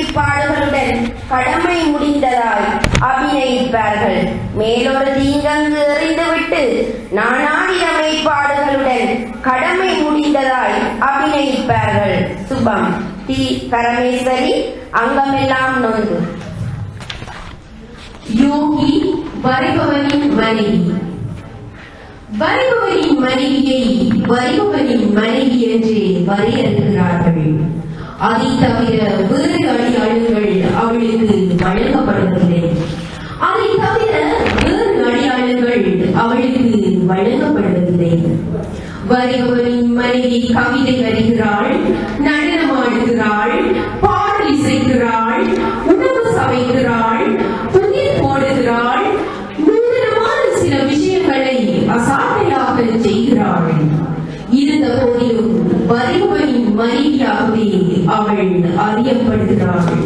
மெய்ப்பாடுகளுடன் கடமை முடிந்ததாய் அபிநயிப்பார்கள். மேலொரு தீங்கங்கு எறிந்துவிட்டு நானாடிய மெய்ப்பாடுகளுடன் கடமை முடிந்ததாய் அபிநயிப்பார்கள். சுபம். டி. பரமேஸ்வரி. அங்கமெல்லாம் நொந்து. யோகி வருபவனின் மனைவி. வருபவனின் மனைவியை வருபவனின் மனைவி என்று வரையறுக்கிறார்கள். அதை தவிர வேறு அடையாளங்கள் அவளுக்கு வழங்கப்படுவதில்லை. அதை தவிர வேறு அடையாளங்கள் அவளுக்கு வழங்கப்படுவதில்லை. வருபவனின் மனைவி கவிதை வருகிறாள், நடனமாடுகிறாள், பாடல் இசைக்கிறாள், உணவு சமைக்கிறாள், புதிர் போடுகிறாள், நூதனமான சில விஷயங்களை அசாதையாக செய்கிறாள். இருந்த போதிலும் வருபவனின் மனைவியாகவே அவள் அறியப்படுகிறாள்.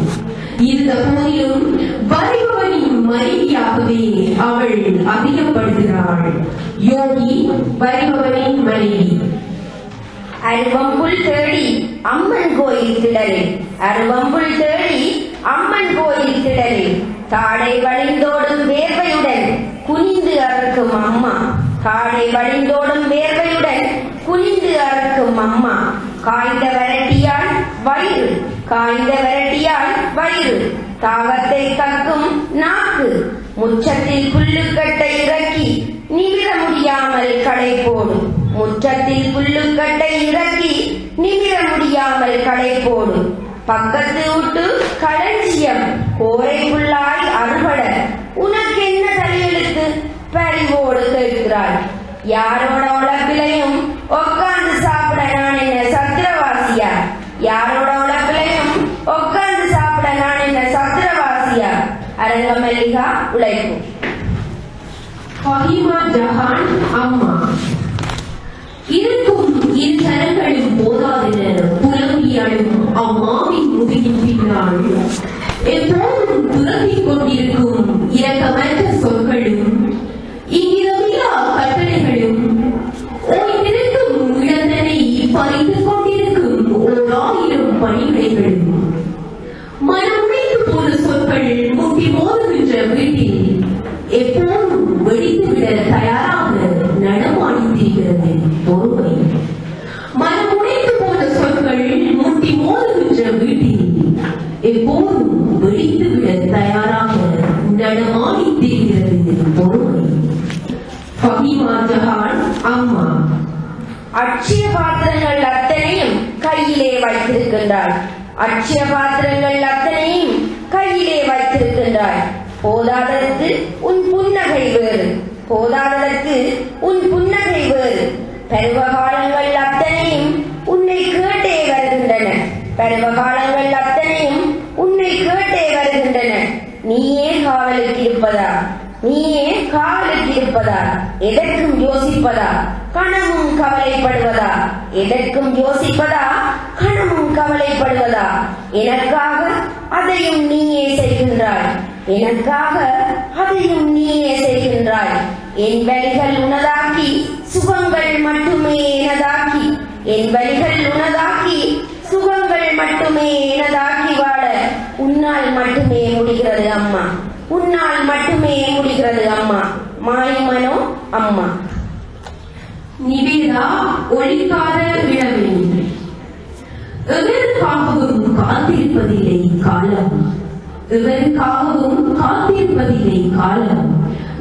இருந்த போதிலும் வருபவனின் மனைவியாகவே அவள் அறியப்படுகிறாள். யோகி வருபவனின் மனைவி. அருவம்புல் தேடி அம்மன் கோயில் திடலில். அருவம்புல் தேடி அம்மன் கோயில் திடலில் தாடை வழிந்தோடும் வேர்வையுடன் குனிந்து அறுக்கும் அம்மா. காடை வழிந்தோடும் வேர்வையுடன் குனிந்து அறுக்கும் அம்மா. காய்ந்த வரட்டியால் வயிறு, காய்ந்த வரட்டியால் வயிறு, தாகத்தை கக்கும் நாக்கு. முற்றத்தில் புல்லுக்கட்டை இறக்கி நிமிர முடியாமல் கடை போடும். முற்றத்தில் புல்லுக்கட்டை இறக்கி நிமிர முடியாமல் கடை போடும். பக்கத்து விட்டு களஞ்சியம் கோரைக்குள்ளாய் அறுபட உனக்கென்ன தலையெழுத்து பறிவோடு கேட்கிறாள். யாரோட உழப்பிலையும் உட்கார்ந்து சாப்பிட நான் என்ன சத்திரவாசியா? யாரோட உழப்பிலையும் உட்கார்ந்து சாப்பிட நான் என்ன சத்திரவாசியா? அரங்கமல்லிகா. உழைப்பு. ஃபஹிமா ஜஹான். அம்மா. இருக்கும் இரு சரங்களும் போதாதென புலம்பியாடும் அம்மாவின் முதுகின் பின்னால் எப்போதும் துரத்திக் கொண்டிருக்கும் இரக்கமற்ற சொற்களும், இங்கிதமில்லா கட்டளைகளும், ஓய்ந்திருக்கும் இழந்தனை பறித்து கொண்டிருக்கும் 1000 பணிவிடைகளும், மனமுடைந்து போன சொற்கள் முட்டி மோதுகின்ற வீட்டில் எப்போதும் வெடித்துவிட தயாராக நடமாடித்திருக்கிறது பொறுமை. மனமுடைந்து போன சொற்கள் முட்டி மோதுகின்ற வீட்டில் எப்போதும் வெடித்துவிட தயாராக நடமாடித்திருக்கிறது பொறுமை. ஃபஹிமா ஜஹான். அம்மா. அட்சய பாத்திரங்கள் அத்தனையும் கையிலே வைத்திருக்கின்றாள். அட்சய பாத்திரங்கள் அத்தனையும் கையிலே வைத்திருக்கின்றாள். போதாததற்கு உன் புன்னகை வேறு, போதாததற்கு உன் புன்னகை வேறு. பருவகாலங்கள் அத்தனையும் உன்னை கேட்டே வருகின்றன. பருவகாலங்கள் அத்தனையும் உன்னை கேட்டே வருகின்றன. நீயே காவலுக்கு இருப்பதா? நீயே காவலுக்கு இருப்பதா? எதற்கும் யோசிப்பதா? கணமும் கவலைப்படுவதா? எதற்கும் யோசிப்பதா? கணமும் கவலைப்படுவதா? எனக்காக அதையும் நீயே செய்கின்றாய். எனக்காக அதையும் நீயே செய்கின்றாய். என் வழிகள் உனதாக்கி சுகங்கள் மட்டுமே எனதாக்கி. என் வழிகள் உனதாக்கி சுகங்கள் மட்டுமே எனதாக்கி வாழ உன்னால் மட்டுமே முடிகிறது அம்மா. உன்னால் மட்டுமே முடிகிறது அம்மா. மாய்மனோ. அம்மா. நிவேதா. ஒழிக்காத இளவெளி. எவருக்காகவும் காத்திருப்பதில்லை காலம். எவருக்காகவும் காத்திருப்பதில்லை காலம்.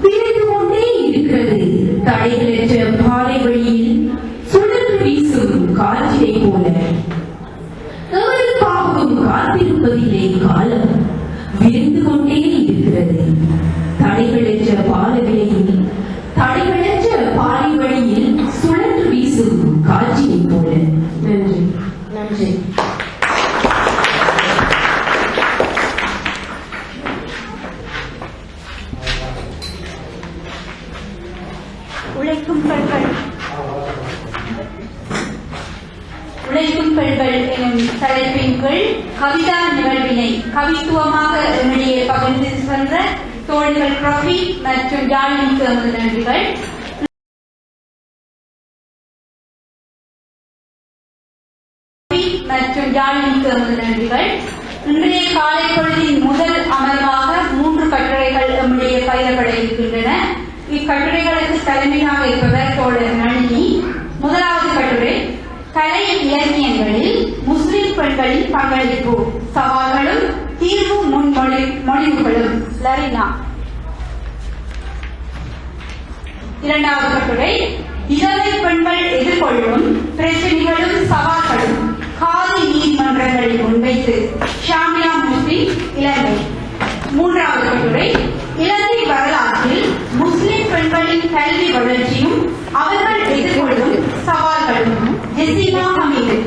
விரைந்து கொண்டே இருக்கிறது தடைகளற்ற பாலை வழியில் சுழன்று வீசும் காற்றினை போல. எவருக்காகவும் காத்திருப்பதில்லை காலம். விரைந்து கொண்டே இருக்கிறது தடைகளற்ற பாலவிலையில், தடைகளற்ற பாலை வழியில் சுழன்று வீசும் காற்றினை போல. நன்றி. நன்றி. உழைக்கும் பெண்கள். உழைக்கும் பெண்கள் எனும் தலைப்பின் கீழ் கவிதா நிகழ்வினை கவித்துவமாக என்னுடைய பகிர்ந்து சென்ற தோழிகள் ரஃபி மற்றும் ஜானிக்கு எமது நன்றிகள். மற்றும் ஜானிக்கு எமது நன்றிகள். இன்றைய காலை பொழுதின் முதல் அமர்வாக 3 கட்டுரைகள் நம்முடைய பயிரப்பட இருக்கின்றன. இக்கட்டுரைகளுக்கு தலைமையாக இருப்பவர் தோழர் நளினி. முதலாவது கட்டுரை, கலை இலக்கியங்களில் முஸ்லிம் பெண்களின் பங்களிப்பு, சவால்களும் தீர்வு முன்மொழிவுகளும், லரினா. இரண்டாவது கட்டுரை, இளமை பெண்கள் எதிர்கொள்ளும் பிரச்சனைகளும் சவால்களும் காதி நீதிமன்றங்களை முன்வைத்து, ஷாமியா முஸ்லிம், இலங்கை. மூன்றாவது கட்டுரை, இலங்கை வரலாற்றில் முஸ்லிம் பெண்களின் கல்வி வளர்ச்சியும் அவர்கள் எதிர்கொள்ளும் சவால்களும், ஜெசிமா ஹமீது.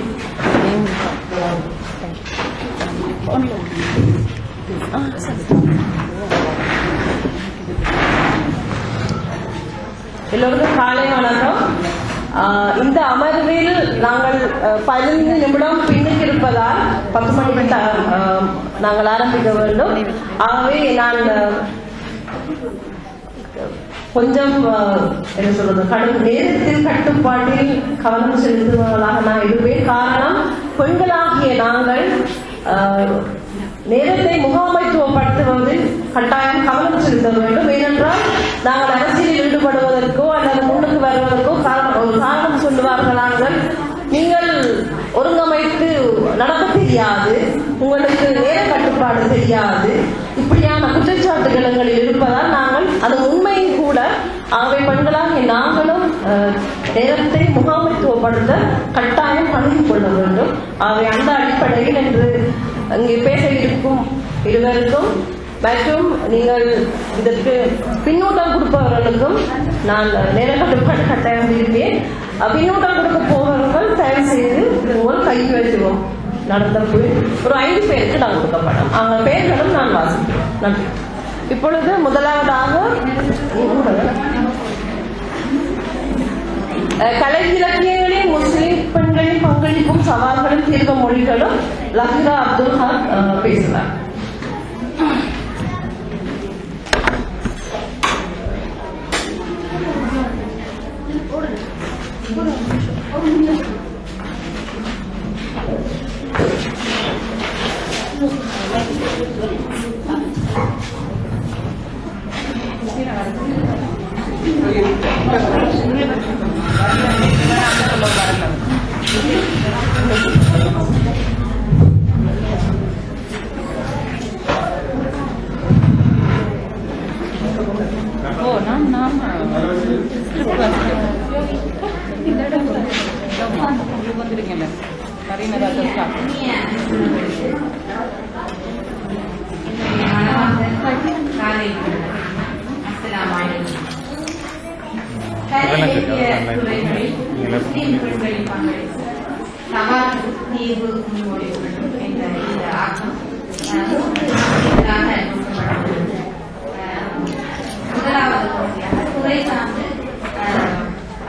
எல்லோருக்கும் காலை வணக்கம். இந்த அமர்வில் நாங்கள் 15 நிமிடம் பின்னுக்கு இருப்பதால் 10 மணிக்கு நாங்கள் ஆரம்பிக்க வேண்டும். ஆகவே நான் கொஞ்சம் என்ன சொல்றது, நேரத்தில் கட்டுப்பாட்டில் கவனம் செலுத்துவதாக நான் இருப்பேன். காரணம், பெண்களாகிய நாங்கள் நேரத்தை முகாமைத்துவப்படுத்துவதில் கட்டாயம் கவனம் செலுத்த வேண்டும். ஏனென்றால் நாங்கள் அரசியலில் ஈடுபடுவதற்கோ அல்லது முன்னுக்கு வருவதற்கோ காரணம் சொல்லுவார்கள், நீங்கள் ஒருங்கமைத்து நடக்க தெரியாது, உங்களுக்கு நேர கட்டுப்பாடு தெரியாது, இப்படியான குற்றச்சாட்டுகள் எங்களில் இருப்பதால் நாங்கள் அது உண்மையும் கூட. ஆகவே பெண்களாக நாங்களும் நேரத்தை முகாமைத்துவப்படுத்த கட்டாயம் பழகி கொள்ள வேண்டும். ஆகவே அந்த அடிப்படையில் என்று அங்கே பேச இருக்கும் இருவருக்கும் மற்றும் நீங்கள் இதற்கு பின்னூட்டம் கொடுப்பவர்களுக்கும் நான் நேர கட்டுப்பாடு கட்டாயம் இருப்பேன். பின்னூட்டம் கொடுக்க போவவர்கள் தயவு செய்து உங்கள் கைக்கு வச்சுவோம். நடந்த ஒரு 5 பேருக்கு நான் கொடுக்கப்படும். அவங்க பெயர்களும் நான் வாசிப்பேன். நன்றி. இப்பொழுது முதலாவதாக கலை இலக்கியங்களில் முஸ்லிம் பெண்களின் பங்களிப்பும் சவால்களும் தீர்வு மொழிகளும் லஹிரா அப்துல் ஹக் பேசுகிறார்.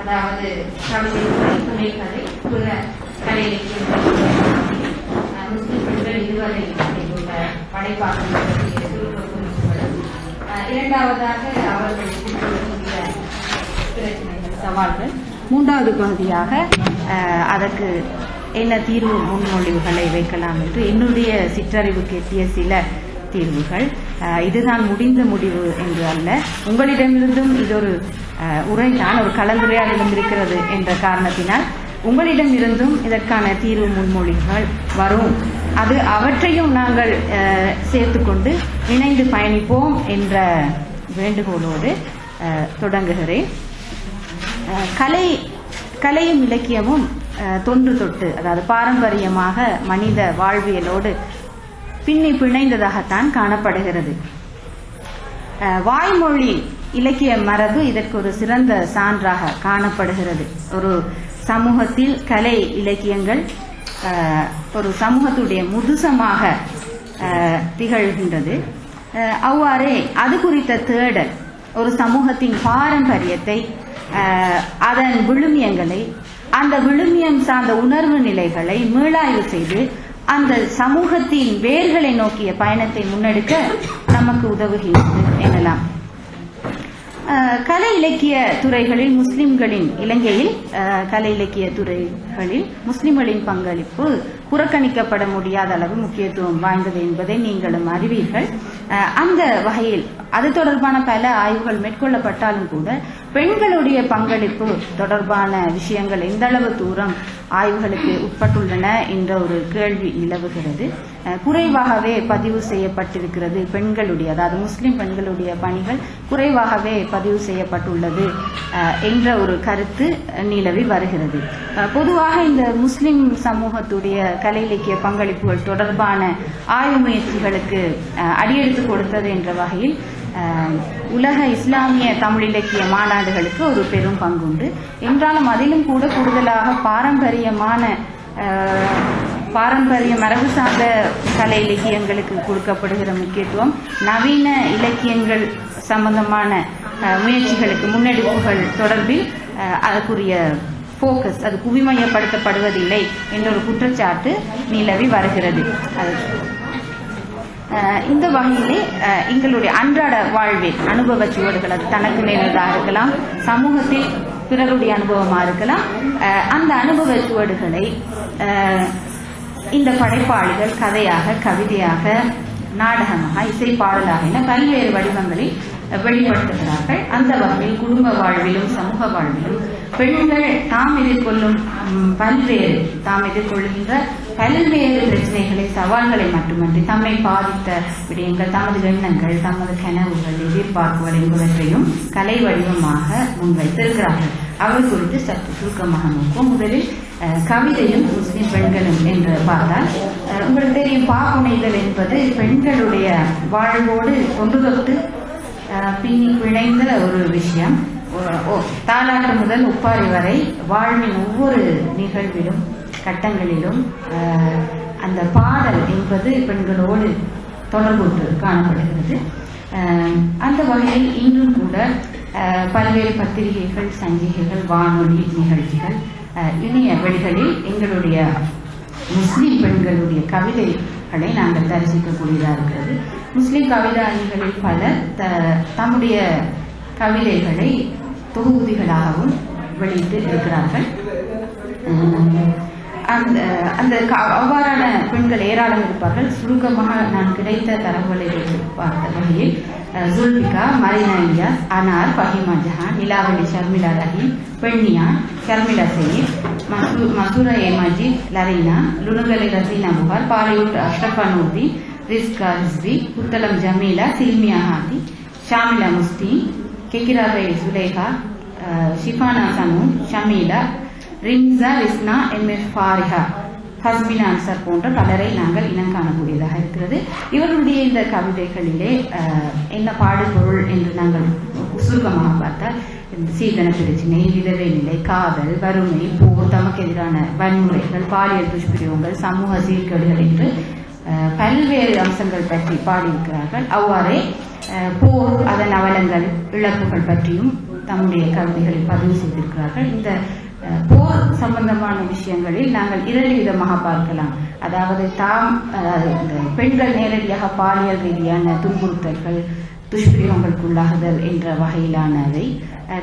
அதாவது கவிதை, துணைக்கதை, புற கலை இலக்கியம், முஸ்லிம் பெண்கள் இதுவரை உள்ள படைப்பாளர்கள் இரண்டாவதாக அவர்கள் பிரச்சனைகள், சவால்கள், மூன்றாவது பகுதியாக அதற்கு என்ன தீர்வு முன்மொழிவுகளை வைக்கலாம் என்று என்னுடைய சிற்றறிவுக்கு எட்டிய சில தீர்வுகள். இதுதான் முடிந்த முடிவு என்று அல்ல, உங்களிடமிருந்தும் இது ஒரு உரைதான், ஒரு கலந்துரையாடலும் இருக்கிறது என்ற காரணத்தினால் உங்களிடமிருந்தும் இதற்கான தீர்வு முன்மொழிவுகள் வரும். அது அவற்றையும் நாங்கள் சேர்த்துக்கொண்டு இணைந்து பயணிப்போம் என்ற வேண்டுகோளோடு தொடங்குகிறேன். கலையும் இலக்கியமும் தொன்று தொட்டு, அதாவது பாரம்பரியமாக மனித வாழ்வியலோடு பின்னி பிணைந்ததாகத்தான் காணப்படுகிறது. வாய்மொழி இலக்கிய மரபு இதற்கு ஒரு சிறந்த சான்றாக காணப்படுகிறது. ஒரு சமூகத்தில் கலை இலக்கியங்கள் ஒரு சமூகத்துடைய முதுசமாக திகழ்கின்றது. அவ்வாறே அது குறித்த தேடல் ஒரு சமூகத்தின் பாரம்பரியத்தை, அதன் விழுமியங்களை, அந்த விழுமியம் சார்ந்த உணர்வு நிலைகளை மீளாய்வு செய்து அந்த சமூகத்தின் வேர்களை நோக்கிய பயணத்தை முன்னெடுக்க நமக்கு உதவுகின்றது எனலாம். கலை இலக்கிய துறைகளில் முஸ்லிம்களின் இலங்கையில் கலை இலக்கிய துறைகளில் முஸ்லிம்களின் பங்களிப்பு புறக்கணிக்கப்பட முடியாத அளவு முக்கியத்துவம் வாய்ந்தது என்பதை நீங்களும் அறிவீர்கள். அந்த வகையில் அது தொடர்பான பல ஆய்வுகள் மேற்கொள்ளப்பட்டாலும் கூட பெண்களுடைய பங்களிப்பு தொடர்பான விஷயங்கள் எந்த அளவு தூரம் ஆய்வுகளுக்கு உட்பட்டுள்ளன என்ற ஒரு கேள்வி நிலவுகிறது. குறைவாகவே பதிவு செய்யப்பட்டிருக்கிறது பெண்களுடைய, அதாவது முஸ்லிம் பெண்களுடைய பணிகள் குறைவாகவே பதிவு செய்யப்பட்டுள்ளது என்ற ஒரு கருத்து நிலவி வருகிறது. பொதுவாக இந்த முஸ்லிம் சமூகத்துடைய கலை இலக்கிய பங்களிப்புகள் தொடர்பான ஆய்வு முயற்சிகளுக்கு அடியெடுத்து கொடுத்தது என்ற வகையில் உலக இஸ்லாமிய தமிழ் இலக்கிய மாநாடுகளுக்கு ஒரு பெரும் பங்குண்டு. என்றாலும் அதிலும் கூட கூடுதலாக பாரம்பரிய மரபு சார்ந்த கலை இலக்கியங்களுக்கு கொடுக்கப்படுகிற முக்கியத்துவம் நவீன இலக்கியங்கள் சம்பந்தமான முயற்சிகளுக்கு முன்னெடுப்புகள் தொடர்பில் அதற்குரிய போக்கஸ் அது குவிமையப்படுத்தப்படுவதில்லை என்ற ஒரு குற்றச்சாட்டு நிலவி வருகிறது. இந்த வகையிலே எங்களுடைய அன்றாட வாழ்வில் அனுபவ சுவடுகள், அது தனக்கு நேர்ந்ததாக இருக்கலாம், சமூகத்தில் பிறருடைய அனுபவமாக இருக்கலாம், அந்த அனுபவ சுவடுகளை இந்த படைப்பாளிகள் கதையாக, கவிதையாக, நாடகமாக, இசை பாடலாக என பல்வேறு வடிவங்களில் வெளிப்படுத்துகிறார்கள். அந்த வகையில் குடும்ப வாழ்விலும் சமூக வாழ்விலும் பெண்கள் தாம் எதிர்கொள்கின்ற பல்வேறு பிரச்சனைகளை, சவால்களை மட்டுமன்றி தம்மை பாதித்த விடயங்கள், தமது எண்ணங்கள், தமது கனவுகள், எதிர்பார்ப்புகள் என்பவற்றையும் கலை வடிவமாக முன்வைத்திருக்கிறார்கள். அவர் குறித்து சற்று சுருக்கமாக நோக்கும். முதலில் கவிதையும் முஸ்லிம் பெண்களும் என்று பார்த்தால், உங்களுக்கு தெரியும், பாப்புனைதல் என்பது பெண்களுடைய வாழ்வோடு ஒன்று தொட்டு பின்னி பிணைந்த ஒரு விஷயம். தாலாட்டு முதல் ஒப்பாரி வரை வாழ்வின் ஒவ்வொரு நிகழ்விலும் கட்டங்களிலும் அந்த பாடல் என்பது பெண்களோடு தொடர்புற்று காணப்படுகிறது. அந்த வகையில் இன்றும் கூட பல்வேறு பத்திரிகைகள், சஞ்சிகைகள், வானொலி நிகழ்ச்சிகள், இணைய வழிகளில் எங்களுடைய முஸ்லிம் பெண்களுடைய கவிதைகளை நாங்கள் தரிசிக்கக்கூடியதாக இருக்கிறது. முஸ்லிம் கவிதாளிகளில் பலர் தம்முடைய கவிதைகளை தொகுதிகளாகவும் வெளியிட்டு இருக்கிறார்கள். அவ்வாறான பெண்கள் ஏராளம் இருப்பார்கள். சுருக்கமாக நான் கிடைத்த தரவுகளை பார்த்த வகையில் ஜுல்பிகா, மரீனா இலியாஸ், அனார், ஃபஹிமா ஜஹான், நிலாவலி, ஷர்மிளா ரஹீம், பெண்ணியா, ஷர்மிளா சயீத், மசூரா ஏ மஜீத், லரீனா, லுணுகலை ரசீனா புகார், பாலிவுட் அஷ்ரஃபா நூர்தி, ரிஸ்கா ரிஸ்வி, புத்தளம் ஜமீலா, சில்மியா ஹாதி, ஷாமிலா முஸ்தீன், கெக்கிராபை சுலேகா, ஷிஃபானா சனூன், ஷமீலா, ரிம்சா ரிஸ்னா, எம்எஃப் ஃபாரிஹா, ஹஸ்மினா அன்சார் போன்ற பலரை நாங்கள் இனம் காணக்கூடியதாக இருக்கிறது. இவர்களுடைய இந்த கவிதைகளிலே என்ன பாடுபொருள் என்று நாங்கள் சுருக்கமாக பார்த்தால், சீதன பிரச்சினை, விதவை நிலை, காதல், வறுமை, போர், தமக்கு எதிரான வன்முறைகள், பாலியல் துஷ்பிரயோகங்கள், சமூக சீர்கேடுகள் என்று பல்வேறு அம்சங்கள் பற்றி பாடியிருக்கிறார்கள். அவ்வாறே போர், அதன் அவலங்கள், இழப்புகள் பற்றியும் தம்முடைய கவிதைகளில் பதிவு செய்திருக்கிறார்கள். இந்த போர் சம்பந்தமான விஷயங்களில் நாங்கள் இரண்டு விதமாக பார்க்கலாம். அதாவது பெண்கள் நேரடியாக பாலியல் ரீதியான துன்புறுத்தல்கள், துஷ்பிரயோகங்களுக்குள்ளாகுதல் என்ற வகையிலானவை.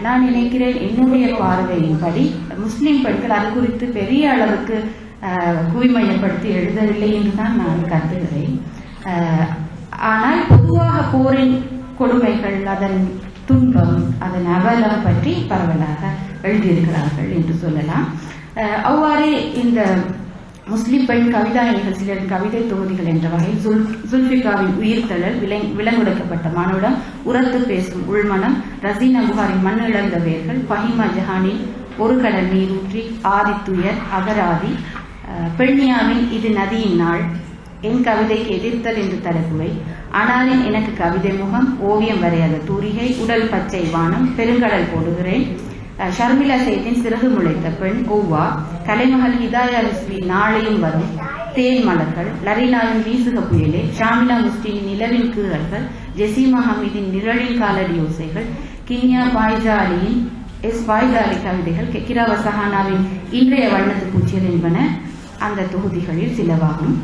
நான் நினைக்கிறேன், என்னுடைய பார்வையின்படி முஸ்லிம் பெண்கள் அது குறித்து பெரிய அளவுக்கு குவிமையப்படுத்தி எழுதவில்லை என்றுதான் நான் கருதுகிறேன். ஆனால் பொதுவாக போரின் கொடுமைகள், அதன் துன்பம், அதன் அவலம் பற்றி பரவலாக எழுதியிருக்கிறார்கள் என்று சொல்லலாம். அவ்வாறே இந்த முஸ்லிம் பெண் கவிதாயிகள் சிலரின் கவிதை தொகுதிகள் என்ற வகையில் ஜுல்பிகாவின் உயிர்த்தழல், விலங்குடைக்கப்பட்ட மானுடம், உரத்து பேசும் உள்மனம், ரசீனா புகாரின் மண் இழந்த வேர்கள், ஃபஹிமா ஜஹானின் ஒரு கடல் நீரூற்றி, ஆதித்துயர், அகராதி, பெண்ணியாவின் இது நதியின் நாள், என் கவிதைக்கு எதிர்த்தல் என்று தலைப்புரை, அனாரின் எனக்கு கவிதை முகம், ஓவியம் வரையாத தூரிகை, உடல் பச்சை வானம், பெருங்கடல் போடுகிறேன், ஷர்மிளா சையத்தின் சிறகு முளைத்த பெண், ஒவ்வா, கலைமகள் ஹிதாயா ரிஸ்வி நாளையும் வரும், தேன் மலர்கள், லரீனாவின் வீசுக புயலே, ஷாமிலா முஸ்தீனின் நிலவின் கீறல்கள், ஜெசீமா ஹமீதின் நிழலின் காலடி ஓசைகள், கின்யா பாய்ஜா அலியின் பாய்ஜா அலி கவிதைகள், கெக்கிரா வசஹானாவின் இன்றைய வண்ணத்து பூச்சியல் என்பன அந்த தொகுதிகளில் சிலவாகும்.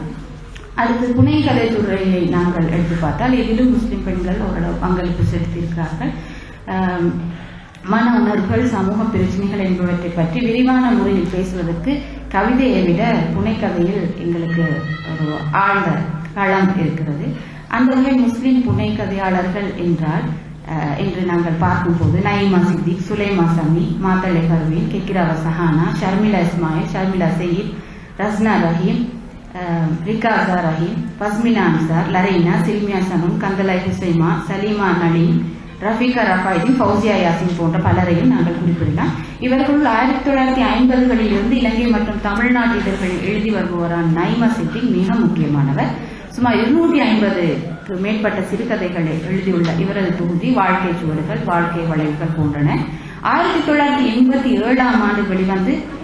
அடுத்து புனைகதை துறையை நாங்கள் எடுத்து பார்த்தால், இதிலும் முஸ்லிம் பெண்கள் ஓரளவு பங்களிப்பு செலுத்தியிருக்கிறார்கள். மன உணர்வுகள், சமூக பிரச்சனைகள் என்பவற்றை பற்றி விரிவான முறையில் பேசுவதற்கு கவிதையை விட புனைக்கதையில் எங்களுக்கு ஒரு ஆழ்ந்த களம் இருக்கிறது. அந்த வகையில் முஸ்லிம் புனைக்கதையாளர்கள் என்றால் என்று நாங்கள் பார்க்கும்போது நயீமா சித்திக், சுலைமா சமி, மாத்தலை பர்வீன், கெக்கிராவ சஹானா, ஷர்மிளா இஸ்மாயில், ஷர்மிளா சயீத், ரஸ்னா ரஹீம், ரிகாசா ரஹீம், பஸ்மினா அன்சார், லரீனா, சில்மியா சனூன், கந்தலாய் ஹுசைமா, சலீமா நலீம், ரஃபீகா ரஃபாயிதீன், ஃபௌசியா யாசின் போன்ற பலரையும் நாங்கள் குறிப்பிடலாம். இவர்களுள் 1950களிலிருந்து இலங்கை மற்றும் தமிழ்நாட்டு இதழ்களில் எழுதி வருபவரான நயீமா சித்திக் மிக முக்கியமானவர். சுமார் 250க்கு மேற்பட்ட சிறுகதைகளை எழுதியுள்ள இவரது தொகுதி வாழ்க்கை சுவடுகள், வாழ்க்கை வளைவுகள் போன்றன. 1987ஆம் ஆண்டு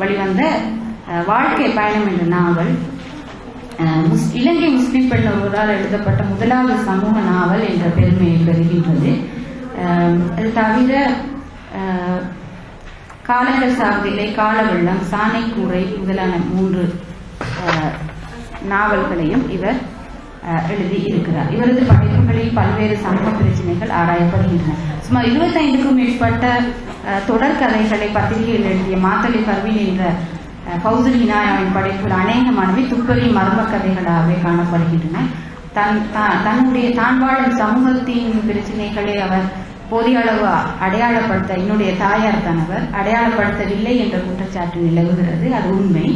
வெளிவந்த வாழ்க்கை பயணம் என்ற நாவல் இலங்கை முஸ்லிம் பெண் ஒருவரால் எழுதப்பட்ட முதலாவது சமூக நாவல் என்ற பெருமையை பெறுகின்றது. அது தவிர காலங்கள் சார்பிலே, கால வெள்ளம், சாணைக்கூரை முதலான 3 நாவல்களையும் இவர் எழுதி இருக்கிறார். இவரது படைப்புகளில் பல்வேறு சமூக பிரச்சனைகள் ஆராயப்படுகின்றன. சுமார் 25க்கும் மேற்பட்ட தொடர்கதைகளை பத்திரிகையில் எழுதிய மாத்தலை பர்வீன் என்ற ஃபௌசுல் ஹினாயாவின் படைப்புகள் அநேகமானவை துப்பறி மர்ம கதைகளாகவே காணப்படுகின்றன. தான் வாழும் சமூகத்தின் பிரச்சனைகளை அவர் போதிய அளவு அடையாளப்படுத்த என்னுடைய தாயார் தனவர் அடையாளப்படுத்தவில்லை என்ற குற்றச்சாட்டு நிலவுகிறது. அது உண்மை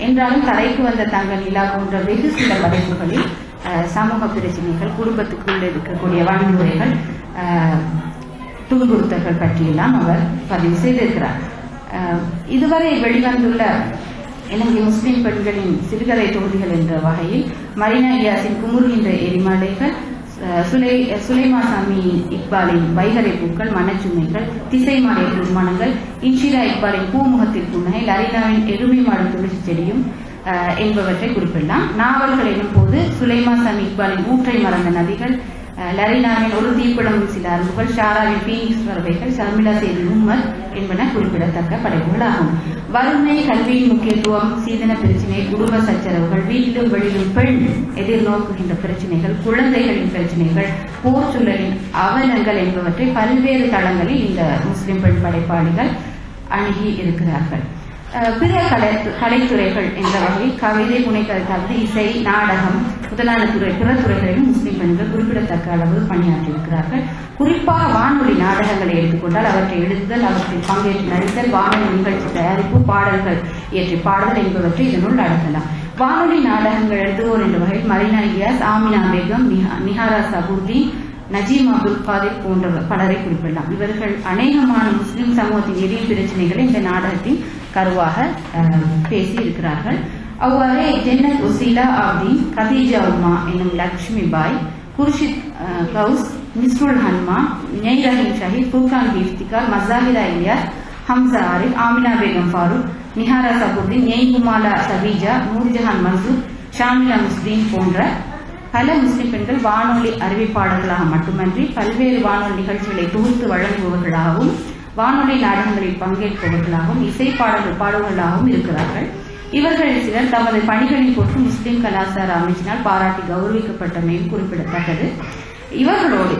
என்றாலும் தரைக்கு வந்த தங்க நிலா போன்ற வெகு சில படைப்புகளில் சமூக பிரச்சனைகள், குடும்பத்துக்குள் இருக்கக்கூடிய வன்முறைகள், துன்புறுத்தல்கள் பற்றியெல்லாம் அவர் பதிவு செய்திருக்கிறார். இதுவரை வெளிவந்துள்ள இலங்கை முஸ்லிம் பெண்களின் சிறுகதை தொகுதிகள் என்ற வகையில் மரீனா இலியாஸின் குமுறுகின்ற எரிமலைகள், சுலைமா சாமி இக்பாலின் வைகரை பூக்கள், மனச்சுமைகள், திசை மாறிய திருமணங்கள், இன்ஷிரா இக்பாலின் பூமுகத்தில் புன்னகை, லரீனாவின் எருமை மாடும் துளசி செடியும் என்பவற்றை குறிப்பிடலாம். நாவல்கள் எனும் போது சுலைமா சாமி இக்பாலின் ஊற்றை மறந்த நதிகள், லரீனாவின் ஒரு தீப்பிழம்பும் சில அரும்புகள், ஷாராவின் பீனிக்ஸ் பறவைகள், ஷர்மிளா செய்தி உம்மத் என்பன குறிப்பிடத்தக்க படைப்புகள் ஆகும். வறுமை, கல்வியின் முக்கியத்துவம், சீதன பிரச்சினை, குடும்ப சச்சரவுகள், வீட்டிலும் வெளியிலும் பெண் எதிர்நோக்குகின்ற பிரச்சனைகள், குழந்தைகளின் பிரச்சனைகள், போர் சூழலின் அவலங்கள் என்பவற்றை பல்வேறு தளங்களில் இந்த முஸ்லிம் பெண் படைப்பாளிகள் அணுகி இருக்கிறார்கள். பிற கலைத்துறைகள் என்ற வகையில் கவிதை, புனைக்கதை தவிர இசை, நாடகம் முதலான பிற துறைகளிலும் முஸ்லிம் பெண்கள் குறிப்பிடத்தக்க அளவு பணியாற்றியிருக்கிறார்கள். குறிப்பாக வானொலி நாடகங்களை எடுத்துக்கொண்டால் அவற்றை எழுதுதல், அவற்றில் பங்கேற்று நடித்தல், வானொலி நிகழ்ச்சி தயாரிப்பு, பாடல்கள் இயற்றி பாடுதல் என்பவற்றை இதனுள் அடக்கலாம். வானொலி நாடகங்கள் எழுதுவோர் என்ற வகையில் மரீனா இலியாஸ், ஆமினா பேகம், நிஹாரா சபுர்தீன், நஜீம் அப்துல் காதிர் போன்ற பலரை குறிப்பிடலாம். இவர்கள் அநேகமான முஸ்லிம் சமூகத்தின் எளிய பிரச்சனைகளை இந்த நாடகத்தின் கருவாக பேசி இருக்கிறார்கள். அவ்வாறே ஜென்னத் உசீலா ஆப்தீன், கதீஜா உமா என்னும் லக்ஷ்மி பாய், குர்ஷித் கவுஸ், மிஸ்ருல் ஹன்மா, நெய் ரஹீம் ஷஹீத், ஃபுர்கான் இஃப்திகார், மசாஹிரா இலியாஸ், ஹம்சா ஆரிஃப், ஆமினா பேகம் ஃபாரூக், நிஹாரா சபுர்தீன், நெய் குமாலா சபீஜா, நூர்ஜஹான் மன்சூர், ஷாமிலா முஸ்லீம் போன்ற பல முஸ்லிம் பெண்கள் வானொலி அறிவிப்பாளர்களாக மட்டுமன்றி பல்வேறு வானொலி நிகழ்ச்சிகளை தொகுத்து வழங்குபவர்களாகவும், வானொலி நாடகங்களில் பங்கேற்பவர்களாகவும், இசை பாடுவர்களாகவும் இருக்கிறார்கள். இவர்களில் சிலர் தமது பணிகளின் பொருட்டு முஸ்லிம் கலாச்சார அமைச்சினால் பாராட்டி கௌரவிக்கப்பட்டமையும் குறிப்பிடத்தக்கது. இவர்களோடு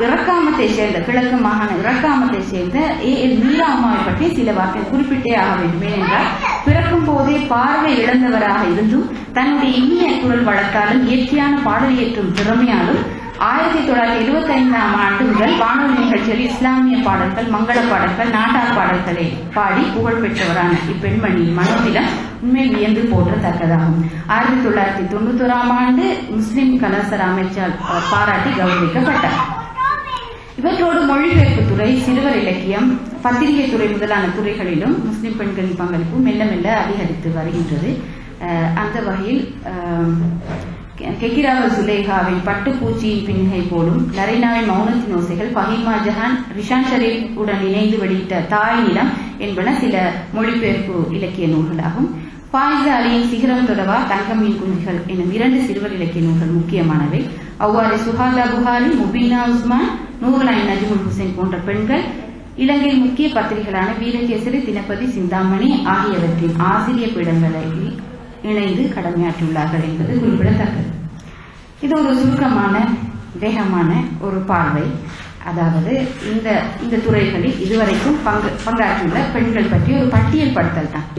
இறக்காமத்தை சேர்ந்த கிழக்கு மாகாண இறக்காமத்தை சேர்ந்த A.L. மீரா அம்மாவை பற்றி சில வார்த்தை குறிப்பிட்டே ஆக வேண்டும். ஏனென்றால் பிறக்கும் போதே பார்வை இழந்தவராக இருந்தும் தன்னுடைய இனிய குரல் வழக்காலும் இயற்கையான பாடல் இயற்றும் திறமையாலும் 1975ஆம் ஆண்டு முதல் வானொலி நிகழ்ச்சியில் இஸ்லாமிய பாடல்கள், மங்கள பாடல்கள், நாட்டார் பாடல்களை பாடி புகழ் பெற்றவரான இப்பெண்மணியின் மனோநிலம் உண்மையில் வியந்து போற்றத்தக்கதாகும். 1991ஆம் ஆண்டு முஸ்லிம் கலாச்சார அமைச்சால் பாராட்டி கௌரவிக்கப்பட்டார். இவற்றோடு மொழிபெயர்ப்பு துறை, சிறுவர் இலக்கியம், பத்திரிகை துறை முதலான துறைகளிலும் முஸ்லிம் பெண்களின் பங்களிப்பு மெல்ல மெல்ல அதிகரித்து வருகின்றது. அந்த வகையில் கெகிராவ சுலேகாவின் பட்டுப்பூச்சியின் பின்கை போலும், லரீனாவின் மௌனத்தின் ஓசைகள், ஃபஹீமா ஜஹான், ரிஷான் ஷரீப் உடன் இணைந்து வெளியிட்ட தாய் நிலம் என்பன சில மொழிபெயர்ப்பு இலக்கிய நூல்களாகும். ஃபாயிஸா அலியின் சிகரம் தொடவா, தங்கமின் குஞ்சுகள் எனும் 2 சிறுவர் இலக்கிய நூல்கள் முக்கியமானவை. அவ்வாறு சுஹாதா புகாரி, முபீனா உஸ்மான், நூர்லாயின் நஜ்முல் ஹுசைன் போன்ற பெண்கள் இலங்கையில் முக்கிய பத்திரிகைகளான வீரகேசரி, தினப்பதி, சிந்தாமணி ஆகியவற்றின் ஆசிரிய பீடங்களில் இணைந்து கடமையாற்றியுள்ளார்கள் என்பது குறிப்பிடத்தக்கது. இது ஒரு சுருக்கமான வேகமான ஒரு பார்வை. அதாவது இந்த துறைகளில் இதுவரைக்கும் பங்காற்றியுள்ள பெண்கள் பற்றி ஒரு பட்டியல் படுத்தல் தான்.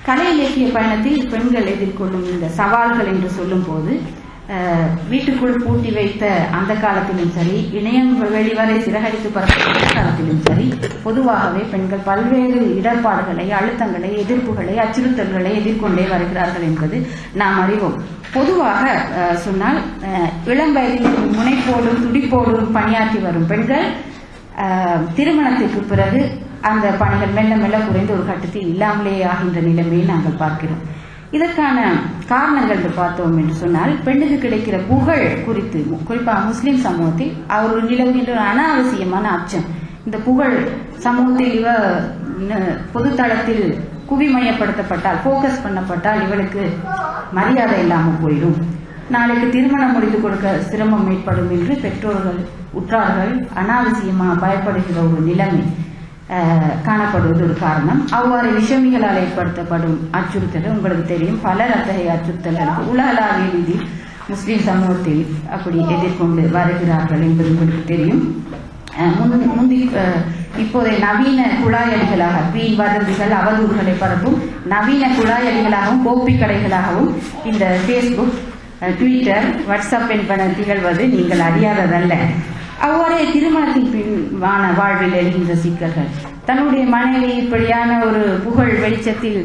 கலை இலக்கிய பயணத்தில் பெண்கள் எதிர்கொள்ளும் இந்த சவால்கள் என்று சொல்லும் போது வீட்டுக்குள் பூட்டி வைத்த அந்த காலத்திலும் சரி, இணையம் வெளிவரை சிறகடித்து பரப்ப காலத்திலும் சரி, பொதுவாகவே பெண்கள் பல்வேறு இடர்பாடுகளை, அழுத்தங்களை, எதிர்ப்புகளை, அச்சுறுத்தல்களை எதிர்கொண்டே வருகிறார்கள் என்பது நாம் அறிவோம். பொதுவாக சொன்னால் இளம் வயதில் முனைப்போடும் துடிப்போடும் பணியாற்றி வரும் பெண்கள் திருமணத்திற்கு பிறகு அந்த பணிகள் மெல்ல மெல்ல குறைந்து ஒரு கட்டத்தில் இல்லாமலே ஆகின்ற நிலைமையை நாங்கள் பார்க்கிறோம். இதற்கான காரணங்கள் பார்த்தோம் என்று சொன்னால், பெண்ணுக்கு கிடைக்கிற புகழ் குறித்து குறிப்பாக முஸ்லிம் சமூகத்தில் அவர் நிலவுகின்ற ஒரு அனாவசியமான அச்சம். இந்த புகழ் சமூகத்தில் இவ பொதுத்தளத்தில் குவிமையப்படுத்தப்பட்டால், போக்கஸ் பண்ணப்பட்டால் இவளுக்கு மரியாதை இல்லாமல் போயிடும், நாளைக்கு திருமணம் முடிந்து கொடுக்க சிரமம் ஏற்படும் என்று பெற்றோர்கள், உற்றார்கள் அனாவசியமாக பயப்படுகிற ஒரு நிலைமை காணப்படுவது ஒரு காரணம். அவ்வாறு விஷமிகளால் ஏற்படுத்தப்படும் அச்சுறுத்தல் உங்களுக்கு தெரியும். பலர் அத்தகைய அச்சுறுத்தல்களுக்கு உலகளாவிய ரீதியில் முஸ்லிம் சமூகத்தில் அப்படி எதிர்கொண்டு வருகிறார்கள் என்பது உங்களுக்கு தெரியும். இப்போதைய நவீன குழாயடிகளாக வீண் வதந்திகள், அவதூறுகளை பரப்பும் நவீன குழாயடிகளாகவும் கோப்பி கடைகளாகவும் இந்த பேஸ்புக், ட்விட்டர், வாட்ஸ்அப் என்பன திகழ்வது நீங்கள் அறியாததல்ல. அவ்வாறே திருமணத்தின் பின்வான வாழ்வில் எழுகின்ற சிக்கல்கள், தன்னுடைய மனைவி இப்படியான ஒரு புகழ் வெளிச்சத்தில்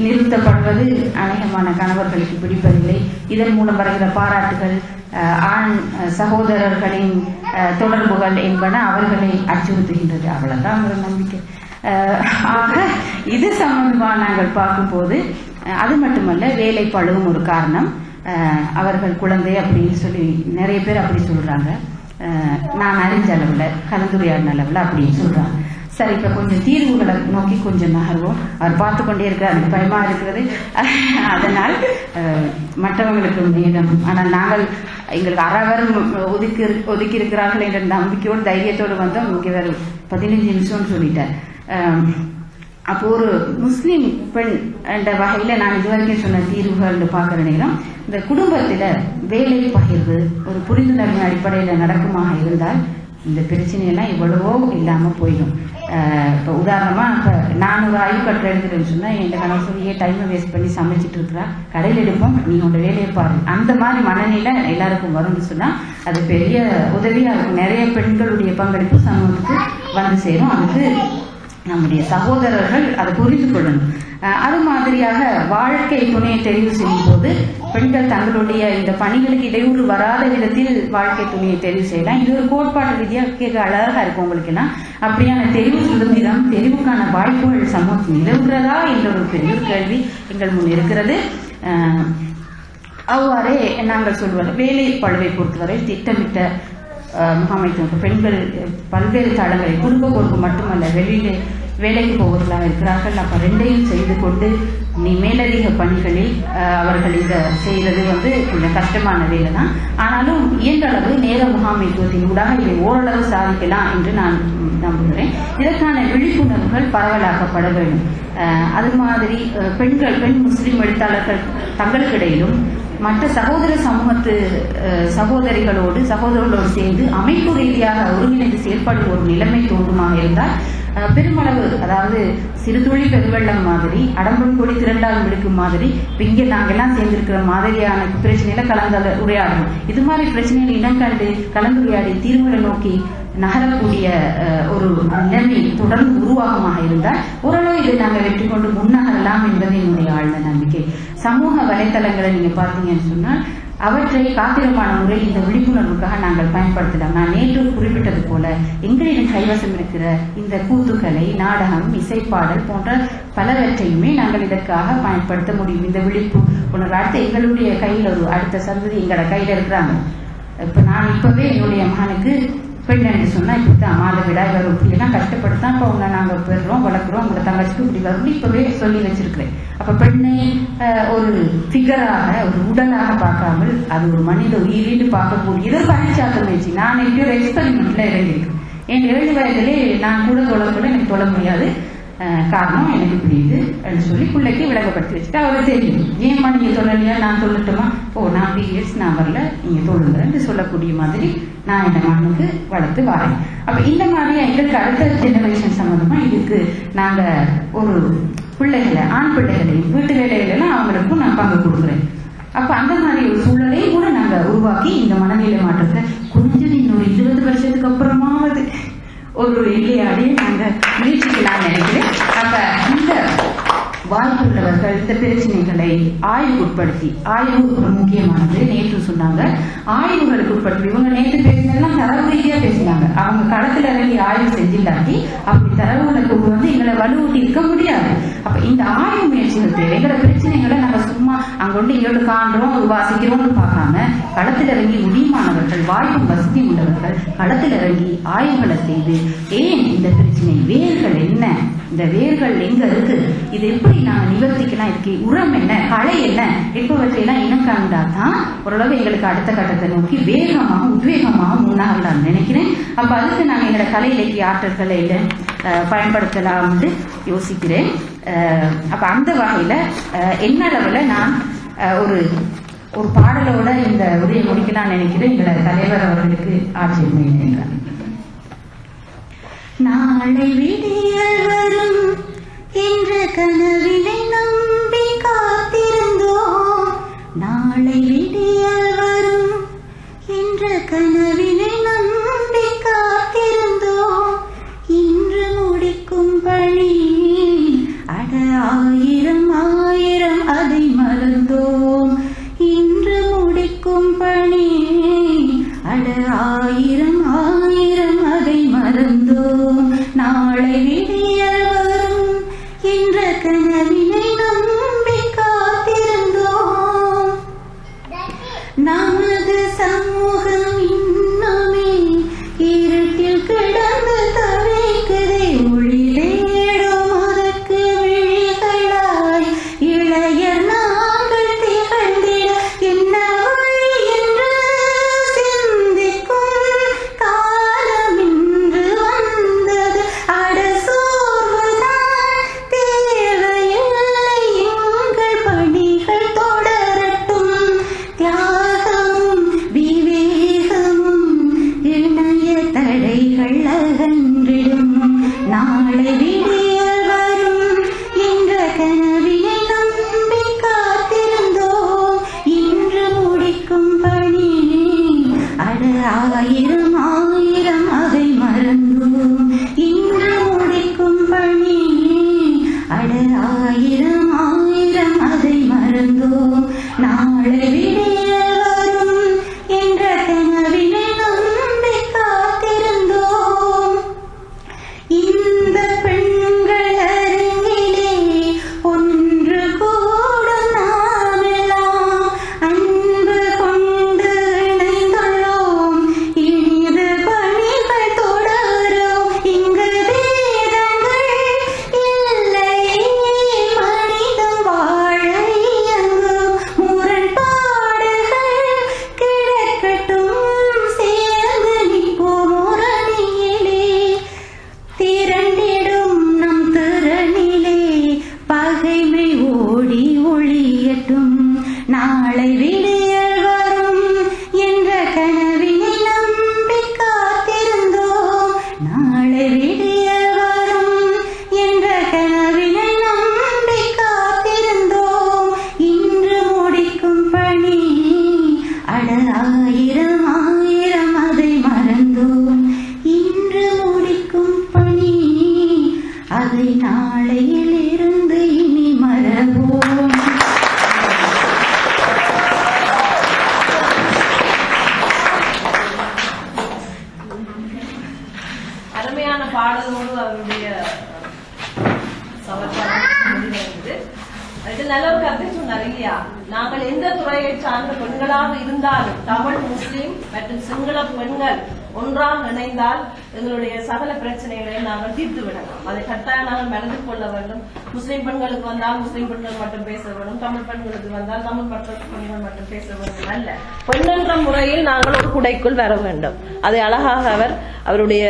நிறுத்தப்படுவது அநேகமான கணவர்களுக்கு பிடிப்பதில்லை. இதன் மூலம் வருகிற பாராட்டுகள், ஆண் சகோதரர்களின் தொடர்புகள் என்பன அவர்களை அச்சுறுத்துகின்றது. அவ்வளவுதான் ஒரு நம்பிக்கை. ஆக இது சம்பந்தமாக நாங்கள் பார்க்கும்போது அது மட்டுமல்ல, வேலை பழுவும் ஒரு காரணம். அவர்கள் குழந்தை அப்படின்னு சொல்லி நிறைய பேர் அப்படி சொல்றாங்க. நான் அறிஞ்ச அளவுல, கலந்துரையாடின அளவுல அப்படின்னு சொல்றாங்க. சரி, இப்ப கொஞ்சம் தீர்வுகளை நோக்கி கொஞ்சம் நகர்வோம். அவர் பார்த்து கொண்டே இருக்கிறார், பயமா இருக்கிறது. அதனால் மற்றவங்களுக்கு நேரம், ஆனால் நாங்கள் எங்களுக்கு அறவர் ஒதுக்கி இருக்கிறார்கள் என்ற நம்பிக்கையோடு தைரியத்தோடு வந்தோம். இங்கே வேறு 15 நிமிஷம்னு சொல்லிட்டார். அப்போ ஒரு முஸ்லிம் பெண் என்ற வகையில நான் இதுவரைக்கும் சொன்ன தீர்வுகள் பார்க்கிற நேரம், இந்த குடும்பத்தில வேலை பகிர்வு ஒரு புரிந்துணர்வின் அடிப்படையில நடக்குமாக இருந்தால் இந்த பிரச்சனையெல்லாம் எவ்வளவோ இல்லாம போயிடும். இப்போ உதாரணமா, இப்ப நான் ஒரு ஆய்வு கட்டுரை எழுதுறேன்னு சொன்னா என் கணவர் சொல்லியே டைமை வேஸ்ட் பண்ணி சமைச்சிட்டு இருக்கிறா, கடையில் எடுப்போம், நீ உன்னோட வேலையை பாரு, அந்த மாதிரி மனநிலை எல்லாருக்கும் வரும்னு சொன்னா அது பெரிய உதவியா இருக்கும். நிறைய பெண்களுடைய பங்களிப்பு சமூகத்துக்கு வந்து சேரும். அதுக்கு நம்முடைய சகோதரர்கள் அதை புரிந்து கொள்ளணும். அது மாதிரியாக வாழ்க்கை துணையை தெரிவு செய்யும் போது பெண்கள் தங்களுடைய இந்த பணிகளுக்கு இடையூறு வராத விதத்தில் வாழ்க்கை துணையை தெரிவு செய்யலாம். இது ஒரு கோட்பாட்டு ரீதியாக கேட்க அழகா இருக்கும் உங்களுக்கு எல்லாம். அப்படியான தெரிவு சுதந்திரம், தெரிவுக்கான வாய்ப்புகள் சமூகத்தில் நிலவுகிறதா என்ற ஒரு பெரிய கேள்வி எங்கள் முன் இருக்கிறது. அவ்வாறே நாங்கள் சொல்வது, வேலை பழுவை பொறுத்தவரை திட்டமிட்ட முகாமைத்துவம், பெண்கள் பல்வேறு தளங்களில் குடும்ப பொறுப்பு மட்டுமல்ல, வெளியிலே வேலைக்கு போவர்களாக இருக்கிறார்கள். அப்ப ரெண்டையும் செய்து கொண்டு நீ மேலதிக பணிகளில் அவர்கள் இதை செய்யறது கொஞ்சம் கஷ்டமான வேலை தான். ஆனாலும் இயன்றளவு நேர முகாமைத்துவத்தின் ஊடாக இதை ஓரளவு சாதிக்கலாம் என்று நான் நம்புகிறேன். இதற்கான விழிப்புணர்வுகள் பரவலாக்கப்பட வேண்டும். அது மாதிரி பெண் முஸ்லிம் எழுத்தாளர்கள் தங்களுக்கிடையிலும் மற்ற சகோதர சமூகத்து சகோதரர்களோடு சேர்ந்து அமைப்பு ரீதியாக ஒருங்கிணைந்து செயல்படும் ஒரு நிலைமை தோன்றுமாக இருந்தால் பெருமளவு, அதாவது சிறுதுளி பெருவெள்ளம் மாதிரி, அடம்பன் கொடி திரண்டாலும் எடுக்கும் மாதிரி, இங்கே நாங்கெல்லாம் சேர்ந்திருக்கிற மாதிரியான பிரச்சனையில உரையாடணும். இது மாதிரி பிரச்சனைகள் இனம் கண்டு கலந்துரையாடி தீர்வுகளை நோக்கி நகரக்கூடிய ஒரு நிலைமை தொடர்ந்து உருவாகமாக இருந்தால் ஓரளவு இதை நாங்கள் வெற்றி கொண்டு முன்னகரலாம் என்பது என்னுடைய ஆழ்ந்த நம்பிக்கை. சமூக வலைத்தளங்களை நீங்க பார்த்தீங்கன்னு சொன்னால் அவற்றை காத்திரமான முறை இந்த விழிப்புணர்வுக்காக நாங்கள் பயன்படுத்தலாம். நான் நேற்று குறிப்பிட்டது போல எங்களிடம் கைவசம் இருக்கிற இந்த கூத்துக்கலை, நாடகம், இசைப்பாடல் போன்ற பலவற்றையுமே நாங்கள் இதற்காக பயன்படுத்த முடியும். இந்த விழிப்புணர்வு அடுத்த எங்களுடைய கையில் ஒரு அடுத்த சந்ததி எங்களோட கையில இருக்கிறாங்க. இப்ப நான் இப்பவே என்னுடைய மகனுக்கு பெண் என்று சொன்னா இப்படித்தான் மாத விடாய் வரும், இப்படிலாம் கஷ்டப்படுத்தான் இப்ப உங்களை நாங்க பெறுறோம், வளர்க்குறோம், உங்களை தங்கச்சிக்கு இப்படி வரும் இப்பவே சொல்லி வச்சிருக்கிறேன். அப்ப பெண்ணை ஒரு ஃபிகராக, ஒரு உடலாக பார்க்காமல் அது ஒரு மனித உயிரின்னு பார்க்கக்கூடிய ஒரு பரிச்சாக்க முயற்சி. நான் எப்படி ஒரு எக்ஸ்பெரிமெண்ட்ல இறங்கியிருக்கேன். என் 7 வயதிலே நான் கூட தொழ எனக்கு தொழ முடியாது. காரணம் எனக்கு புரியுது அப்படின்னு சொல்லி பிள்ளைக்கு விளக்கப்படுத்தி வச்சுட்டு அவருக்கு தெரியும். ஏன்மா நீங்க சொல்லலையா, நான் சொல்லட்டுமா, நான் பீரியட்ஸ் நான் வரல, நீங்க சொல்லுங்கன்னு சொல்லக்கூடிய மாதிரி நான் இந்த மண்ணுக்கு வளர்த்து வரேன். அப்ப இந்த மாதிரி எங்களுக்கு அடுத்த ஜெனரேஷன் சம்பந்தமா இதுக்கு நாங்க ஒரு பிள்ளைகளை, ஆண் பிள்ளைகளையும் வீட்டு வேலைகளெல்லாம் அவங்களுக்கும் நான் பங்கு கொடுக்குறேன். அப்ப அந்த மாதிரி ஒரு சூழலையும் கூட நாங்க உருவாக்கி இந்த மனநிலை மாற்றத்தை கொஞ்சம் இன்னொரு 20 வருஷத்துக்கு அப்புறமாவது ஒரு எல்லையாடியே நாங்க முயற்சிக்கலாம் நினைக்கிறேன். அப்ப இந்த வாய்ப்புள்ளவர்கள் இந்த பிரச்சனைகளை ஆய்வுக்குட்படுத்தி, ஆய்வு ஒரு முக்கியமானது. நேற்று சொன்னாங்க ஆய்வுகளுக்கு உட்படுத்தி, இவங்க நேற்று பேசினதெல்லாம் தரவு ரீதியா பேசினாங்க. அவங்க களத்துல இறங்கி ஆய்வு செஞ்சில்லாட்டி அப்படி தரவுகளை கொண்டு வந்து எங்களை வலுவூட்டி இருக்க முடியாது. அப்ப இந்த ஆய்வு முயற்சிகள் தேவை. எங்களை பிரச்சனைகளை நம்ம சும்மா அங்கொண்டு இங்கோடு காண்றோம் வாசிக்கிறோம்னு பார்க்காம களத்தில் இறங்கி முடியுமானவர்கள், வாய்ப்பு வசதி உள்ளவர்கள் களத்தில் இறங்கி ஆய்வுகளை செய்து ஏன் இந்த பிரச்சனை, வேர்கள் என்ன, இந்த வேர்கள் எங்க இருக்கு, இது எப்படி நாங்க நிவர்த்திக்கலாம், இதுக்கு உரம் என்ன, களை என்ன என்பவற்றையெல்லாம் இனம் காண்டாதான் ஓரளவு எங்களுக்கு அடுத்த கட்டத்தை நோக்கி வேகமாக உத்வேகமாக முன்னாகலாம் நினைக்கிறேன். அப்ப அதுக்கு நாங்க எங்களோட கலை இலக்கிய ஆற்றல்களை பயன்படுத்தலாம்னு யோசிக்கிறேன். அப்ப அந்த வகையில என்ன அளவுல நான் ஒரு பாடலோட இந்த உரையை முடிக்கலாம் நினைக்கிறேன். எங்களோட தலைவர் அவர்களுக்கு ஆட்சேபனை என்றார். நாளை விடியல் வரும் என்ற கனவினை நம்பி காத்திருந்தோம். நாளை விடியல் வரும் என்ற கனவினை நம்பி காத்திருந்தோம். இன்று முடிக்கும் பணி அட ஆயிரம் ஆயிரம் அதை மறந்தோம். இன்று முடிக்கும் பணி அட ஆயிரம் ஆயிரம் அதை மறந்தோம். நாளை விடியல் வரும் என்ற கனவினை நம்பி காத்திருந்தோம். நமது சமூகம் இன்னுமே இருட்டில் கிடந்து தவிக்குதே. ஒளி தேடும் அதற்கு விழிகளாய் இளையர் நாங்கள் திகழ்ந்திட என்ன வழி என்று சிந்திக்கும் காலம் இன்று வந்தது. அட சோர்வுதான் தேவையில்லை, எங்கள் பணிகள் தொடரட்டும். தியாகமும் விவேகமும் இணைய தடைகள் அகன்றிடும். நாளை விடியல் வரும் என்ற கனவினை நம்பி காத்திருந்தோம். இன்று முடிக்கும் பணி அட ஆயிரம் ஆயிரம் அதை மறந்தோம். இன்று முடிக்கும் பணி அட ஆயிரம் ஆயிரம் அதை மறந்தோம். நாளை விடியல் வரும் என்ற கனவினை நம்பி காத்திருந்தோம். இந்த பெண்கள் அரங்கிலே ஒன்று கூடும் நாமெல்லாம் அன்பு கொண்டு இணைந்துள்ளோம். இனிது பணிகள் தொடரும். இங்கு வேதங்கள் இல்லையே, மனிதம் வாழ இயங்கும். முரண்பாடுகள் கிடக்கட்டும், சேர்ந்து நிற்போம் ஒரு அணியிலே. திரண்டிடும் நம் திறனிலே பகைமை ஓடி ஒளியட்டும். நாளை விடியல் வரும் என்ற கனவினை நம்பி காத்திருந்தோம். நாளை விடியல் வரும் என்ற கனவினை நம்பி காத்திருந்தோம். இன்று முடிக்கும் பணி அட ஆயிரம் ஆயிரம் அதை மறந்தோம். இன்று முடிக்கும் பணி அதை நாளையில் இருந்து இனி மறவோம். அருமையான பாடலோடு அவருடைய சமர்ப்பணம் முடிவடைந்தது. இது நல்ல ஒரு கருத்தை சொன்னார் இல்லையா? நாங்கள் எந்த துறையை சார்ந்த பெண்களாக இருந்தாலும் தமிழ், முஸ்லிம் மற்றும் சிங்கள பெண்கள் ஒன்றாக இணைந்தால் எங்களுடைய சகல பிரச்சனைகளை நாங்கள் தீர்த்து விடலாம். அதை கட்டாயம் நாங்கள் மறந்து கொள்ள வேண்டும். முஸ்லிம் பெண்களுக்கு வந்தால் முஸ்லிம் பெண்கள் மட்டும் பேச வேண்டும், தமிழ் பெண்களுக்கு வந்தால் தமிழ் பெண்கள் மட்டும் பேச வேண்டும் அல்ல. பெண் என்ற முறையில் நாங்கள் ஒரு குடைக்குள் வர வேண்டும். அதை அழகாக அவருடைய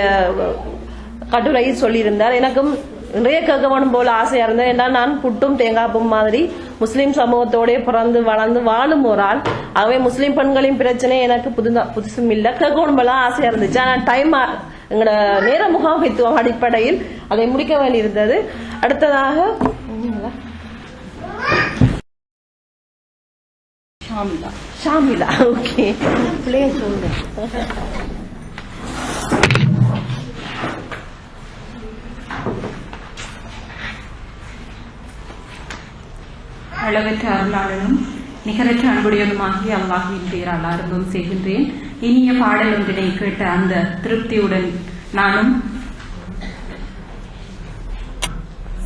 கட்டுரையில் சொல்லியிருந்தார். எனக்கும் நிறைய கேட்க வேணும் போல ஆசையா இருந்தேன். ஏன்னா நான் புட்டும் தேங்காப்பும் மாதிரி முஸ்லீம் சமூகத்தோட பிறந்து வளர்ந்து வாழும் ஒரு ஆள். ஆகவே முஸ்லீம் பெண்களின் பிரச்சனை எனக்கு புதுசும் இல்லை, கேட்கணும் போல ஆசையா இருந்துச்சு. ஆனால் டைம் எங்களோட நேர முகாமைத்துவம் அடிப்படையில் அதை முடிக்க வேண்டியிருந்தது. அடுத்ததாக ஷாமிலா. ஓகே, பிள்ளைய சொல்லுங்க. அளவற்ற அருளாளனும் நிகரற்ற அன்புடையதுமாகிய அல்லாஹ்வின் பெயரால் ஆரம்பம் செய்கின்றேன். இனிய பாடல் ஒன்றினை கேட்ட அந்த திருப்தியுடன் நானும்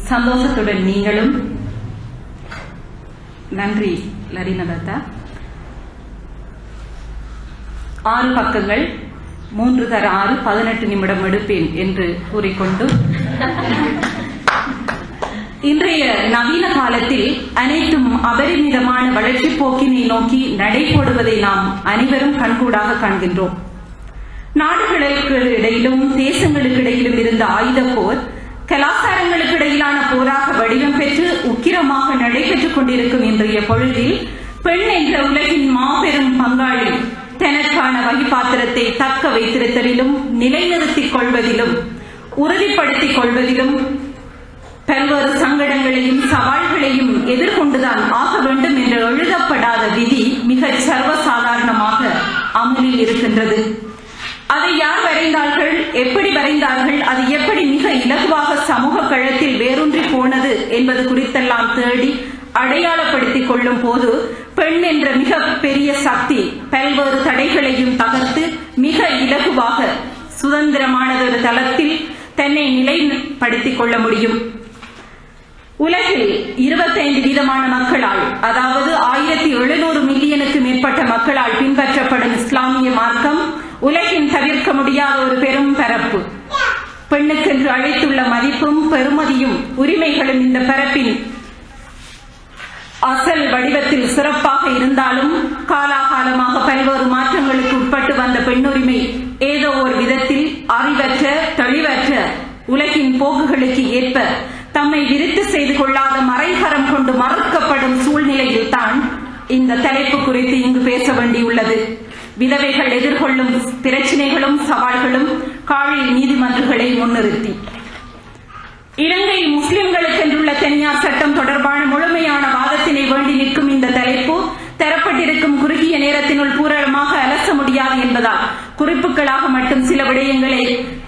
சந்தோஷத்துடன் நீங்களும். நன்றி லரினதத்தா. 6 பக்கங்கள் 3 தர 6 18 நிமிடம் எடுப்பேன் என்று கூறிக்கொண்டு, இன்றைய நவீன காலத்தில் அனைத்தும் அபரிமிதமான வளர்ச்சி போக்கினை நோக்கி நடைபோடுவதை நாம் அனைவரும் கண்கூடாக காண்கின்றோம். நாடுகளுக்கு இடையிலும் தேசங்களுக்கு இடையிலும் இருந்த ஆயுத போர் கலாச்சாரங்களுக்கு இடையிலான போராக வடிவம் பெற்று உக்கிரமாக நடைபெற்றுக் கொண்டிருக்கும் இன்றைய பொழுதில் பெண் என்ற உலகின் மாபெரும் பங்காளி தனக்கான வகிபாத்திரத்தை தக்க வைத்திருத்தலிலும் நிலைநிறுத்திக் கொள்வதிலும் உறுதிப்படுத்திக் கொள்வதிலும் பல்வேறு சங்கடங்களையும் சவால்களையும் எதிர்கொண்டுதான் ஆக வேண்டும் என்று எழுதப்படாத விதி மிக சர்வசாதாரணமாக அமலில் இருக்கின்றது. அதை யார் வரைந்தார்கள், எப்படி வரைந்தார்கள், அது எப்படி மிக இலகுவாக சமூக களத்தில் வேரூன்றி போனது என்பது குறித்தெல்லாம் தேடி அடையாளப்படுத்திக் கொள்ளும் போது பெண் என்ற மிக பெரிய சக்தி பல்வேறு தடைகளையும் தகர்த்து மிக இலகுவாக சுதந்திரமானதொரு தளத்தில் தன்னை நிலைப்படுத்திக் கொள்ள முடியும். உலகில் 25% மக்களால், அதாவது 1700 மில்லியனுக்கு மேற்பட்ட மக்களால் பின்பற்றப்படும் இஸ்லாமிய மார்க்கம் உலகின் தவிர்க்க முடியாத ஒரு பெரும் பரப்பு. பெண்ணுக்கென்று அழைத்துள்ள மதிப்பும் பெருமதியும் உரிமைகளும் இந்த பரப்பின் அசல் வடிவத்தில் சிறப்பாக இருந்தாலும் காலாகாலமாக பல்வேறு மாற்றங்களுக்கு உட்பட்டு வந்த பெண்ணுரிமை ஏதோ ஒரு விதத்தில் அறிவற்ற தெளிவற்ற உலகின் போக்குகளுக்கு ஏற்ப தம்மை விருத்தி செய்து கொள்ளாத மறைகரம் கொண்டு மறுக்கப்படும் சூழ்நிலையில் தான் இந்த தலைப்பு குறித்து இங்கு பேச வேண்டியுள்ளது. விதவைகள் எதிர்கொள்ளும் பிரச்சினைகளும் சவால்களும் காழி நீதிமன்றங்களை முன்னிறுத்தி இலங்கை முஸ்லிம்களுக்கென்றுள்ள தனியார் சட்டம் தொடர்பான முழுமையான வாதத்தினை வேண்டி நிற்கும் இந்த தலைப்பு தரப்பட்டிருக்கும் குறுகிய நேரத்தினுள் பூரணமாக அலச முடியாது என்பதால் குறிப்புகளாக மட்டும் சில விடயங்களை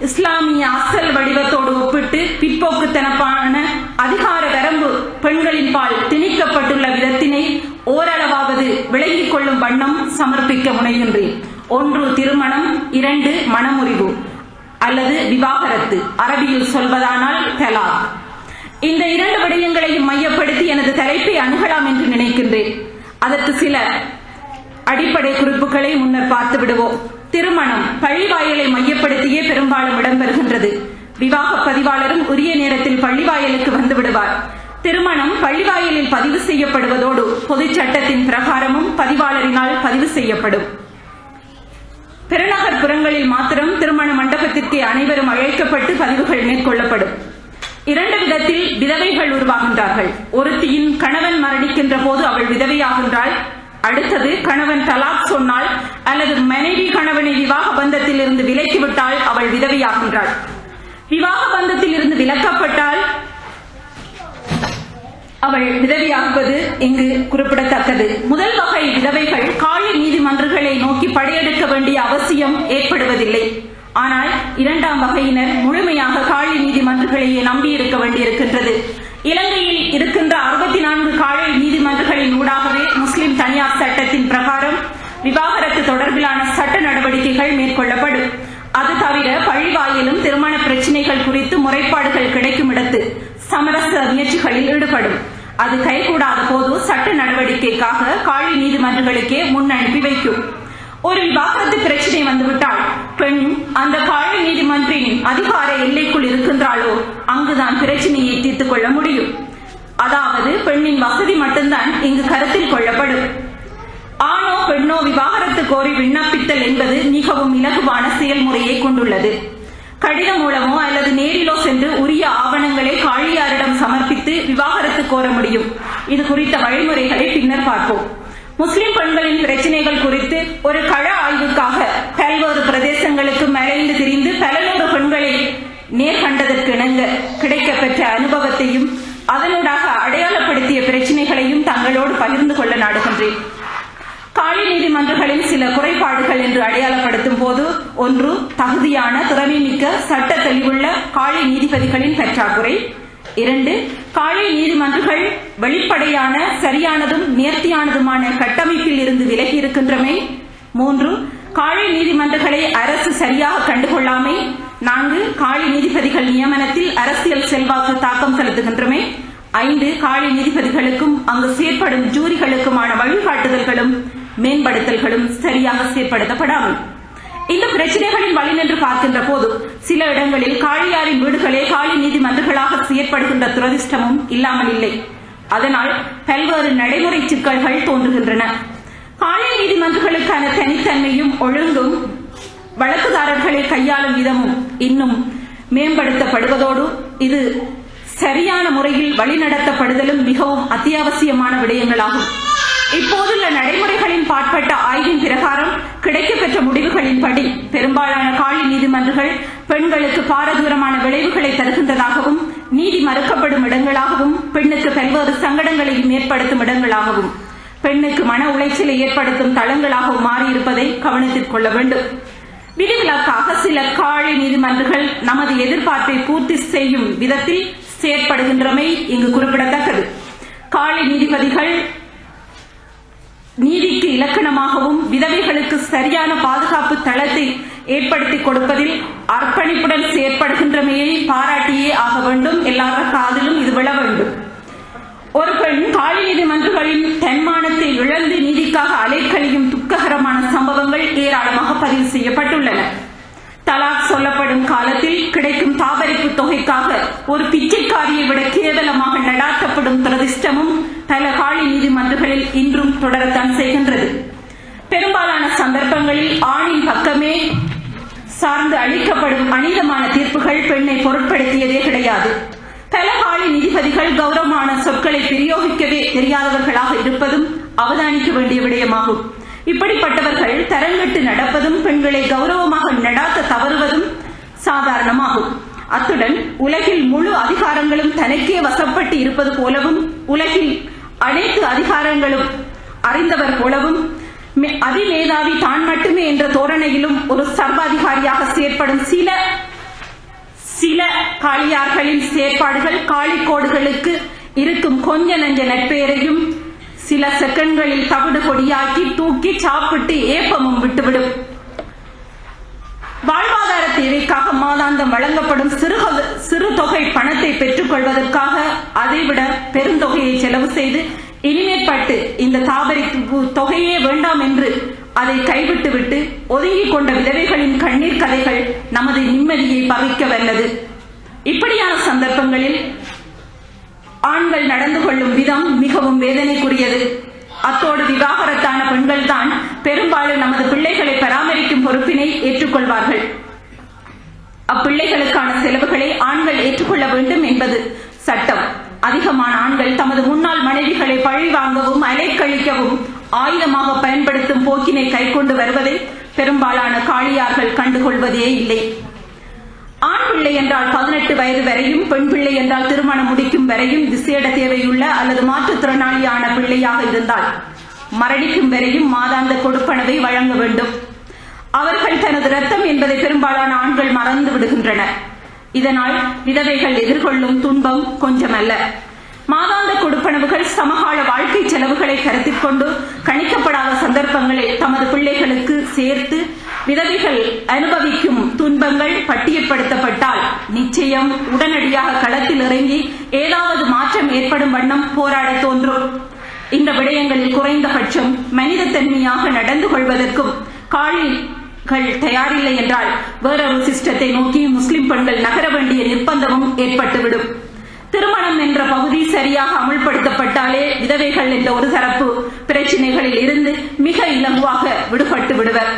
இஸ்லாமிய அசல் வடிவத்தோடு ஒப்பிட்டு பிற்போக்குத்தனப்பான அதிகார வரம்பு பெண்களின் பால் திணிக்கப்பட்டுள்ள விதத்தினை ஓரளவாவது விளங்கிக் கொள்ளும் வண்ணம் சமர்ப்பிக்க முனைகின்றேன். 1 திருமணம், 2 மணமுறிவு அல்லது விவாகரத்து, அரபியில் சொல்வதானால் தலாக். இந்த 2 விடயங்களையும் மையப்படுத்தி எனது தலைப்பை அணுகலாம் என்று நினைக்கின்றேன். அதற்கு சில அடிப்படை குறிப்புகளை முன்னர் பார்த்து விடுவோம். திருமணம் பள்ளிவாயலை மையப்படுத்தியே பெரும்பாலும் இடம்பெறுகின்றது. விவாக பதிவாளரும் உரிய நேரத்தில் பள்ளிவாயலுக்கு வந்து விடுவார். திருமணம் பள்ளிவாயலில் பதிவு செய்யப்படுவதோடு பொது சட்டத்தின் பிரகாரமும் பதிவாளரினால் பதிவு செய்யப்படும். பெருநகர் புறங்களில் மாத்திரம் திருமண மண்டபத்திற்கு அனைவரும் அழைக்கப்பட்டு பதிவுகள் மேற்கொள்ளப்படும். 2 விதத்தில் விதவைகள் உருவாகின்றார்கள். ஒருத்தியின் கணவன் மரணிக்கின்ற போது அவள் விதவையாகின்றாள். அடுத்தது கணவன் தலாக் சொன்னால் அல்லது மனைவி கணவனை விவாக பந்தத்தில் இருந்து விலக்கிவிட்டால் அவள் விதவையாகின்றாள். விவாக பந்தத்தில் இருந்து விலக்கப்பட்டால் அவள் விதவையாகுவது இங்கு குறிப்பிடத்தக்கது. முதல் வகை விதவைகள் காழி நீதிமன்றங்களை நோக்கி படையெடுக்க வேண்டிய அவசியம் ஏற்படுவதில்லை. ஆனால் 2ஆம் வகையினர் முழுமையாக காழி நீதிமன்றங்களையே நம்பியிருக்க வேண்டியிருக்கின்றது. இலங்கையில் இருக்கின்ற 64 காழி நீதிமன்றங்களின் ஊடாகவே முஸ்லிம் தனியார் சட்டத்தின் பிரகாரம் விவாகரத்து தொடர்பிலான சட்ட நடவடிக்கைகள் மேற்கொள்ளப்படும். அது தவிர பள்ளிவாயிலும் திருமண பிரச்சினைகள் குறித்து முறைப்பாடுகள் கிடைக்கும் இடத்து சமரச முயற்சிகளில் ஈடுபடும். அது கைகூடாத போது சட்ட நடவடிக்கைக்காக காழி நீதிமன்றங்களுக்கே முன் அனுப்பி வைக்கும். ஒரு விவாகரத்து பிரச்சனை வந்துவிட்டால் பெண் அந்த காழி நீதிமன்றின் அதிகார எல்லைக்குள் இருக்கின்றாளோ அங்குதான் பிரச்சனையை தீர்த்துக் கொள்ள முடியும். அதாவது பெண்ணின் வசதி மட்டும்தான் இங்கு கருத்தில் கொள்ளப்படும். ஆணோ பெண்ணோ விவாகரத்து கோரி விண்ணப்பித்தல் என்பது மிகவும் இலகுவான செயல்முறையை கொண்டுள்ளது. கடிதம் மூலமோ அல்லது நேரிலோ சென்று உரிய ஆவணங்களை விலக்கு கோர முடியும். இது குறித்த வழிமுறைகளை பின்னர் பார்ப்போம். முஸ்லிம் பெண்களின் பிரச்சனைகள் குறித்து ஒரு கள ஆய்வுக்காக பல்வேறு பிரதேசங்களுக்கு மறைந்து திரிந்து பல நூறு பெண்களை நேர்கண்டதற்கு இணங்க கிடைக்கப்பெற்ற அனுபவத்தையும் அதனூடாக அடையாளப்படுத்திய பிரச்சனைகளையும் தங்களோடு பகிர்ந்து கொள்ள நாடுகின்றேன். காலி நீதிமன்றங்களின் சில குறைபாடுகள் என்று அடையாளப்படுத்தும் போது, 1. தகுதியான திறமைமிக்க சட்ட தெளிவுள்ள காலி நீதிபதிகளின் பற்றாக்குறை. 2. காலி நீதிமன்றங்கள் வெளிப்படையான சரியானதும் நேர்த்தியானதுமான கட்டமைப்பில் இருந்து விலகி இருக்கின்றமை. 3. காலி நீதிமன்றங்களை அரசு சரியாக கண்டுகொள்ளாமை. 4. காலி நீதிபதிகள் நியமனத்தில் அரசியல் செல்வாக்கு தாக்கம் செலுத்துகின்றமை. 5. காலி நீதிபதிகளுக்கும் அங்கு செயற்படும் ஜூரிகளுக்குமான வழிகாட்டுதல்களும் மேம்படுத்தல்களும் சரியாக செயற்படுத்தப்படாமை. இந்த பிரச்சனைகளின் வழி நின்று பார்க்கின்ற போது சில இடங்களில் காளியாரின் வீடுகளே காலி நீதிமன்றங்களாக செயற்படுகின்ற துரதிஷ்டமும் இல்லாமல் இல்லை. அதனால் பல்வேறு நடைமுறை சிக்கல்கள் தோன்றுகின்றன. காலி நீதிமன்றங்களுக்கான தனித்தன்மையும் ஒழுங்கும் வழக்குதாரர்களை கையாளும் விதமும் இன்னும் மேம்படுத்தப்படுவதோடு இது சரியான முறையில் வழிநடத்தப்படுதலும் மிகவும் அத்தியாவசியமான விடயங்களாகும். இப்போதுள்ள நடைமுறைகளின் பாற்பட்ட ஆய்வின் பிரகாரம் கிடைக்கப்பெற்ற முடிவுகளின்படி பெரும்பாலான காலி நீதிமன்றங்கள் பெண்களுக்கு பாரதூரமான விளைவுகளை தருகின்றதாகவும், நீதி மறுக்கப்படும் இடங்களாகவும், பெண்ணுக்கு பல்வேறு சங்கடங்களையும் ஏற்படுத்தும் இடங்களாகவும், பெண்ணுக்கு மன உளைச்சலை ஏற்படுத்தும் தளங்களாகவும் மாறியிருப்பதை கவனத்தில் கொள்ள வேண்டும். விதிவிலக்காக சில காலி நீதிமன்றங்கள் நமது எதிர்பார்ப்பை பூர்த்தி செய்யும் விதத்தில் செயற்படுகின்றமை இங்கு குறிப்பிடத்தக்கது. காலி நீதிபதிகள் நீதிக்கு இலக்கணமாகவும் விதவைகளுக்கு சரியான பாதுகாப்பு தளத்தை ஏற்படுத்தி கொடுப்பதில் அர்ப்பணிப்புடன் செயற்படுகின்றமையை பாராட்டியே ஆக வேண்டும். எல்லார காதிலும் இது விழ வேண்டும். ஒரு பெண் காலி நீதிமன்றங்களின் தன்மானத்தை இழந்து நீதிக்காக அலைக்கழியும் துக்ககரமான சம்பவங்கள் ஏராளமாக பதிவு செய்யப்பட்டுள்ளன. தலாக் சொல்லப்படும் காலத்தில் கிடைக்கும் தாபரிப்பு தொகைக்காக ஒரு பிச்சைக்காரியை விட கேவலமாக நடாத்தப்படும் துரதிஷ்டமும் பல காலி நீதிமன்றங்களில் இன்றும் தொடரத்தான் செய்கின்றது. பெரும்பாலான சந்தர்ப்பங்களில் ஆணின் பக்கமே சார்ந்து அளிக்கப்படும் அநீதமான தீர்ப்புகள் பெண்ணை பொருட்படுத்தியதே கிடையாது. பல காலி நீதிபதிகள் கௌரவமான சொற்களை பிரயோகிக்கவே தெரியாதவர்களாக இருப்பதும் அவதானிக்க வேண்டிய விடயமாகும். இப்படிப்பட்டவர்கள் தரங்கட்டு நடப்பதும் பெண்களை கௌரவமாக நடாத்த தவறுவதும் சாதாரணமாகும். அத்துடன் உலகில் முழு அதிகாரங்களும் தனக்கே வசப்பட்டு இருப்பது போலவும், உலகில் அனைத்து அதிகாரங்களும் அறிந்தவர் போலவும், அதிமேதாவி தான் மட்டுமே என்ற தோரணையிலும் ஒரு சர்வாதிகாரியாக செயற்படும் சில காளியார்களின் செயற்பாடுகள் காளிக்கோடுகளுக்கு இருக்கும் கொஞ்ச நஞ்ச நட்பெயரையும் சில செகண்ட்களில் தவிடு கொடியாக்கி தூக்கி சாப்பிட்டு ஏப்பமும் விட்டுவிடும். வாழ்வாதார தேவைக்காக மாதாந்தம் வழங்கப்படும் சிறு தொகை பணத்தை பெற்றுக் கொள்வதற்காக அதைவிட பெருந்தொகையை செலவு செய்து இனிமேற்பட்டு இந்த தாபரிப்பு தொகையே வேண்டாம் என்று அதை கைவிட்டுவிட்டு ஒதுங்கிக் கொண்ட விதவைகளின் கண்ணீர் கதைகள் நமது நிம்மதியை பறிக்க வல்லது. இப்படியான சந்தர்ப்பங்களில் ஆண்கள் நடந்து கொள்ளும் விதம் மிகவும் வேதனைக்குரியது. அத்தோடு விவாகரத்தான பெண்கள் தான் பெரும்பாலும் நமது பிள்ளைகளை பராமரிக்கும் பொறுப்பினை ஏற்றுக்கொள்வார்கள். அப்பிள்ளைகளுக்கான செலவுகளை ஆண்கள் ஏற்றுக்கொள்ள வேண்டும் என்பது சட்டம். அதிகமான ஆண்கள் தமது முன்னாள் மனைவிகளை பழி வாங்கவும் அலைக்கழிக்கவும் ஆயுதமாக பயன்படுத்தும் போக்கினை கைக்கொண்டு வருவதை பெரும்பாலான காளியார்கள் கண்டுகொள்வதே இல்லை. ஆண் பிள்ளை என்றால் 18 வயது வரையும், பெண் பிள்ளை என்றால் திருமணம் முடிக்கும் வரையும் விசேட தேவையுள்ள அல்லது மாற்றுத்திறனாளியான பிள்ளையாக இருந்தால் மரணிக்கும் வரையும் மாதாந்த கொடுப்பனவை வழங்க வேண்டும். அவர்கள் தனது ரத்தம் என்பதை பெரும்பாலான ஆண்கள் மறந்து விடுகின்றனர். இதனால் விதவைகள் எதிர்கொள்ளும் துன்பம் கொஞ்சமல்ல. மாதாந்த கொடுப்பனவுகள் சமகால வாழ்க்கை செலவுகளை கருத்தில் கொண்டு கணிக்கப்படாத சந்தர்ப்பங்களில் தமது பிள்ளைகளுக்கு சேர்த்து விதவைகள் அனுபவிக்கும் துன்பங்கள் பட்டியல்படுத்தப்பட்டால் நிச்சயம் உடனடியாக களத்தில் இறங்கி ஏதாவது மாற்றம் ஏற்படும் வண்ணம் போராட தோன்றும். இந்த விடயங்களில் குறைந்தபட்சம் மனிதத்தன்மையாக நடந்து கொள்வதற்கும் காளிகள் தயாரில்லை என்றால் வேறொரு சிஸ்டத்தை நோக்கி முஸ்லிம் பெண்கள் நகர வேண்டிய நிர்பந்தமும் ஏற்பட்டுவிடும். திருமணம் என்ற பகுதி சரியாக அமுல்படுத்தப்பட்டாலே விதவைகள் என்ற ஒரு தரப்பு பிரச்சினைகளில் இருந்து மிக இலகுவாக விடுபட்டு விடுவர்.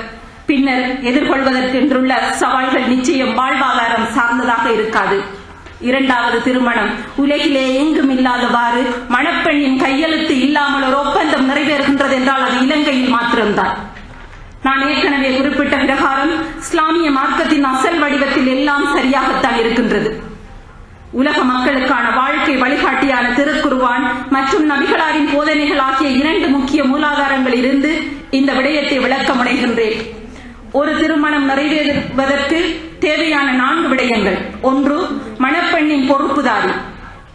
பின்னர் எதிர்கொள்வதற்கென்றுள்ள சவால்கள் நிச்சயம் வாழ்வாதாரம் சார்ந்ததாக இருக்காது. இரண்டாவது திருமணம் உலகிலே எங்கும் இல்லாதவாறு மணப்பெண்ணின் கையெழுத்து இல்லாமல் ஒரு ஒப்பந்தம் நிறைவேறுகின்றது என்றால் அது இலங்கையில் மாத்திரம்தான். நான் ஏற்கனவே குறிப்பிட்ட பிரகாரம் இஸ்லாமிய மார்க்கத்தின் அசல் வடிவத்தில் எல்லாம் சரியாகத்தான் இருக்கின்றது. உலக மக்களுக்கான வாழ்க்கை வழிகாட்டியான திருக்குர்ஆன் மற்றும் நபிகளாரின் போதனைகள் ஆகிய இரண்டு முக்கிய மூலாதாரங்கள் இருந்து இந்த விடயத்தை விளக்க முனைகின்றேன். ஒரு திருமணம் நிறைவேறுவதற்கு தேவையான 4 விடயங்கள். 1. மணப்பெண்ணின் பொறுப்புதாரி,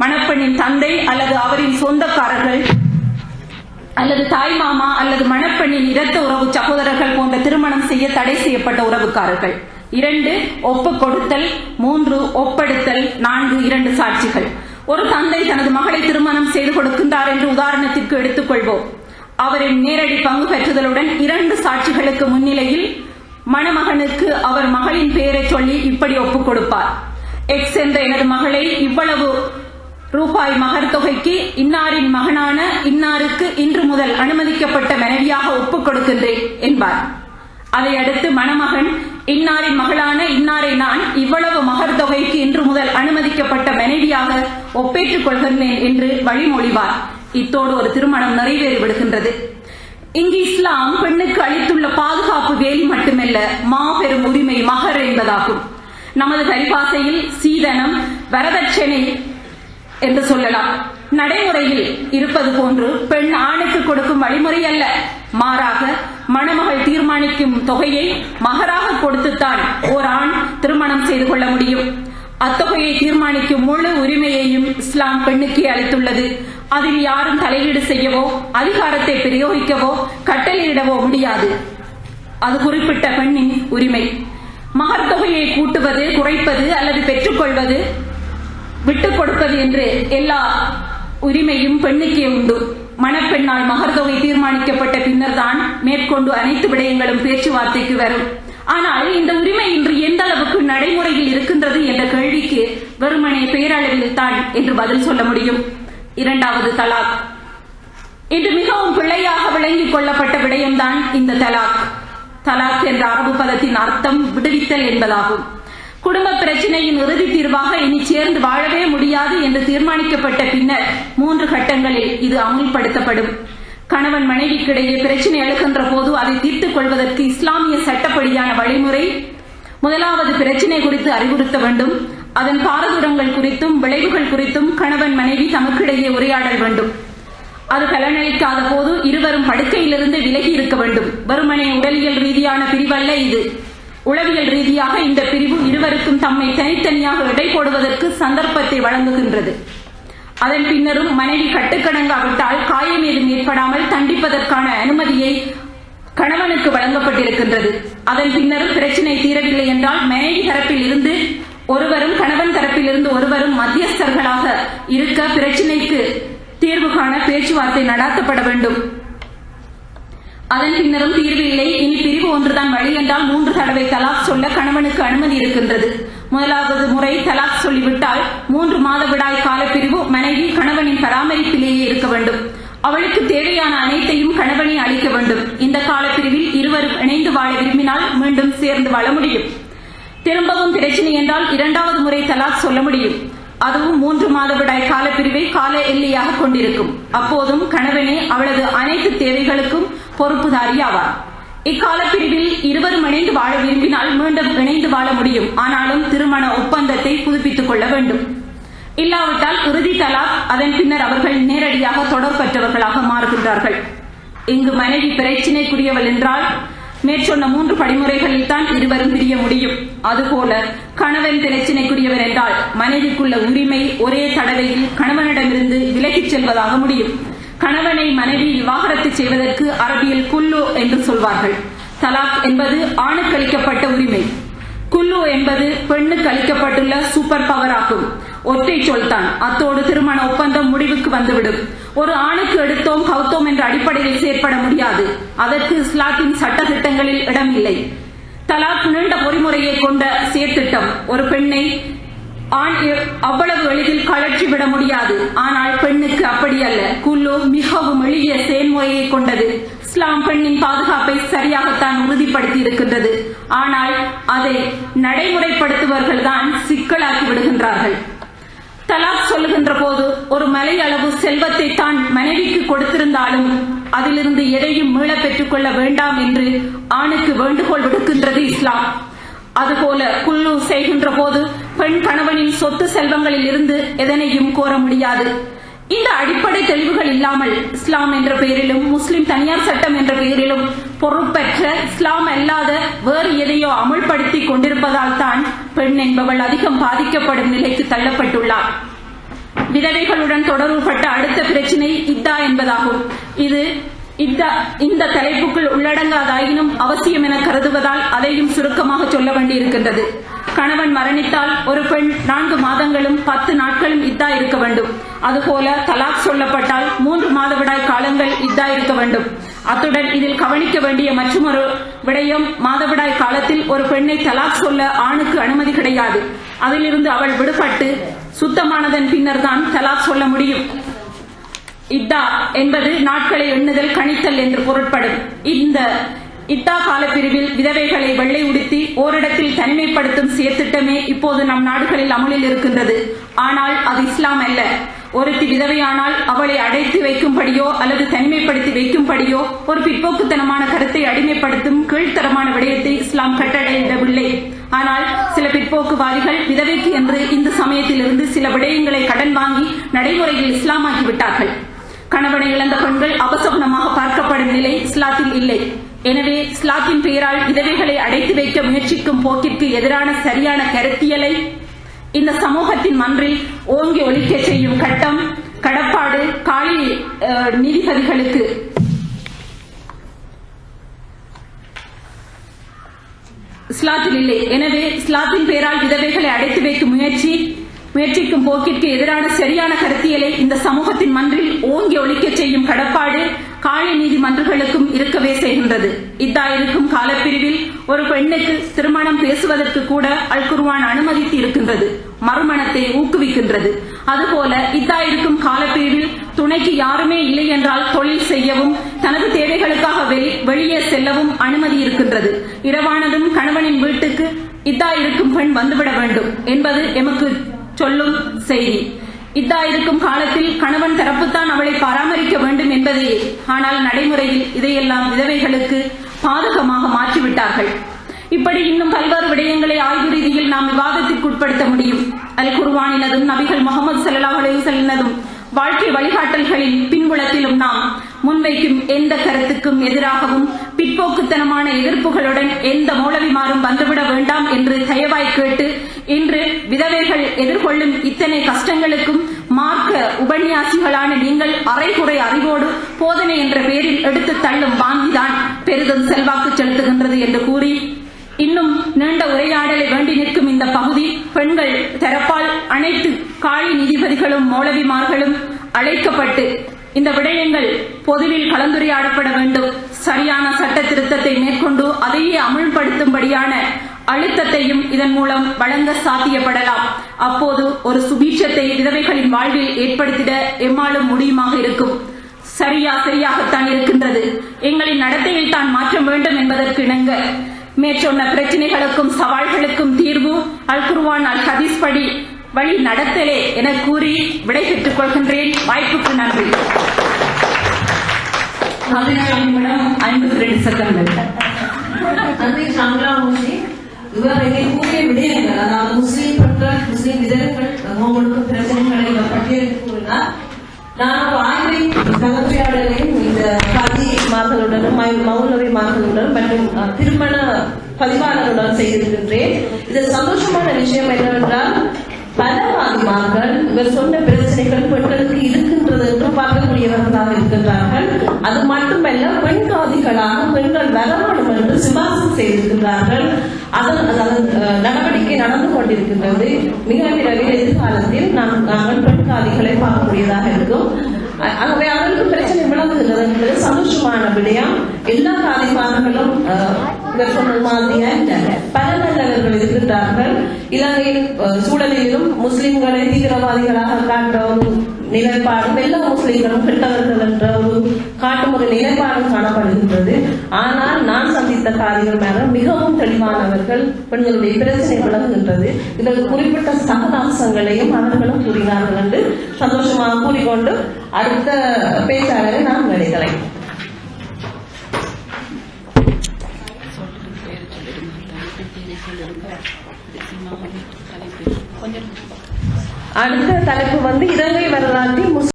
மணப்பெண்ணின் தந்தை அல்லது அவரின் சொந்தக்காரர்கள் அல்லது தாய் மாமா அல்லது மணப்பெண்ணின் இரத்த உறவு சகோதரர்கள் போன்ற திருமணம் செய்ய தடை செய்யப்பட்ட உறவுக்காரர்கள். 2. ஒப்பு கொடுத்தல். 3. ஒப்படுத்தல். 4. 2 சாட்சிகள். ஒரு தந்தை தனது மகளை திருமணம் செய்து கொடுக்கின்றார் என்று உதாரணத்திற்கு எடுத்துக்கொள்வோம். அவரின் நேரடி பங்கு பெற்றுதலுடன் 2 சாட்சிகளுக்கு முன்னிலையில் மணமகனுக்கு அவர் மகளின் பெயரை சொல்லி இப்படி ஒப்புக் கொடுப்பார். எக்ஸ் என்ற எனது மகளை இவ்வளவு ரூபாய் மகர் தொகைக்கு இன்னாரின் மகனான இன்னாருக்கு இன்று முதல் அனுமதிக்கப்பட்ட மனைவியாக ஒப்புக் கொடுக்கின்றேன் என்பார். அதை அடுத்து மணமகன் இன்னாரின் மகளான இன்னாரை நான் இவ்வளவு மகர் தொகைக்கு இன்று முதல் அனுமதிக்கப்பட்ட மனைவியாக ஒப்பேற்றுக் கொள்கின்றேன் என்று வழிமொழிவார். இத்தோடு ஒரு திருமணம் நிறைவேறிவிடுகின்றது. இங்கு இஸ்லாம் பெண்ணுக்கு அளித்துள்ள பாதுகாப்பு வேலி மட்டுமல்ல, மாபெரும் உரிமை மகர் என்பதாகும். நமது பரிபாசையில் சீதனம், வரதட்சணை என்று சொல்லலாம். நடைமுறையில் இருப்பது போன்று பெண் ஆணுக்கு கொடுக்கும் வழிமுறை அல்ல, மாறாக மணமகள் தீர்மானிக்கும் தொகையை மகராக கொடுத்துத்தான் ஓர் ஆண் திருமணம் செய்து கொள்ள முடியும். அத்தொகையை தீர்மானிக்கும் முழு உரிமையையும் இஸ்லாம் பெண்ணுக்கே அளித்துள்ளது. அதில் யாரும் தலையீடு செய்யவோ அதிகாரத்தை பிரயோகிக்கவோ கட்டளையிடவோ முடியாது. அது குறிப்பிட்ட பெண்ணின் உரிமை. மகர் தொகையை கூட்டுவது, குறைப்பது அல்லது பெற்றுக்கொள்வது, விட்டுக் கொடுப்பது என்று எல்லா உரிமையும் பெண்ணுக்கே உண்டு. மணப்பெண்ணால் மகர் தொகை தீர்மானிக்கப்பட்ட பின்னர் தான் மேற்கொண்டு அனைத்து விடயங்களும் பேச்சுவார்த்தைக்கு வரும். ஆனால் இந்த உரிமை இன்று எந்த அளவுக்கு நடைமுறையில் இருக்கின்றது என்ற கேள்விக்கு வெறுமனே பெயரளவில் தான் என்று பதில் சொல்ல முடியும். 2வது தலாக். இன்று மிகவும் பிழையாக விளங்கிக் கொள்ளப்பட்ட விடயம்தான் இந்த தலாக். தலாக் என்ற அரபு பதத்தின் அர்த்தம் விடுவித்தல் என்பதாகும். குடும்ப பிரச்சனையின் இறுதி தீர்வாக இனி சேர்ந்து வாழவே முடியாது என்று தீர்மானிக்கப்பட்ட பின்னர் 3 கட்டங்களில் இது அமுல்படுத்தப்படும். கணவன் மனைவிக்கிடையே பிரச்சனை எழுகின்ற போது அதை தீர்த்துக் கொள்வதற்கு இஸ்லாமிய சட்டப்படியான வழிமுறை: முதலாவது, பிரச்சனை குறித்து அறிவுறுத்த வேண்டும். அதன் பாரதூரங்கள் குறித்தும் விளைவுகள் குறித்தும் கணவன் மனைவி தமக்கிடையே உரையாடல் வேண்டும். அது பலனளிக்காத போது இருவரும் படுக்கையிலிருந்து விலகி இருக்க வேண்டும். வெறுமனே உடலியல் ரீதியான பிரிவல்ல இது. உளவியல் ரீதியாக இந்த பிரிவு இருவருக்கும் தம்மை தனித்தனியாக எடை போடுவதற்கு சந்தர்ப்பத்தை வழங்குகின்றது. அதன் பின்னரும் மனைவி கட்டுக்கடங்காவிட்டால் காயம் ஏதும் ஏற்படாமல் தண்டிப்பதற்கான அனுமதியை கணவனுக்கு வழங்கப்பட்டிருக்கின்றது. அதன் பின்னரும் பிரச்சினை தீரவில்லை என்றால் மனைவி தரப்பில் இருந்து ஒருவரும் கணவன் தரப்பில் இருந்து ஒருவரும் மத்தியஸ்தர்களாக இருக்க பிரச்சினைக்கு தீர்வு காண பேச்சுவார்த்தை நடாத்தப்பட வேண்டும். அதன் பின்னரும் தீர்வு இல்லை, இனி பிரிவு ஒன்றுதான் வழி என்றால் 3 தடவை தலாக் சொல்ல கணவனுக்கு அனுமதி இருக்கின்றது. முதலாவது முறை தலாக் சொல்லிவிட்டால் 3 மாதவிடாய் காலப்பிரிவு மனைவி கணவனின் பராமரிப்பிலேயே இருக்க வேண்டும். அவளுக்கு தேவையான அனைத்தையும் கணவனை அளிக்க வேண்டும். இந்த காலப்பிரிவில் இருவரும் இணைந்து வாழ விரும்பினால் மீண்டும் சேர்ந்து வாழ முடியும். திரும்பவும் பிரச்சனை என்றால் 2வது முறை தலாக் சொல்ல முடியும். அதுவும் 3 மாதவிடாய் காலப்பிரிவை கால எல்லையாக கொண்டிருக்கும். அப்போதும் கணவனே அவளது அனைத்து தேவைகளுக்கும் பொறுப்புதாரி ஆவார். இக்காலப்பிரிவில் இருவரும் இணைந்து வாழ விரும்பினால் மீண்டும் இணைந்து வாழ முடியும். ஆனாலும் திருமண ஒப்பந்தத்தை புதுப்பித்துக் கொள்ள வேண்டும். இல்லாவிட்டால் இறுதி தலாக். அதன் பின்னர் அவர்கள் நேரடியாக தொடர்பற்றவர்களாக மாறுகின்றார்கள். இங்கு மனைவி பிரச்சினைக்குரியவள் என்றால் மேற்சொன்ன 3 படிமுறைகளில் தான் இருவரும் பிரிய முடியும். அதுபோல கணவன் பிரச்சினைக்குரியவர் என்றால் மனைவிக்குள்ள உரிமை ஒரே தடவையில் கணவனிடமிருந்து விலகிச் செல்வதாக முடியும். கணவனை மனைவி விவாகரத்து செய்வதற்கு அரபியில் குல்லு என்று சொல்வார்கள். தலாக் என்பது ஆணுக்கு அளிக்கப்பட்ட உரிமை. குல்லு என்பது பெண்ணுக்கு அளிக்கப்பட்டுள்ள சூப்பர் பவர் ஆகும். ஒற்றை சொல்தான். அத்தோடு திருமண ஒப்பந்தம் முடிவுக்கு வந்துவிடும். ஒரு ஆணுக்கு எடுத்தோம் கவுத்தோம் என்ற அடிப்படையில் செயற்பட முடியாது. அதற்கு இஸ்லாத்தின் சட்ட திட்டங்களில் இடமில்லை. தலாக் நீண்ட பொறிமுறையை கொண்ட செயற்திட்டம். ஒரு பெண்ணை ஆண் அவ்வளவு எளிதில் கழற்றிவிட முடியாது. ஆனால் பெண்ணுக்கு அப்படி அல்ல. குல்லு மிகவும் எளிய செயல்முறையை கொண்டது. இஸ்லாம் பெண்ணின் பாதுகாப்பை சரியாகத்தான் உறுதிப்படுத்தி இருக்கின்றது. ஆனால் அதை நடைமுறைப்படுத்துவர்கள் தான் சிக்கலாக்கி விடுகின்றார்கள். சொல்லுகின்ற போது ஒரு மலை அளவு செல்வத்தை தான் மனைவிக்கு கொடுத்திருந்தாலும் அதிலிருந்து எதையும் மீள பெற்றுக் கொள்ள வேண்டாம் என்று ஆணுக்கு வேண்டுகோள் விடுக்கின்றது இஸ்லாம். அதுபோல குல்லு செய்கின்ற போது பெண் கணவனின் சொத்து செல்வங்களில் இருந்து எதனையும் கோர முடியாது. இந்த அடிப்படை தெளிவுகள் இல்லாமல் இஸ்லாம் என்ற பெயரிலும் முஸ்லிம் தனியார் சட்டம் என்ற பெயரிலும் பொறுப்பற்ற இஸ்லாம் அல்லாத வேறு எதையோ அமுல்படுத்தி கொண்டிருப்பதால் தான் பெண் என்பவள் அதிகம் பாதிக்கப்படும் நிலைக்கு தள்ளப்பட்டுள்ளார். விதவைகளுடன் தொடர்புபட்ட அடுத்த பிரச்சினை இத்தா என்பதாகும். இது இந்த தலைப்புக்குள் உள்ளடங்காதாயினும் அவசியம் என கருதுவதால் அதையும் சுருக்கமாக சொல்ல வேண்டியிருக்கின்றது. கணவன் மரணித்தால் ஒரு பெண் 4 மாதங்களும் 10 நாட்களும் இத்தா இருக்க வேண்டும். அதுபோல தலாக் சொல்லப்பட்டால் 3 மாதவிடாய் காலங்கள் இத்தா இருக்க வேண்டும். அத்துடன் இதில் கவனிக்க வேண்டிய மற்றொரு விடயம், மாதவிடாய் காலத்தில் ஒரு பெண்ணை தலாக் சொல்ல ஆணுக்கு அனுமதி கிடையாது. அதிலிருந்து அவள் விடுபட்டு சுத்தமானதன் பின்னர் தான் தலாக் சொல்ல முடியும். இத்தா என்பது நாட்களை எண்ணுதல் கணித்தல் என்று பொருட்படும். இந்த இத்தா காலப்பிரிவில் விதவைகளை வெள்ளை உடுத்தி ஓரிடத்தில் தனிமைப்படுத்தும் செயற்திட்டமே இப்போது நம் நாடுகளில் அமலில் இருக்கின்றது. ஆனால் அது இஸ்லாம் அல்ல. ஒருத்தி விதவையானால் அவளை அடைத்து வைக்கும்படியோ அல்லது தனிமைப்படுத்தி வைக்கும்படியோ ஒரு பிற்போக்குத்தனமான கருத்தை அடிமைப்படுத்தும் கீழ்த்தரமான விடயத்தை இஸ்லாம் கட்டளையிடவில்லை. ஆனால் சில பிற்போக்குவாதிகள் விதவைக்கு என்று இந்த சமயத்திலிருந்து சில விடயங்களை கடன் வாங்கி நடைமுறையில் இஸ்லாமாக்கிவிட்டார்கள். கணவனை இழந்த பெண்கள் அபசகுனமாக பார்க்கப்படும் நிலை இஸ்லாத்தில் இல்லை. எனவே இஸ்லாத்தின் பெயரால் விதவைகளை அடைத்து வைக்க முயற்சிக்கும் போக்கிற்கு எதிரான சரியான கருத்தியலை இந்த சமூகத்தின் மன்றில் ஓங்கி ஒலிக்க செய்யும் கடப்பாடு காலி நீதிபதிகளுக்கு இஸ்லாத்தில் இல்லை. எனவே இஸ்லாத்தின் பெயரால் விதவைகளை அடைத்து வைக்கும் முயற்சிக்கும் போக்கிற்கு எதிரான சரியான கருத்தியலை இந்த சமூகத்தின் மன்றில் ஓங்கி ஒலிக்க செய்யும் கடப்பாடு காலி நீதிமன்றங்களுக்கும் இருக்கவே செய்கின்றது. இத்தா இருக்கும் காலப்பிரிவில் ஒரு பெண்ணுக்கு திருமணம் பேசுவதற்கு கூட அல் குர்ஆன் அனுமதித்து இருக்கின்றது, மறுமணத்தை ஊக்குவிக்கின்றது. அதுபோல இத்தா இருக்கும் காலப்பிரிவில் துணைக்கு யாருமே இல்லை என்றால் தொழில் செய்யவும் தனது தேவைகளுக்காக வெளியே செல்லவும் அனுமதி இருக்கின்றது. இரவானதும் கணவனின் வீட்டுக்கு இத்தா இருக்கும் பெண் வந்துவிட வேண்டும் என்பது எமக்கு சொல்லும் செய்தி. இத்தா இருக்கும் காலத்தில் கணவன் தரப்புத்தான் அவளை பராமரிக்க வேண்டும் என்பதே. ஆனால் நடைமுறையில் இதையெல்லாம் விதவைகளுக்கு பாதகமாக மாற்றிவிட்டார்கள். இப்படி இன்னும் பல்வேறு விடயங்களை ஆய்வு ரீதியில் நாம் விவாதத்திற்குட்படுத்த முடியும். அல் குர்ஆனினதும் நபிகள் முஹம்மது ஸல்லல்லாஹு அலைஹி வஸல்லமதும் வாழ்க்கை வழிகாட்டல்களின் பின்புலத்திலும் நாம் முன்வைக்கும் எந்த கருத்துக்கும் எதிராகவும் பிற்போக்குத்தனமான எதிர்ப்புகளுடன் எந்த மௌலவிமாரும் வந்துவிட வேண்டாம் என்று தயவாய் கேட்டு, இன்று விதவைகள் எதிர்கொள்ளும் இத்தனை கஷ்டங்களுக்கும் மார்க்க உபன்யாசிகளான நீங்கள் அரைகுறை அறிவோடு போதனை என்ற பெயரில் எடுத்து தள்ளும் வாங்கிதான் பெரிதும் செல்வாக்கு செலுத்துகின்றது என்று கூறி, இன்னும் நீண்ட உரையாடலை வேண்டி நிற்கும் இந்த பகுதி பெண்கள் தரப்பால் அனைத்து காலி நீதிபதிகளும் மௌலவிமார்களும் அழைக்கப்பட்டு இந்த விடயங்கள் பொதுவில் கலந்துரையாடப்பட வேண்டும். சரியான சட்ட திருத்தத்தை மேற்கொண்டு அதையே அமுல்படுத்தும்படியான அழுத்தத்தையும் இதன் மூலம் வழங்க சாத்தியப்படலாம். அப்போது ஒரு சுபீட்சத்தை விதவைகளின் வாழ்வில் ஏற்படுத்திட எம்மாலும் முடியுமாக இருக்கும். சரியாகத்தான் இருக்கின்றது. எங்களின் நடத்தையில் தான் மாற்றம் வேண்டும் என்பதற்கு இணங்க மேற்சொன்ன பிரச்சனைகளுக்கும் சவால்களுக்கும் தீர்வு அல் குர்ஆன் அல் ஹதீஸ் படி வழி நடத்தலே என கூறி விடை பெற்றுக் கொள்கின்றேன். வாய்ப்புக்கு நன்றி. 14 நிமிடம் 52 செகண்ட்கள். நன்றி சாங்களா மூசி. இவரை கூறிய விடயங்கள், அதாவது முஸ்லீம் பெண்கள், முஸ்லீம் விதவைகள் அவங்களுக்கு பிரச்சனைகளை பட்டியலிட்டு கூறினார். நான் ஒரு ஆய்வின் கலந்துரையாடலையும் இந்த காதிமார்களுடனும் மௌலவிமார்களுடன் மற்றும் திருமண பதிவாளருடன் செய்திருக்கின்றேன். இதில் சந்தோஷமான விஷயம் என்னவென்றால், பல காதிமார்கள் இவர் சொன்ன பிரச்சனைகள் பெண்களுக்கு இருக்கின்றது என்று பார்க்கக்கூடியவர்களாக இருக்கின்றார்கள். அது மட்டுமல்ல, பெண் காதிகளாக பெண்கள் வரவேண்டும் என்று சிபாரிசு செய்திருக்கின்றார்கள். அதன் நடவடிக்கை நடந்து கொண்டிருக்கின்றது. மிக விரைவில் எதிர்காலத்தில் நாங்கள் பெண் காதிகளை பார்க்கக்கூடியதாக இருக்கும். ஆகவே அவர்களுக்கு பிரச்சனை விளங்குகிறது என்பது சந்தோஷமான விடயம். எல்லா காதிமார்களும் இவர் சொன்ன மாதிரியாக பல நல்லவர்கள் இருக்கின்றார்கள். இலங்கையின் சூழலிலும் முஸ்லிம்களை தீவிரவாதிகளாக காட்ட ஒரு நிலைப்பாடும், எல்லா முஸ்லிம்களும் கெட்டவர்கள் என்ற ஒரு காட்டும் ஒரு நிலைப்பாடும் காணப்படுகின்றது. ஆனால் நான் சந்தித்த வாசித்த காரியமாக மிகவும் தெளிவானவர்கள். பெண்களுடைய பிரச்சனை விளங்குகின்றது. இதற்கு குறிப்பிட்ட சகதாம்சங்களையும் அவர்களும் கூறினார்கள் என்று சந்தோஷமாக கூறிக்கொண்டு அடுத்த பேச்சாளரை நாம் நினைக்கிறேன். அடுத்த தலைப்பு இலங்கை வரலாற்றில்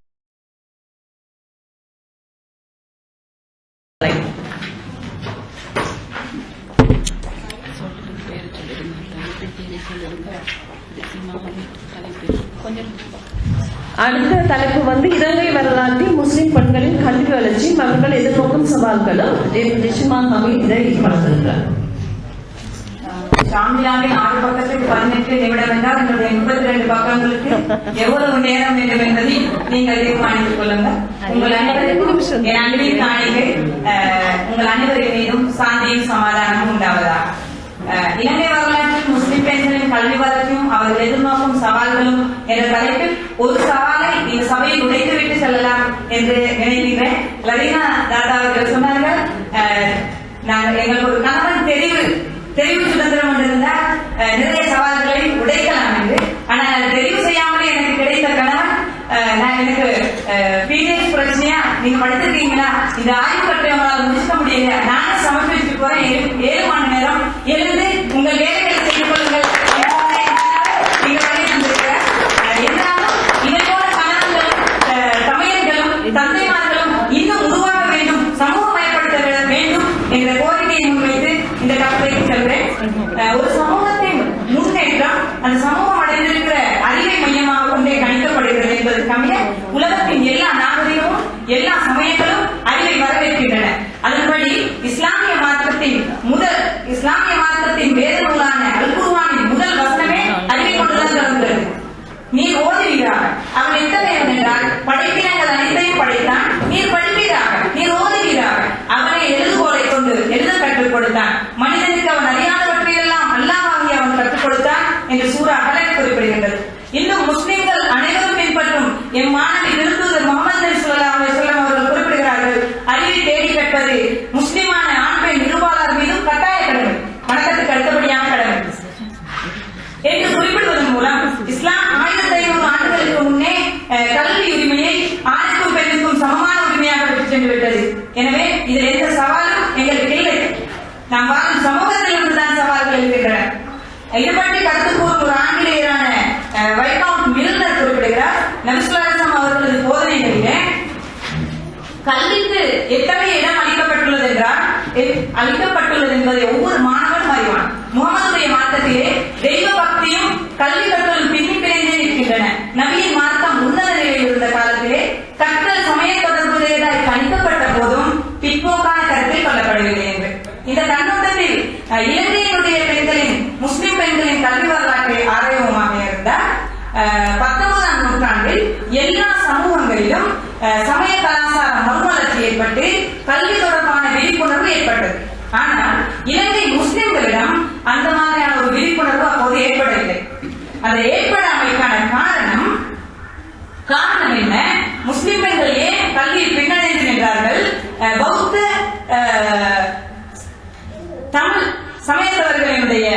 இலங்கை வரலாற்றில் முஸ்லிம் பெண்களின் கல்வி வளர்ச்சி அவர்கள் எதிர்நோக்கும் சவால்களும் இதை வழங்குகிறார். சாமியாவின் 6 பக்கத்துக்கு 18 நிமிடம் என்றால் என்னுடைய 32 பக்கங்களுக்கு எவ்வளவு நேரம் வேண்டும் என்பதை நீங்கள் தீர்மானித்துக் கொள்ளுங்கள். உங்கள் அனைவருக்கும் என் அன்பின் காணிக்கை. உங்கள் அனைவரின் மீதும் சாந்தியும் சமாதானமும் உண்டாவதாக. இலங்கை வரலாற்றில் முஸ்லிம் பெண்களின் கல்வி வளர்ச்சியும் அவர்கள் எதிர்நோக்கும் சவால்களும் என்ற தலைப்பில் ஒரு சவாலை இந்த சபையில் உடைத்துவிட்டு செல்லலாம் என்று நினைக்கிறேன். லரீனா தாத்தா அவர்கள் சொன்னார்கள், எங்களுக்கு ஒரு கணவன் தெரிவு சுதந்திரம் கொண்டிருந்தால் நிறைய சவால்களை உடைக்கலாம் என்று. ஆனால் தெரிவு செய்யாமலே எனக்கு கிடைத்த கணவன் எனக்கு பீரியட்ஸ் பிரச்சனையா, நீங்க படிச்சிருக்கீங்களா, இந்த ஆய்வு கட்டை உங்களால் முடிச்சுக்க முடியல, நானே சமர்ப்பிச்சுட்டு போறேன், 7 மணி நேரம் எழுந்து உங்கள் வேலைகளை செய்து கொள்ளுங்கள் நீங்க பண்ணி தந்திருக்க. இருந்தாலும் இதை போல கணவன்களும் சமையல்களும் தந்தைமார்களும் இன்னும் உருவாக வேண்டும், சமூகமயப்படுத்த வேண்டும் என்ற கோரிக்கையை முன்வைத்து இந்த கட்டுரைக்கு செல்கிறேன். ஒரு சமூகத்தின் முன்னேற்றம் அந்த சமூகம் அடைந்திருக்கிற அறிவை மையமாக கொண்டே கணிக்கப்படுகிறது என்பதற்காக உலகத்தின் எல்லா நாகரிகமும் எல்லா சமயங்களும் அறிவை வரவேற்கின்றன. அதன்படி இஸ்லாமிய மார்க்கத்தின் வேத நூலான அல் குர்ஆனின் முதல் வசனமே அறிவை கொண்டுதான் தொடங்குகிறது. நீர் ஓதுவீராக, அவன் எத்தகையவன் என்றால் படைப்பினங்கள் அனைத்தையும் படைத்தான், நீர் படிப்பீராக, நீர் ஓதுவீராக, அவனை எழுதுகோலை கொண்டு எழுத கற்றுக் கொடுத்தான், மனிதனுக்கு அவன் அறியாதவற்றையெல்லாம் அல்லாஹ்வாகிய அவன் கற்றுக் கொடுத்தான் என்று சூரா அலக் குறிப்பிடுகின்றது. இன்னும் முஸ்லிம்கள் அனைவரும் பின்பற்றும் எம் மாணவி திருத்தூதர் முகமது ஸல்லல்லாஹு அலைஹி வஸல்லம் அவர்கள் குறிப்பிடுகிறார்கள், அறிவை தேடி கற்பது முஸ்லிமான ஆண் பெண் இருபாலர் மீதும் கட்டாய கடமை, வணக்கத்துக்கு அடுத்தபடியான கடமை என்று குறிப்பிடுவதன் மூலம் இஸ்லாம் 1500 ஆண்டுகளுக்கு முன்னே கல்வி உரிமையை ஆணுக்கும் பெண்ணுக்கும் சமமான உரிமையாக விட்டு சென்று விட்டது. எனவே இதில் எந்த சவாலும் எங்களுக்கு இல்லை. நாம் வாழும் சமூகத்தில் இருந்துதான் சவால்கள் இருக்கின்றன. இது பற்றி கருத்து கூறும் ஒரு ஆங்கிலேயரான வைகவுண்ட் மில்னர் குறிப்பிடுகிறார், நபி ஸல்லல்லாஹு அலைஹி வஸல்லம் அவர்களது போதனைகளிலே கல்விக்கு எத்தகைய இடம் அளிக்கப்பட்டுள்ளது என்றால் அளிக்கப்பட்டுள்ளது என்பதை ஒவ்வொரு மாணவனும் அறிவான். முகமதுடைய மார்க்கத்திலே தெய்வ பக்தியும் கல்வி கற்றலும் பின்னி பிணைந்தே இருக்கின்றன. நபியின் மார்க்கம் உன்னத நிலையில் இருந்த காலத்திலே கற்றல் சமய தொடர்புடையதாய் கணிக்கப்பட்ட போதும் பிற்போக்கான கருத்தில் கொள்ளப்படவில்லை என்று இந்த கண்ணோட்டத்தில் இலங்கையினுடைய பெண்களின் முஸ்லிம் பெண்களின் கல்வி வரலாற்றை ஆராய்வமாக இருந்தால் 19ஆம் நூற்றாண்டில் எல்லா சமூகங்களிலும் சமய கலாச்சார மறுமலர்ச்சி ஏற்பட்டு கல்வி தொடர்பான விழிப்புணர்வு ஏற்பட்டது. ஆனால் இலங்கை முஸ்லிம்களிடம் அந்த மாதிரியான ஒரு விழிப்புணர்வு அப்போது ஏற்படவில்லை. அதை ஏற்படாமைக்கான காரணம் என்ன? முஸ்லிம் பெண்கள் ஏன் கல்வியில் பின்னடைந்து நின்றார்கள்? பௌத்த தமிழ் சமயத்தவர்களினுடைய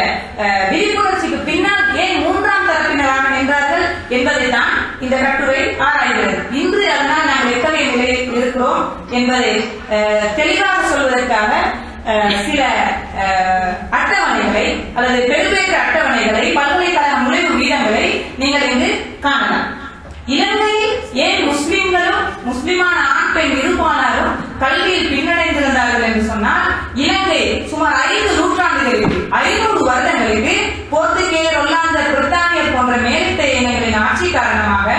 விழிப்புணர்ச்சிக்கு பின்னால் ஏன் 3ஆம் தரப்பினராக நின்றார்கள் என்பதைத்தான் இந்த கட்டுரை ஆராய்கிறது. இன்று அதனால் நாங்கள் எத்தகைய நிலையில் இருக்கிறோம் என்பதை தெளிவாக சொல்வதற்காக சில அட்டவணைகளை அல்லது பெருவேற்ற அட்டவணைகளை, பல்கலைக்கழக நுழைவு வீதங்களை நீங்கள் இங்கு காணலாம். இலங்கையில் ஏன் முஸ்லிம்களும் முஸ்லிமான ஆண் பெண் இருபாலரும் கல்வியில் பின்னடைந்திருந்தார்கள் என்று சொன்னால், இலங்கை சுமார் 5 நூற்றாண்டுகளுக்கு 500 வருடங்களுக்கு போர்த்துகேயர், ஒல்லாந்தர், பிரித்தானியர் போன்ற மேலிட்ட இனங்களின் ஆட்சி காரணமாக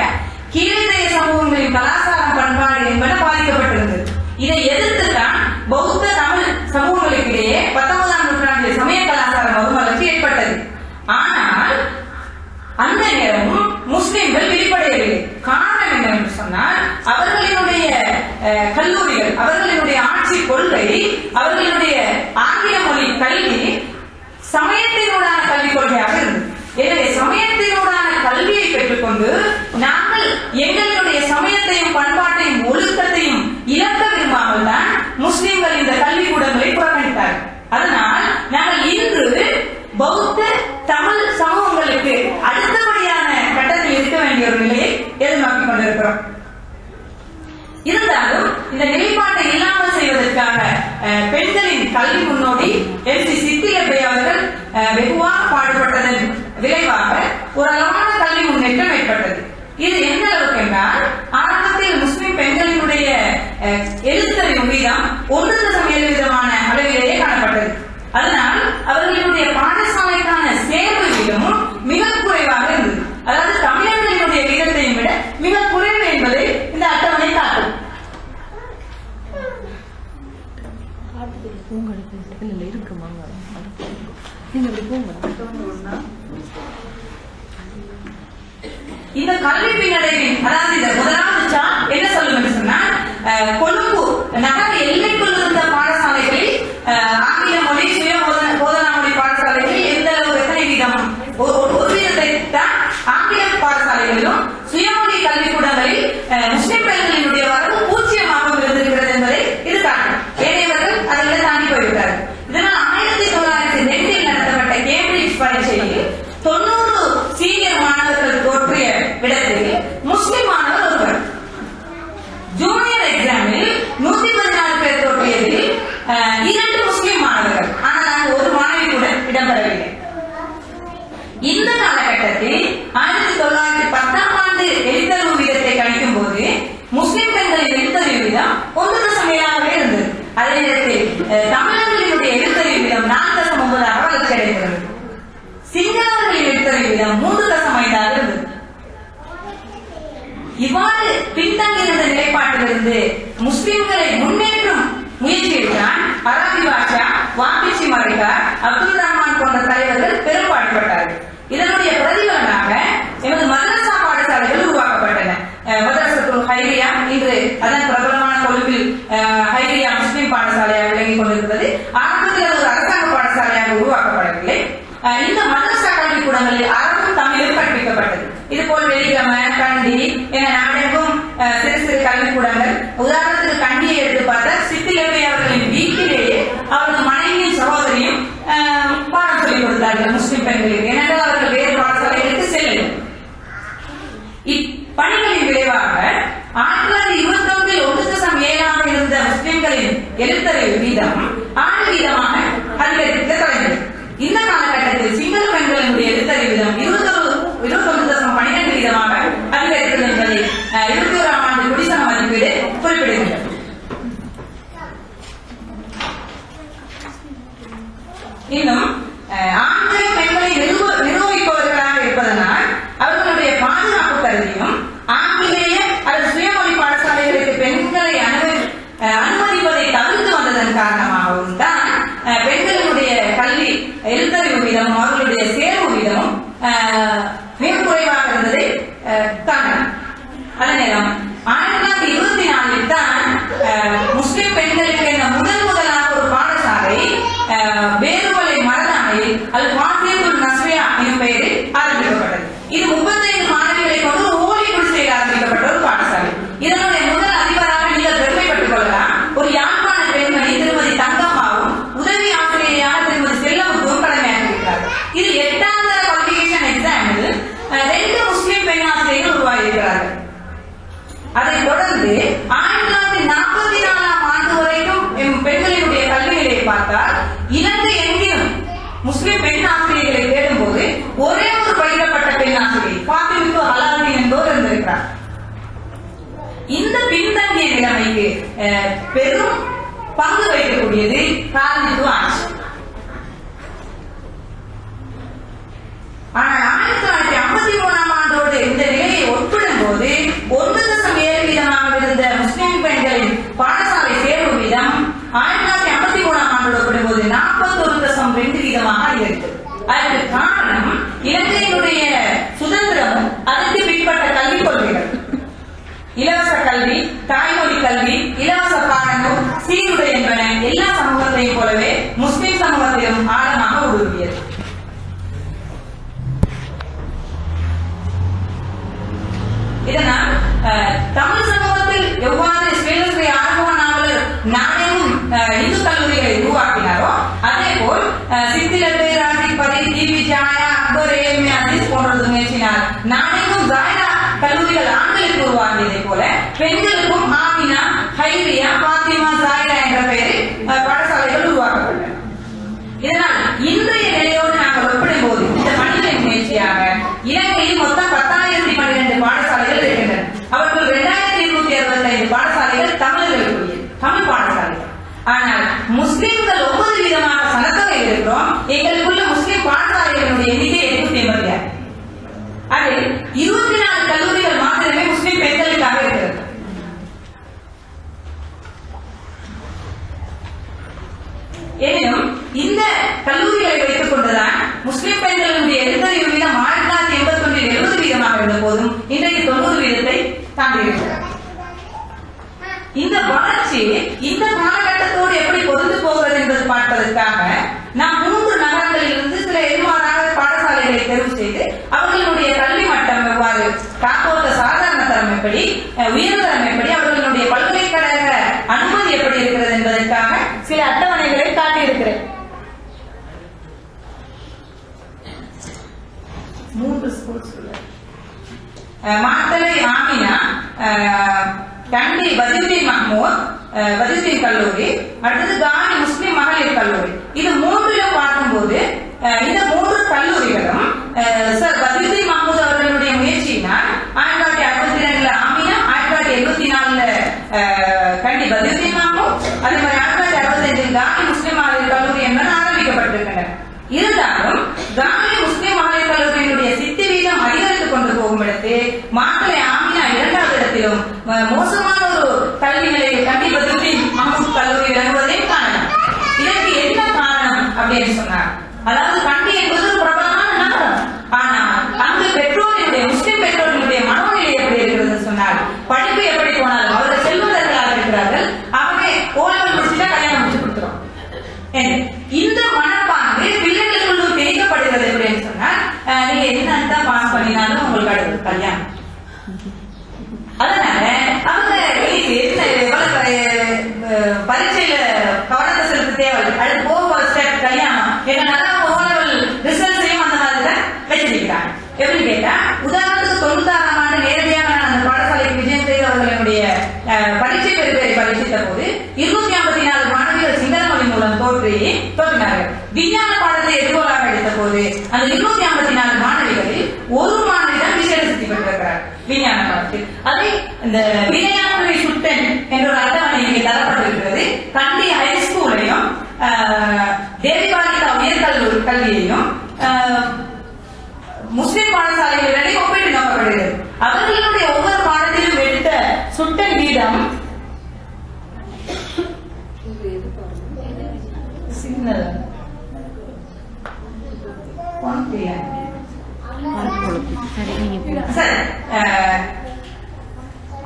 கீழே சமூகங்களின் கலாச்சாரம் பண்பாடு என்பன பாதிக்கப்பட்டிருந்தது. இதை எதிர்த்துதான் பௌத்த தமிழ் சமூகங்களுக்கிடையே 19ஆம் நூற்றாண்டில் சமய கலாச்சார மறுமலர்ச்சி ஏற்பட்டது. ஆனால் அந்த நேரமும் முஸ்லிம்கள் விழிப்படையவில்லை. காரணம் என்னவென்று சொன்னால், அவர்களினுடைய கல்லூரிகள், அவர்களினுடைய ஆட்சி கொள்கை, அவர்களினுடைய ஆங்கில மொழி கல்வி சமயத்தினூடான கல்விக் கொள்கையாக இருந்தது. எனவே சமயத்தினூடான கல்வியை பெற்றுக்கொண்டு நாங்கள் எங்களுடைய சமயத்தையும் பண்பாட்டையும் ஒழுக்கத்தையும் இழக்க விரும்பாமல் தான் முஸ்லிம்கள் இந்த கல்வி கூடங்களை புறக்கணித்தார்கள். அது கல்வி முன்னோடி MC சித்திலப்பை அவர்கள் வெகுவாக பாடுபட்டதன் விளைவாக ஓரளவான கல்வி முன்னேற்றம் ஏற்பட்டது. இது எந்த அளவுக்கு என்றால் ஆரம்பத்தில் முஸ்லிம் பெண்களினுடைய எழுத்தறிவு வீதம் 1.7% அளவிலேயே காணப்பட்டது. அதனால் அவர்களுடைய பாடசாலைக்கான சேர்வு வீதமும் மிக குறைவாக இருந்தது. அதாவது தமிழர்களினுடைய வீதத்தையும் விட மிக குறைவு என்பதை இந்த அட்டவணை காட்டும். இந்த கல்வி பின்னடைவின் அதாவது இந்த முதலாவது சார்ட் என்ன சொல்லும் என்று சொன்னால் கொழும்பு நகர எல்லைக்குள் இருந்த பாடசாலைகளில் ஆங்கில மொழி சுய போதனா மொழி பாடசாலைகளில் எந்த அளவு எத்தனை வீதம் ஒரு வீதத்தை தான் ஆங்கில பாடசாலைகளிலும் சுயமொழி கல்விக்கூடங்களில் முஸ்லிம் பெண்களினுடைய வரவு 0% இருந்திருக்கிறது என்பதை இது காட்டும். ஏனையவர்கள் அதை தாண்டி போய்விட்டார்கள். இதனால் 1902 நடத்தப்பட்ட கேம்பிரிட்ஜ் பரீட்சையில் 90 சீனியர் மாணவர்கள் தோற்றிய விடத்தில் முஸ்லிம் மாணவர் ஒருவர். ஜூனியர் எக்ஸாமில் 114 பேர் தோற்றியதில் 2 முஸ்லிம் மாணவர்கள். ஆனால் ஒரு மாணவி கூட இடம்பெறவில்லை. இந்த காலகட்டத்தில் 1910ஆம் ஆண்டு எழுத்தறிவு வீதத்தை கணிக்கும் போது முஸ்லிம் பெண்களின் எழுத்தறிவு வீதம் 1.7 இருந்தது. அதே நேரத்தில் தமிழர்களினுடைய எழுத்தறிவு வீதம் 4.9 வளர்ச்சி அடைகிறது. சிங்களவர்களின் எழுத்தறிவு வீதம் 3.5 இருந்தது. இவ்வாறு பின்தங்கியிருந்த நிலைப்பாட்டிலிருந்து முஸ்லிம்களை முன்னேற்றும் முயற்சியில்தான் அரபி பாஷா, வாபிச்சி மரிகா, அப்துல் ரஹ்மான் போன்ற தலைவர்கள் பெரும் பாடுபட்டார்கள். இதனுடைய பிரதிபலனாக எமது மதரசா பாடசாலைகள் உருவாக்கப்பட்டன. மதரசத்துல் ஹைரியா இன்று அதன் பிரபலமான கொழும்பில் ஹைரியா முஸ்லிம் பாடசாலையாக விளங்கிக் கொண்டிருக்கிறது. ஆரம்பத்தில் அது ஒரு அரசாங்க பாடசாலையாக உருவாக்கப்படவில்லை. இந்த மதரசா கல்விக்கூடங்களில் அரபு தமிழும் கற்பிக்கப்பட்டது. இதுபோல் வெலிகம, கண்டி என நாடெங்கும் சிறு சிறு கல்விக்கூடங்கள். உதாரணத்துக்கு கண்டியை எடுத்து பார்த்த சித்திலப்பை அவர்களின் வீட்டிலேயே அவரது மனைவியின் சகோதரியும் பாடம் சொல்லிக் கொடுத்தார்கள் முஸ்லிம் பெண்களுக்கு. ஏனென்றால் அவர்கள் வேறு பாடசாலைகளுக்கு செல்லவில்லை. இப்பணிகளின் விளைவாக 1921 1.7 இருந்த முஸ்லிம்களின் எழுத்தறிவு வீதம் ஆண்டு வீதமாக அதிகரிக்க தொடங்கியது. இந்த காலகட்டத்தில் சிங்கள பெண்களினுடைய எழுத்தறிவு வீதம் 21.12 வீதமாக அதிகரித்தது என்பதை 21ஆம் ஆண்டு குடிசன மதிப்பீடு குறிப்பிடுகிறது. இன்னும் ஆண்கள் பெண்களை நிரூபிப்பவர்களாக இருப்பதனால் அவர்களுடைய பாதுகாப்பு கருதியும் ஆங்கிலேய அல்லது சுயமொழி பாடசாலைகளுக்கு பெண்களை அனுமதிப்பதை தவிர்த்து வந்ததன் காரணமாகவும் தான் பெண்களினுடைய கல்வி எழுத்தறிவு வீதமும் அவர்களுடைய சேர்வு வீதமும் மிக குறைவாக இருந்ததை காணலாம். அதே நேரம் 1924 தான் முஸ்லிம் பெண்களுக்கு என்ற முதலாக ஒரு பாடசாலை வேறுவலை மரணாமையில் அல் ஃபாத்தியத்துல் நஸ்ரியா எனும் பெயரில் ஆரம்பிக்கப்பட்டது. இது 35 மாணவிகளை கொண்டு ஒரு ஓலை குடிசையில் ஆரம்பிக்கப்பட்ட ஒரு பாடசாலை. இதனுடைய முதல் அதிபராக நீங்கள் பெருமைப்பட்டுக் கொள்ளலாம். ஒரு யாழ்ப்பாண பெண்மணி திருமதி தங்கம்மாவும் உதவி ஆசிரியரான திருமதி செல்லமுத்துவும் கடமையாற்றியிருக்கிறார்கள். இது 8ஆம் தர குவாலிஃபிகேஷன் எக்ஸாமில் 2 முஸ்லிம் பெண் ஆசிரியர்கள் உருவாகியிருக்கிறார்கள். அதைத் தொடர்ந்து 1944ஆம் ஆண்டு வரைக்கும் பெண்களினுடைய கல்வி நிலையை பார்த்தால் இலங்கை எங்கிலும் முஸ்லிம் பெண் ஆசிரியர்களை தேடும் போது ஒரே ஒரு பயிரப்பட்ட பெண் ஆசிரியர் பாத்திமிக்கு அலாவுதீன் என்பவர் இருந்திருக்கிறார். இந்த பின்தங்கிய நிலைமைக்கு பெரும் பங்கு வகிக்கக்கூடியது காலனித்துவ ஆட்சி. ஆனால் 1953ஆம் ஆண்டோடு இந்த நிலையை ஒப்பிடும் போது 1.7 வீதமாக இருந்த முஸ்லிம் பெண்களின் பாடசாலை சேர்வு வீதம் 1953ஆம் ஆண்டோடு ஒப்பிடும்போது 41.2 வீதமாக அதிகரித்தது. அதற்கு காரணம் இலங்கையினுடைய சுதந்திரமும் அதற்கு பின்பற்ற கல்விக் கொள்கைகள். இலவச கல்வி, தாய்மொழி கல்வி, இலவச பாடங்கள், சீருடை என்பன எல்லா சமூகத்தையும் போலவே முஸ்லிம் சமூகத்திலும் ஆழமாக ஊடுருவியது. இதனால் தமிழ் சமூகத்தில் எவ்வாறு ஸ்ரீ ஆர்வ நாவலர் நாடெங்கும் இந்து கல்லூரிகளை உருவாக்கினாரோ அதே போல் சித்திலப்பை, ராஜிபதி, டிவி ஜாயா, அக்பர், ஏஎம்ஏ அஜீஸ் போன்றது முயற்சினால் நாடெங்கும் ஜாயா கல்லூரிகள் ஆண்களுக்கு உருவாக்கியதை போல பெண்களுக்கும் ஆமினா, ஹைரியா, பாத்திமா, ஜாயிரா என்ற பெயரில் பாடசாலைகள் உருவாக்கப்பட்டது. வச்சு இந்த காலகட்டத்தோடு எப்படி பொருந்து போகிறது என்பது பார்ப்பதற்காக நாம் 3 நகரங்களிலிருந்து சில எதிர்மாறாக பாடசாலைகளை தேர்வு செய்து அவர்களுடைய கல்வி மட்டம் எவ்வாறு, காப்போத்த சாதாரண தரம் எப்படி, உயர்தரம் எப்படி, அவர்களுடைய பல்கலைக்கழக அனுமதி எப்படி இருக்கிறது என்பதற்காக சில அட்டவணைகளை காட்டியிருக்கிறேன். 3 ஸ்கூல்ஸ் மாத்தளை ஆமினா, கண்டி பதியுதீன் மஹ்மூத் பதியுதீன் கல்லூரி, அடுத்தது கானி முஸ்லிம் மகளிர் கல்லூரி. இது 3லும் பார்க்கும்போது இந்த 3 கல்லூரிகளும் சார் பதியுதீன் மஹ்மூத் அவர்களுடைய முயற்சியினால் 1962 ஆமினா, 1974 கண்டி பதியுதீன் மஹ்மூத், அதே மாதிரி 1965 கானி முஸ்லிம் மகளிர் கல்லூரி என்பன ஆரம்பிக்கப்பட்டிருக்கின்றன. இருந்தாலும் கானி முஸ்லிம் மகளிர் கல்லூரியினுடைய சித்தி வீதம் அதிகரித்துக் கொண்டு போகும் இடத்து மாத்தளை ஆமினா 2வது இடத்திலும் மோசமான ஒரு கல்வி நிலையில் கண்டி பதியுதீன் மஹ்மூத் கல்லூரி விளங்குவதையும் காணலாம். இதற்கு என்ன காரணம் அப்படின்னு சொன்னார். அதாவது கண்டி என்பது ஒரு பிரபலமான நகரம். ஆனால் அங்கு பெற்றோர்களுடைய முஸ்லிம் பெற்றோர்களுடைய மனோநிலை எப்படி இருக்கிறது சொன்னார். படிப்பு எப்படி போனாலும் அவர்கள் செல்வதற்காக இருக்கிறார்கள். அவரை ஓலவல் முடிச்சுட்டா கல்யாணம் முடிச்சு கொடுத்துரும். இந்த மனப்பாங்கு பிள்ளைகளுக்குள்ளும் திணிக்கப்படுகிறது எப்படின்னு சொன்னால், நீங்க என்னதான் பாஸ் பண்ணினாலும் உங்களுக்கு அடுத்து கல்யாணம். அதனால அவங்க பரீட்சையில கவனத்தை செலுத்த தேவை. அடுத்து போக ஸ்டெப் கல்யாணம். என்னன்னா ஓலவல் ரிசல்ட்ஸையும் அந்த மாதிரி தான் வச்சிருக்கிறாங்க. எப்படி கேட்டா, உதாரணத்துக்கு 96ஆம் ஆண்டு நேரடியாக நான் அந்த பாடசாலைக்கு விஜயம் செய்த அவர்களுடைய பரீட்சை பெறுபேரை பரீட்சித்த போது 254 மாணவிகள் சிங்கள மொழி மூலம் தோற்றினார்கள். விஞ்ஞான பாடத்தை எதிர்கோலாக எடுத்த போது அந்த 254 மாணவிகளில் ஒரு மாணவி தான் விசேட சித்தி பெற்றிருக்கிறார் விஞ்ஞான பாடத்தில். அதை இந்த விளையாட்டுரை சுட்டன் என்ற ஒரு அட்டவணை இங்கே தரப்பட்டிருக்கிறது. கண்டி ஹைஸ்கூலையும் தேவிபாலிகா உயர்கல்லூரி கல்வியையும் முஸ்லிம் பாடசாலைகளிடையே ஒப்பீடு நோக்கப்படுகிறது. அவர்களுடைய ஒவ்வொரு பாடத்திலும் எடுத்த சுட்டன் வீதம்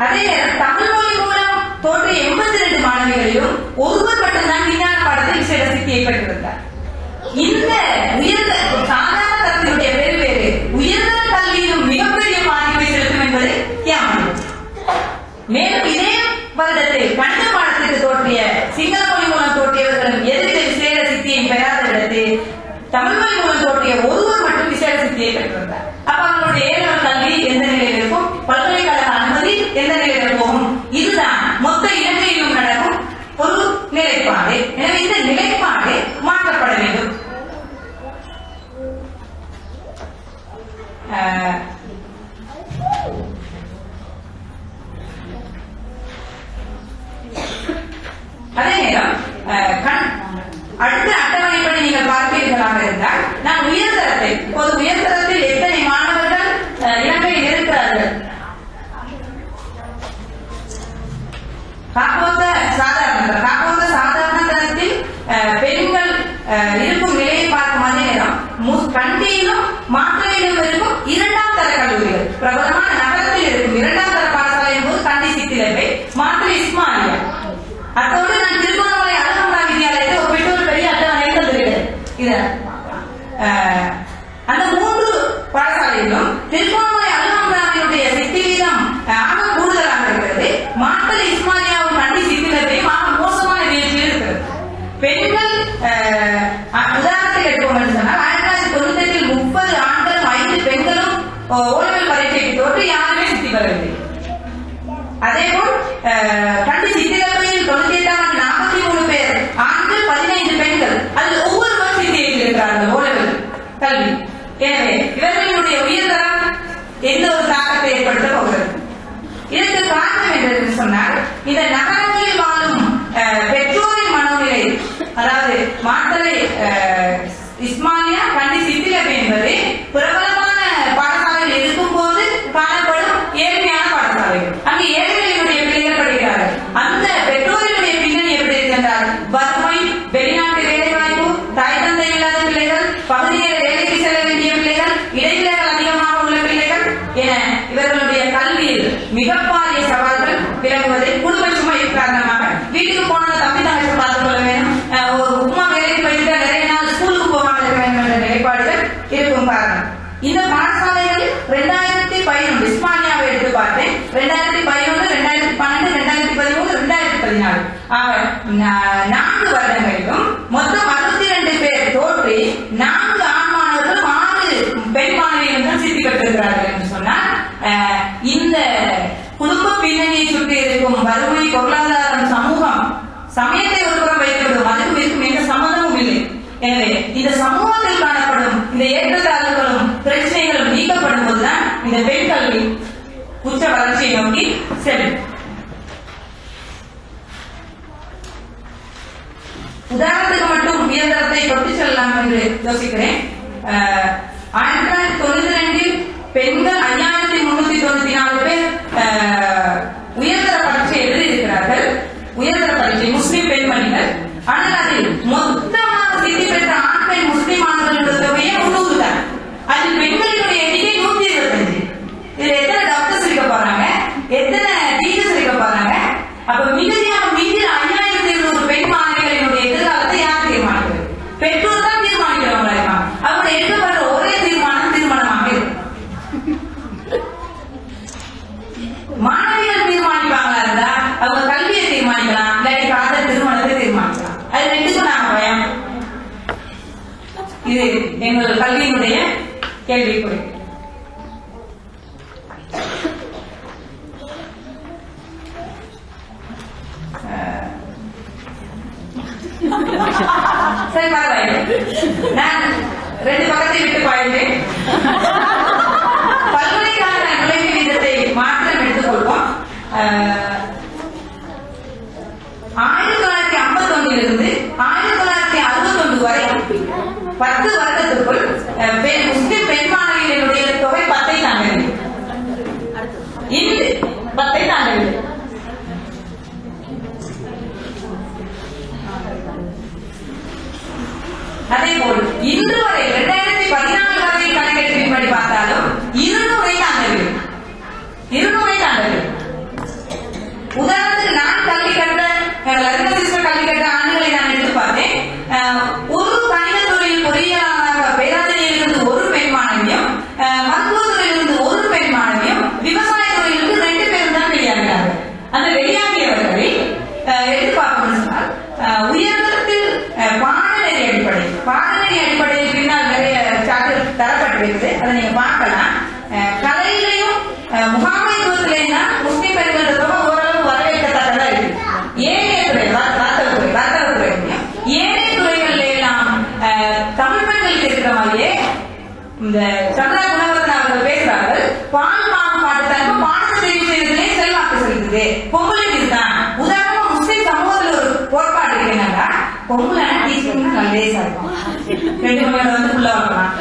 அதே நேரம் தமிழ் மொழி மூலம் தோன்றிய 82 மாணவிகளிலும் ஒருவர் மட்டும்தான் விஞ்ஞான பாடத்தில் விசேட சித்தியை பெற்றிருந்தார். இந்த உயர்ந்த சாதாரண தரத்தினுடைய வேறு உயர்ந்த கல்வியிலும் மிகப்பெரிய பாதிப்பை செலுத்தும் என்பது ஏமாற்றம். மேலும் இதே வருடத்தில் கணித பாடத்திற்கு தோற்றிய சிங்கள மொழி மூலம் தோற்றியவர்களும் எதிர்த்த விசேட சித்தியை பெறாத இடத்து தமிழ் மொழி மூலம் தோற்றிய ஒருவர் மட்டும் விசேட சித்தியை பெற்றிருந்தார். அப்ப அவங்களுடைய ஏழாம் கல்வி எந்த நிலையில் இருக்கும், பல்கலைக்கழக அனுமதி எந்த நிலையில் போகும், இதுதான் மொத்த இலங்கையிலும் நடக்கும் ஒரு நிலைப்பாடு. எனவே இந்த நிலைப்பாடு மாற்றப்பட வேண்டும். அதே நேரம் அடுத்த அட்டவணைப்படி நீங்கள் பார்ப்பீர்களாக இருந்தால், நான் உயர்தரத்தை இப்போது உயர்தரத்தில் எத்தனை மாணவர்கள் இலங்கையில் இருக்கிறார்கள், காப்போத்த சாதாரண தரத்தில் பெண்கள் இருக்கும் நிலையை பார்க்கும் அதே நேரம் கண்டியிலும் மாத்தளையிலும் இருக்கும் 2ஆம் தர கல்லூரிகள், பிரபலமான நகரத்தில் இருக்கும் 2ஆம் தர பாடசாலையின் போது கண்டி சித்திலவை, மாத்தளை இஸ்மானியா, அதோடு நான் திருகோணமலை அழகம்பா வித்யாலயத்தை ஒரு பெற்றோர் பெரிய அட்டவணை தந்திருக்கிறேன். இது அந்த 3 பாடசாலையிலும் திருகோணமலை அழகம்பாவினுடைய சித்தி வீதம் ஆக கூடுதலாக இருக்கிறது. மாத்தளை இஸ்மானியாவும் கண்டி சித்திலவையும் ஆக மோசமான வீழ்ச்சியில் இருக்கிறது. பெண்கள் உதாரணத்துக்கு எடுப்போம் என்று சொன்னால் 1998 30 ஆண்களும் 5 பெண்களும் ஓலவல் பரீட்சைக்கு தோற்று யாருமே சித்தி பெறவில்லை. அதேபோல் கண்டி சித்திலவையில் 98ஆம் ஆண்டு 43 பேர் ஆண்கள், 15 பெண்கள், அதில் ஒவ்வொருவர் சித்தி எழுதியிருக்கிறார்கள் ஓலவல் கல்வி. எனவே இவர்களுடைய உயர்தரம் எந்த ஒரு தாக்கத்தை ஏற்படுத்த போகிறது. இதற்கு காரணம் என்று சொன்னால், இந்த நகரங்களில் வாழும் பெற்றோரின் மனோநிலை, அதாவது மாத்தளை இஸ்மானியா கண்டி சித்திலவை என்பது பிரபலமான பாடசாலைகள் இருக்கும் போது காணப்படும் ஏழ்மையான பாடசாலைகள். அங்கு ஏழைகளினுடைய பிள்ளைகள் படிக்கிறார்கள். அந்த பெற்றோரினுடைய பின்னணி எப்படி இருக்கின்றார், வறுமை, வெளிநாட்டு வேலை வாய்ப்பு, தாய் தந்தை இல்லாத பிள்ளைகள், பகுதியில் வேலைக்கு செல்ல வேண்டிய பிள்ளைகள், இடைநிலைகள் அதிகமாக உள்ள பிள்ளைகள் என இவர்களுடைய கல்வியில் மிகப்பாரிய சவால்கள் விளங்குவதை குடும்ப சுமை காரணமாக வீட்டுக்கு போன தம்பி தங்கச்சி பார்த்துக் கொள்ள வேணும், ஒரு உமா வேலைக்கு போயிட்டு நிறைய நாள் ஸ்கூலுக்கு போகாமல் இருக்க வேண்டும் என்ற நிலைப்பாடுகள் இருக்கும் பாருங்க. இந்த பாடசாலைகள் 2011 இஸ்மானியாவை எடுத்து பார்த்தேன். 2011, 2012, 2013, 2014 4 வருடங்களிலும் மொத்தம் 62 பேர் தோற்றி 4 ஆண் மாணவர்களும் 6 பெண் மாணவிகளும் சித்தி பெற்றிருக்கிறார்கள் என்று சொன்னால், இந்த குடும்ப பின்னணியை சுற்றி இருக்கும் வறுமை, பொருளாதாரம், சமூகம், சமயத்தை ஒருபுறம் வைத்துவிடும், அதுக்கும் இருக்கும் எந்த சம்மந்தமும் இல்லை. எனவே இந்த சமூகத்தில் காணப்படும் இந்த ஏற்றத்தாழ்வுகளும் பிரச்சனைகளும் நீக்கப்படும் போதுதான் இந்த பெண் கல்வி உச்ச வளர்ச்சியை நோக்கி செல்லும். உதாரணத்துக்கு மட்டும் உயர்தரத்தை தொட்டு செல்லலாம் என்று யோசிக்கிறேன். 1992 பெண்கள் 5394 பேர் உயர்தர பரீட்சை எழுதியிருக்கிறார்கள். உயர்தர பரீட்சை முஸ்லிம் பெண்மணிகள். ஆனால் அதில் மொத்தமாக சித்தி பெற்ற ஆண் பெண் முஸ்லிம் ஆண்களுடைய தொகையே 300 தான். அதில் பெண்களினுடைய எண்ணிக்கை 125. இதுல எத்தனை டாக்டர்ஸ் இருக்க போறாங்க, எத்தனை டீச்சர்ஸ் இருக்க போறாங்க? அப்ப மிகுதியாக மீது 5200 பெண் மாணவிகளினுடைய எதிர்காலத்தை யார் தீர்மானிக்கிறது? பெற்றோர் தான் தீர்மானிக்கிறவங்களா இருக்காங்க. அவங்க எடுக்கப்படுற ஒரே தீர்மானம் திருமணமாக இருக்கும். மாணவிகள் தீர்மானிப்பாங்களா இருந்தா அவங்க கல்வியை தீர்மானிக்கலாம், இல்லாட்டி காதல் திருமணத்தை தீர்மானிக்கலாம். அது ரெண்டுக்கும் நாங்க பயம். இது எங்கள் கல்வியினுடைய கேள்விக்குறி. சரி, பரவாயில்லை. நான் 2 பக்கத்தை விட்டு பாய்ந்தேன். பல்கலைக்கழக நுழைவு வீதத்தை மாற்றம் எடுத்துக்கொள்வோம். 1951 இருந்து 1961 வரை 10 வருடத்திற்குள் முஸ்லிம் பெண் மாணவிகளுடைய தொகை 10ஐ தாண்டவில்லை. இன்று 10ஐ தாண்டவில்லை. அதேபோல் இன்று வரை 2014 வரை கணக்கெடுப்பின்படி பார்த்தாலும் 200ஐ தாண்டவில்லை. 200ஐ தாண்டவில்லை. உதாரணத்துக்கு நான் கல்வி கற்ற கல்வி கற்ற ஆண்டுகளை நான் எடுத்து பார்த்தேன். ஒரு கணித துறையில் பொறியியலாளராக பேராசிரியரிலிருந்து ஒரு பெண் மாணவியும், மருத்துவத்துறையிலிருந்து ஒரு பெண் மாணவியும், விவசாய துறையிலிருந்து 2 பேரும் தான் வெளியாகிறார்கள். அந்த வெளியாகியவர்களை எடுத்து பார்க்கணும்னு சொன்னால் உயர்தரத்தில் பாடநெறி அடிப்படையில் பின்னால் நிறைய சார்ஜர் தரப்பட்டிருக்கு. அதை நீங்க பார்க்கலாம். கலையிலையும் முகாமைத்துவத்திலையும் தான் முஸ்லிம் பெண்கள் தொகை ஓரளவு வரவேற்கத்தக்கதா இருக்கு. ஏனைய துறை வர்த்தகத்துறை ஏனைய துறைகளில் எல்லாம் தமிழ் பெண்களுக்கு இருக்கிற மாதிரியே இந்த சந்திரா குணவர்தன் அவர்கள் பேசுறார்கள். பால் பாகுபாடு தனக்கு பாடத்தை தெரிவு செய்வதிலே செல்வாக்கு செலுத்துது. பொங்கலை இதுதான் உதாரணமா முஸ்லிம் சமூகத்தில் ஒரு கோட்பாடு இருக்கு. என்னன்னா, பொங்கலை டீச்சிங் லேசா இருக்கும். 2 மணி நேரம் வந்து உள்ள வைக்கலாம்,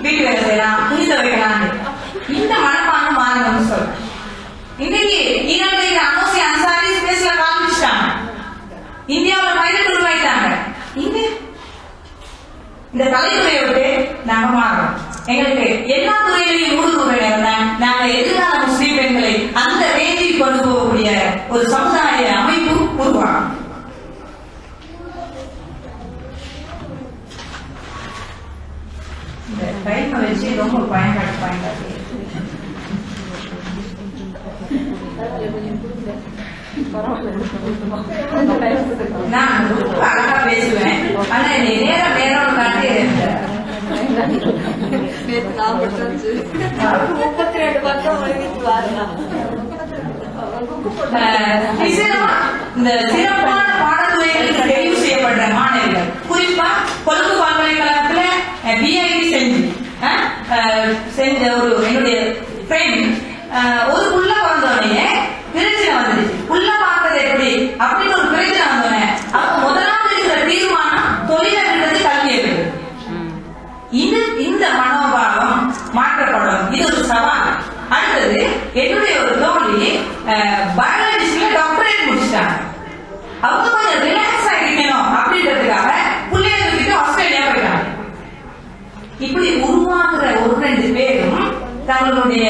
வீட்டு வேலை செய்யலாம், துணி துவைக்கலாம். இந்த மனப்பாங்க மாறணும்னு சொல்றேன். இன்னைக்கு ஈரானில் அனோசி அன்சாரி ஸ்பேஸ்ல காமிச்சிட்டாங்க. இந்தியாவில் பைலட் உருவாயிட்டாங்க. இந்த கலைத்துறையை விட்டு நாங்க மாறோம். எங்களுக்கு எல்லா துறையிலையும் ஊடுருவ நேரம் நாங்க எதிர்கால முஸ்லீம் பெண்களை அந்த ரேஞ்சில் கொண்டு போகக்கூடிய ஒரு சமுதாய அமைப்பு உருவாகும். இந்த டைமை வச்சு ரொம்ப பயன்பாடு நான் ரொம்ப அழகா பேசுவேன். ஆனா நேரம் காட்டி 32 பக்கம் இந்த சிறப்பான பாடத்துறைகளுக்கு தெரிவு செய்யப்படுற மாணவர்கள், குறிப்பா கொழும்பு பல்கலைக்கழகத்துல பிஐடி செஞ்ச ஒரு என்னுடைய ஃப்ரெண்ட், ஒரு புள்ள பிறந்தோடனே பிரச்சனை வந்துடுச்சு. புள்ள பார்த்தது எப்படி அப்படின்னு ஒரு பிரச்சனை வந்தோடனே அப்ப முதலாவது இருக்கிற தீர்மானம் தொழிலை விடுறது கல்வியை விடுறது. இந்த மனோபாவம் மாற்றப்படும். இது ஒரு சவால். அடுத்தது, என்னுடைய ஒரு தோழி பயாலஜிஸ்ட்ல டாக்டரேட் முடிச்சிட்டாங்க. அவங்க கொஞ்சம் ரிலாக்ஸ் ஆகிக்கணும் அப்படின்றதுக்காக பிள்ளைகளுக்கு ஆஸ்திரேலியா போயிட்டாங்க. இப்படி உருவாக்குற 1-2 பேரும் தங்களுடைய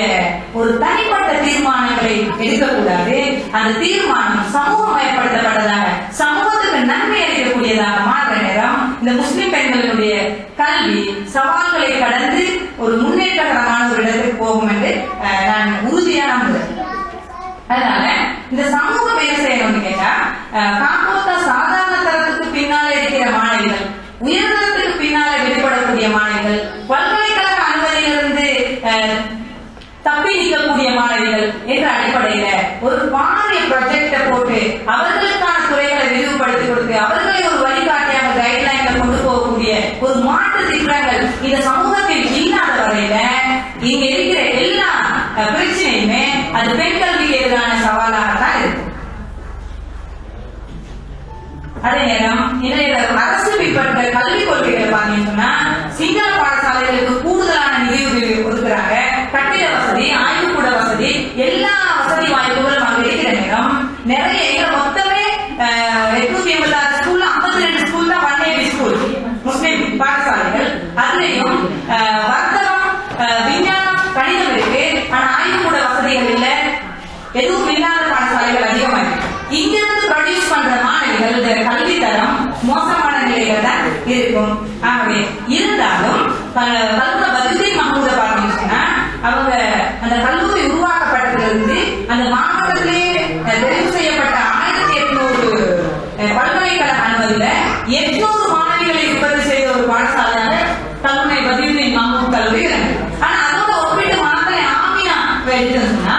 ஒரு தனிப்பட்ட தீர்மானங்களை எடுக்கக்கூடாது. அந்த தீர்மானம் சமூகமயப்படுத்தப்பட்டதாக, சமூகத்துக்கு நன்மை அளிக்கக்கூடியதாக மாற்ற நேரம் இந்த முஸ்லிம் பெண்களுடைய கல்வி சவால்களை கடந்து ஒரு முன்னேற்றகரமான ஒரு இடத்துக்கு போகும் என்று நான் உறுதியா நம்புகிறேன். அதனால இந்த சமூகம் என்ன செய்யணும்னு கேட்டா, காப்போத்தா சாதாரண தரத்துக்கு பின்னால இருக்கிற மாணவிகள், உயர்தரத்துக்கு பின்னால வெளிப்படக்கூடிய மாணவிகள், பல்கலைக்கழக அனுமதியிலிருந்து தப்பி நிற்கக்கூடிய மாணவிகள் என்ற அடிப்படையில ஒரு பாரிய ப்ராஜெக்ட போட்டு அவர்களுக்கான துறைகளை விரிவுபடுத்தி கொடுத்து அவர்களை ஒரு வழிகாட்டியாக கைட்லைன்ல கொண்டு போகக்கூடிய ஒரு மாற்று திட்டங்கள் இந்த சமூகத்தில் இல்லாத வரையில இங்க இருக்கிற எல்லா பிரச்சனையுமே அது பெண் கல்விக்கு எதிரான சவாலாகத்தான் இருக்கும். அதே நேரம் இன்றைய அரசு பின்பற்ற கல்விக் கொள்கைகளை பார்த்தீங்கன்னா சிங்கள பாடசாலைகளுக்கு கூடுதலான நிதி ஒதுக்குறாங்க. கட்டிட வசதி, ஆய்வுக்கூட வசதி, எல்லா வசதி வாய்ப்புகளும் அங்க இருக்கிற நேரம் நிறைய மொத்தமே 886 ஸ்கூல்ல 52 ஸ்கூல் தான் 180 ஸ்கூல் முஸ்லிம் பாடசாலைகள். அதுலயும் வர்த்தகம், விஞ்ஞானம், கணிதம் இருக்கு. ஆனா ஆய்வுக்கூட வசதிகள் இல்ல, எதுவும் இல்லாத பாடசாலைகள் அதிகமா இருக்கு. இங்கிருந்து ப்ரொடியூஸ் பண்ற மாணவிகள் கல்வி தரம் மோசமான நிலையில தான் இருக்கும். ஆகவே இருந்தாலும் பதுதீன் மஹமூத பார்த்தீங்கன்னா அவங்க அந்த கல்லூரி உருவாக்கப்பட்டதிலிருந்து அந்த மாவட்டத்திலே தெரிவு செய்யப்பட்ட 1800 பல்கலைக்கழக அனுமதியில 800 மாணவிகளை உற்பத்தி செய்த ஒரு பாடசாலையாக கல்லூரி பதுதீன் மஹமூத் கல்லூரி இருக்கு. ஆனா அதோட ஒப்பிட்டு மாத்திரை ஆமினா எடுத்துன்னா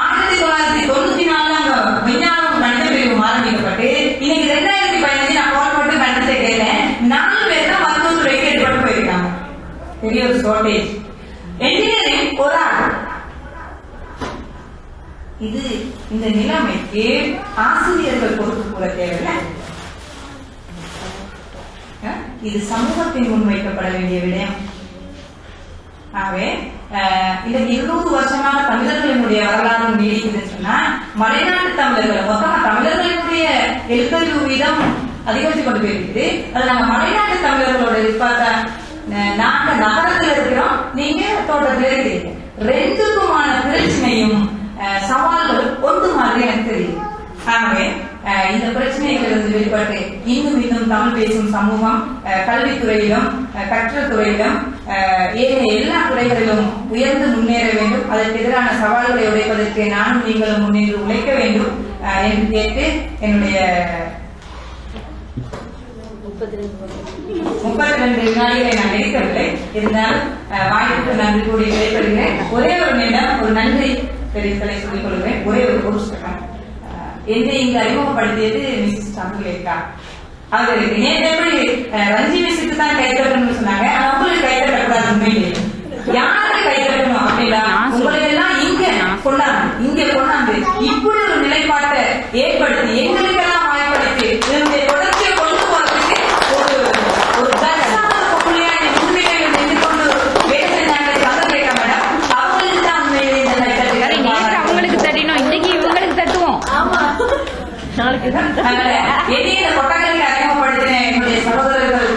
1994 விஞ்ஞானம் கணித பிரிவு ஆரம்பிக்கப்பட்டு இன்னைக்கு 2015 நான் போன் போட்டு கணிதத்தை கேட்டேன். 4 பேர் தான் மருத்துவத்துறைக்கு ஏற்பட்டு போயிருக்காங்க. பெரிய ஒரு ஷார்டேஜ். என்ஜினியரிங் ஒரு ஆள். இது இந்த நிலைமைக்கு ஆசிரியர்கள் பொறுப்பு கூட தேவையில்லை. இது சமூகத்தின் முன்வைக்கப்பட வேண்டிய விடயம். ஆகவே இந்த 200 வருஷமாக தமிழர்களினுடைய வரலாறு நீடிக்குதுன்னு சொன்னா மலைநாட்டு தமிழர்கள் மொத்தமா தமிழர்களுடைய எழுத்தறிவு வீதம் அதிகரித்து கொண்டு போயிருக்குது. அது நாங்க மலைநாட்டு தமிழர்களோட பார்த்தா நாங்க நகரத்துல இருக்கிறோம், நீங்க தோட்டத்துல இருக்கிறீங்க. ரெண்டுக்குமான பிரச்சனையும் சவால்களும் ஒன்று மாதிரி எனக்கு தெரியும். ஆகவே இந்த பிரச்சனைகளிலிருந்து வெளிப்பட்டு இன்னும் தமிழ் பேசும் சமூகம் கல்வித்துறையிலும் கற்றல் துறையிலும் எல்லா துறைகளிலும் உயர்ந்து முன்னேற வேண்டும். அதற்கு எதிரான சவால்களை உடைப்பதற்கு நானும் நீங்களும் முன்னின்று உழைக்க வேண்டும் என்று கேட்டு என்னுடைய 32 வினாடிகளை நான் எடுக்கவில்லை. இருந்தாலும் வாய்ப்புக்கு நன்றி கூறி விடைபெறுகிறேன். ஒரே ஒரு நிமிடம் ஒரு நன்றி தெரிவித்தலை சொல்லிக் கொள்கிறேன். ஒரே ஒரு புருஷன் என்னை இங்கு அறிமுகப்படுத்தியது மிஸ் சங்குலேக்கா. அவர்களுக்கு நேற்று எப்படி ரஞ்சி மிஸ்ஸுக்கு தான் கைத்தட்டணும்னு சொன்னாங்க. ஆனா உங்களுக்கு கைத்தட்டக்கூடாது. உண்மையிலே யாருக்கு கைத்தட்டணும் அப்படின்னா உங்களை எல்லாம் இங்க கொண்டாந்து இப்படி ஒரு நிலைப்பாட்டை ஏற்படுத்தி எங்களுக்கெல்லாம் வாய்ப்படுத்தி இதனுடைய தொடர்ச்சியை கொண்டு போறதுக்கு ஒரு முன்னிலையில் நின்று கொண்டு வேலை செஞ்சாங்க சங்குலேக்கா மேடம். அவங்களுக்கு தான் உண்மையிலே இந்த கைத்தட்டுகள் அவங்களுக்கு தட்டணும். இன்னைக்கு இவங்களுக்கு தட்டுவோம். என்னைய கொட்டகத்தை அறிமுகப்படுத்தின என்னுடைய சகோதரர்கள்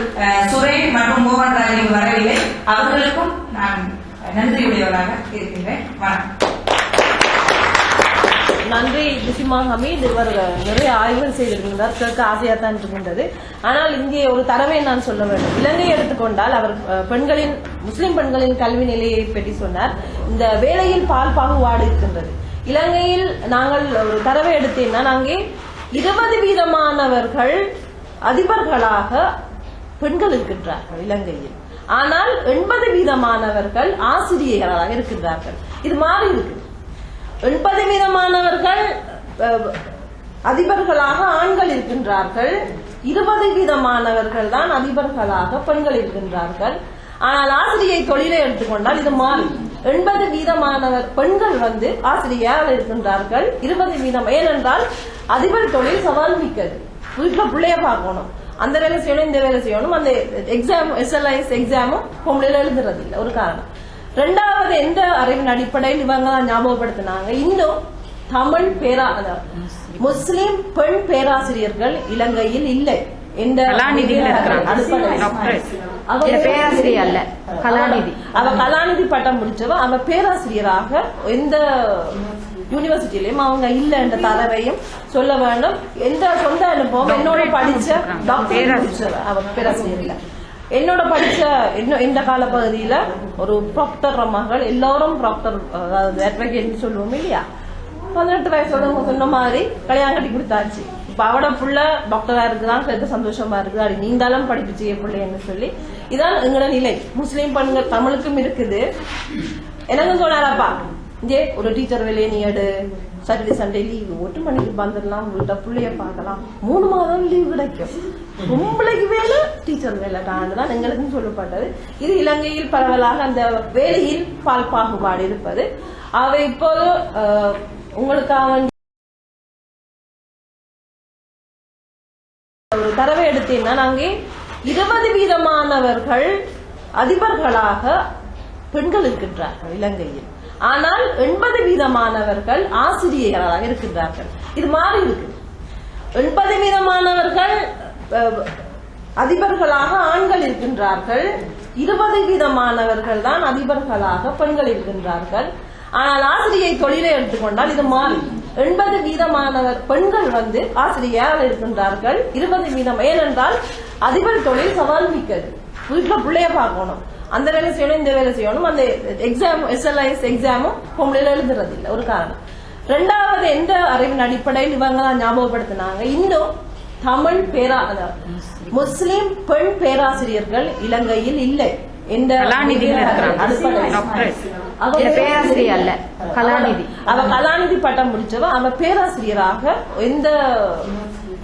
சுரேன் மற்றும் மோகன்ராஜ் இங்கு வரவில்லை. அவர்களுக்கும் நான் நன்றியுடையவராக இருக்கின்றேன். வணக்கம். நன்றி நிசிமா ஹமீத். இவர் நிறைய ஆய்வுகள் செய்திருக்கின்றார். கேட்க ஆசையா தான் இருக்கின்றது. ஆனால் இங்கே ஒரு தரவை நான் சொல்ல வேண்டும். இலங்கையை எடுத்துக்கொண்டால் அவர் முஸ்லிம் பெண்களின் கல்வி நிலையை பற்றி சொன்னார். இந்த வேலையில் பால் பாகுபாடு இருக்கின்றது. இலங்கையில் நாங்கள் ஒரு தரவை எடுத்தீங்கன்னா நாங்கே 20% அதிபர்களாக பெண்கள் இருக்கின்றார்கள் இலங்கையில். ஆனால் 80% ஆசிரியர்களாக இருக்கின்றார்கள். இது மாறி இருக்கு. 80% அதிபர்களாக ஆண்கள் இருக்கின்றார்கள், 20% தான் அதிபர்களாக பெண்கள் இருக்கின்றார்கள். ஆனால் ஆசிரியை தொழிலை எடுத்துக்கொண்டால் இது மாறி 80% பெண்கள் ஆசிரியராக இருக்கின்றார்கள், 20%. ஏனென்றால் அதிபர் தொழில் சவால் மிக்கது. வீட்டுல பிள்ளைய பார்க்கணும், அந்த வேலை செய்யணும், இந்த வேலை செய்யணும். அந்த எக்ஸாம் SLIS எக்ஸாமும் பொம்பளையில எழுதுறது இல்லை, ஒரு காரணம். 2வது எந்த அறிவின் அடிப்படையில் இவங்க தான் ஞாபகப்படுத்தினாங்க, இன்னும் தமிழ் முஸ்லிம் பெண் பேராசிரியர்கள் இலங்கையில் இல்லை. இந்த கலாநிதியில பேராசிரியர் அல்ல, கலாநிதி. அவ கலாநிதி பட்டம் முடிச்சவ. அவ பேராசிரியராக எந்த யூனிவர்சிட்டியிலயும் அவங்க இல்ல என்ற தரவையும் சொல்ல வேண்டும். எந்த சொந்த அனுபவம் என்னோட படிச்ச டாக்டர் முடிச்சவ அவ பேராசிரியர் இல்ல. என்னோட படிச்ச இந்த கால பகுதியில ஒரு ப்ராக்டர் மகள், எல்லாரும் ப்ராக்டர், அதாவது அட்வொகேட் சொல்லுவோம் இல்லையா, 18 வயசோட சொன்ன மாதிரி கல்யாணம் கட்டி கொடுத்தாச்சு. இப்ப அவட புள்ள டாக்டரா இருக்குதான், கேட்க சந்தோஷமா இருக்குது. அப்படி நீந்தாலும் படிப்பிச்சு பிள்ளைன்னு சொல்லி இதான் எங்களோட நிலை. முஸ்லீம் பெண்கள் தமிழுக்கும் இருக்குது. எனக்கு சொன்னாரப்பா, இங்கே ஒரு டீச்சர் வேலையை நீ எடு, சாட்டர்டே சண்டே லீவு, 8 மணிக்கு வந்துடலாம், வீட்டை பிள்ளைய பார்க்கலாம், 3 மாதம் லீவ் கிடைக்கும். பொம்பளைக்கு வேலை டீச்சர் வேலை தான் எங்களுக்கும் சொல்லப்பட்டது. இது இலங்கையில் பரவலாக அந்த வேலையில் பால் பாகுபாடு இருப்பது. அவை இப்போது உங்களுக்காக ஒரு தரவை எடுத்தீங்கன்னா, நாங்க 20% அதிபர்களாக பெண்கள் இருக்கின்றார்கள் இலங்கையில். ஆனால் 80% ஆசிரியர்களாக இருக்கின்றார்கள். இது மாறி இருக்கு. 80% அதிபர்களாக ஆண்கள் இருக்கின்றார்கள், 20% தான் அதிபர்களாக பெண்கள் இருக்கின்றார்கள். ஆனால் ஆசிரியை தொழிலை எடுத்துக்கொண்டால் இது மாறி 80% பெண்கள் ஆசிரியராக இருக்கின்றார்கள், 20%. ஏனென்றால் அதிபர் தொழில் சவால் மிக்கது. வீட்டுல பிள்ளைய பார்க்கணும், அந்த வேலை செய்யணும், இந்த வேலை செய்யணும். அந்த எக்ஸாம், SLIS எக்ஸாமும் பொம்பளையில எழுதுறது இல்லை, ஒரு காரணம். 2வது, எந்த அறிவின் அடிப்படையில் இவங்க தான் ஞாபகப்படுத்தினாங்க, இன்னும் தமிழ் முஸ்லிம் பெண் பேராசிரியர்கள் இலங்கையில் இல்லை. இந்த பேராசிரியர் அல்ல, கலாநிதி. அவ கலாநிதி பட்டம் முடிச்சவ. அவ பேராசிரியராக எந்த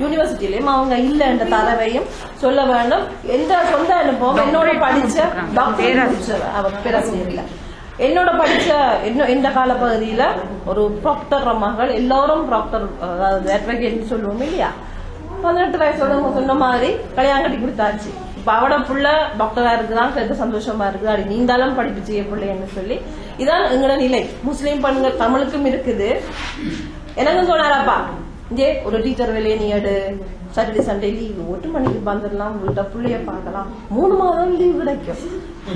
யூனிவர்சிட்டியிலயும் அவங்க இல்ல என்ற தரவையும் சொல்ல வேண்டும். எந்த சொந்த அனுபவம் என்னோட படிச்ச டாக்டர் முடிச்சவ அவ பேராசிரியர் இல்ல. என்னோட படிச்ச இந்த கால பகுதியில ஒரு ப்ராக்டர் மகள், எல்லாரும் ப்ராக்டர், அதாவது அட்வொகேட் சொல்லுவோம் இல்லையா, 18 வயசோட சொன்ன மாதிரி கல்யாணம் கட்டி கொடுத்தாச்சு. இப்ப அவட புள்ள டாக்டரா இருக்குதான், கேட்க சந்தோஷமா இருக்குது. அப்படி நீந்தாலும் படிப்பிச்சு பிள்ளைன்னு சொல்லி இதான் எங்களோட நிலை. முஸ்லீம் பெண்கள் தமிழுக்கும் இருக்குது. எனக்கு சொன்னாரப்பா, இங்கே ஒரு டீச்சர் வேலையை நீ எடு, சாட்டர்டே சண்டே லீவு, 8 மணிக்கு வந்துடலாம், வீட்டை பிள்ளைய பார்க்கலாம், 3 மாதம் லீவ் கிடைக்கும்.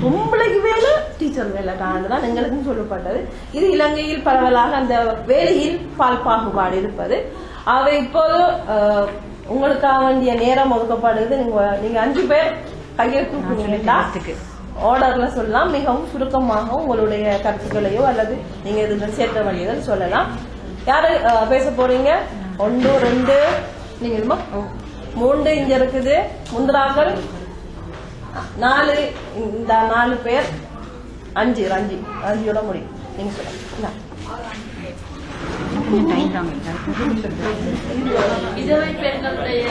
பொம்பளைக்கு வேலை டீச்சர் வேலை தான் எங்களுக்கும் சொல்லப்பட்டது. இது இலங்கையில் பரவலாக அந்த வேலையில் பால் பாகுபாடு இருப்பது. அவை இப்போது உங்களுக்காக வேண்டிய நேரம் ஒதுக்கப்படுது. நீங்க 5 பேர் கையை தூக்குறீங்களா, ஆர்டர்ல சொல்லலாம். மிகவும் சுருக்கமாக உங்களுடைய கருத்துக்களையோ அல்லது நீங்க இதுல சேர்க்க வேண்டியதை சொல்லலாம். யாரு பேச போறீங்க? 1, 2, நீங்க 3 இங்க இருக்குது. முந்திராக்கள் 4, இந்த 4 பேர் 5 5யோட முடியும். நீங்க சொல்லுங்க. விதவை பெண்களுடைய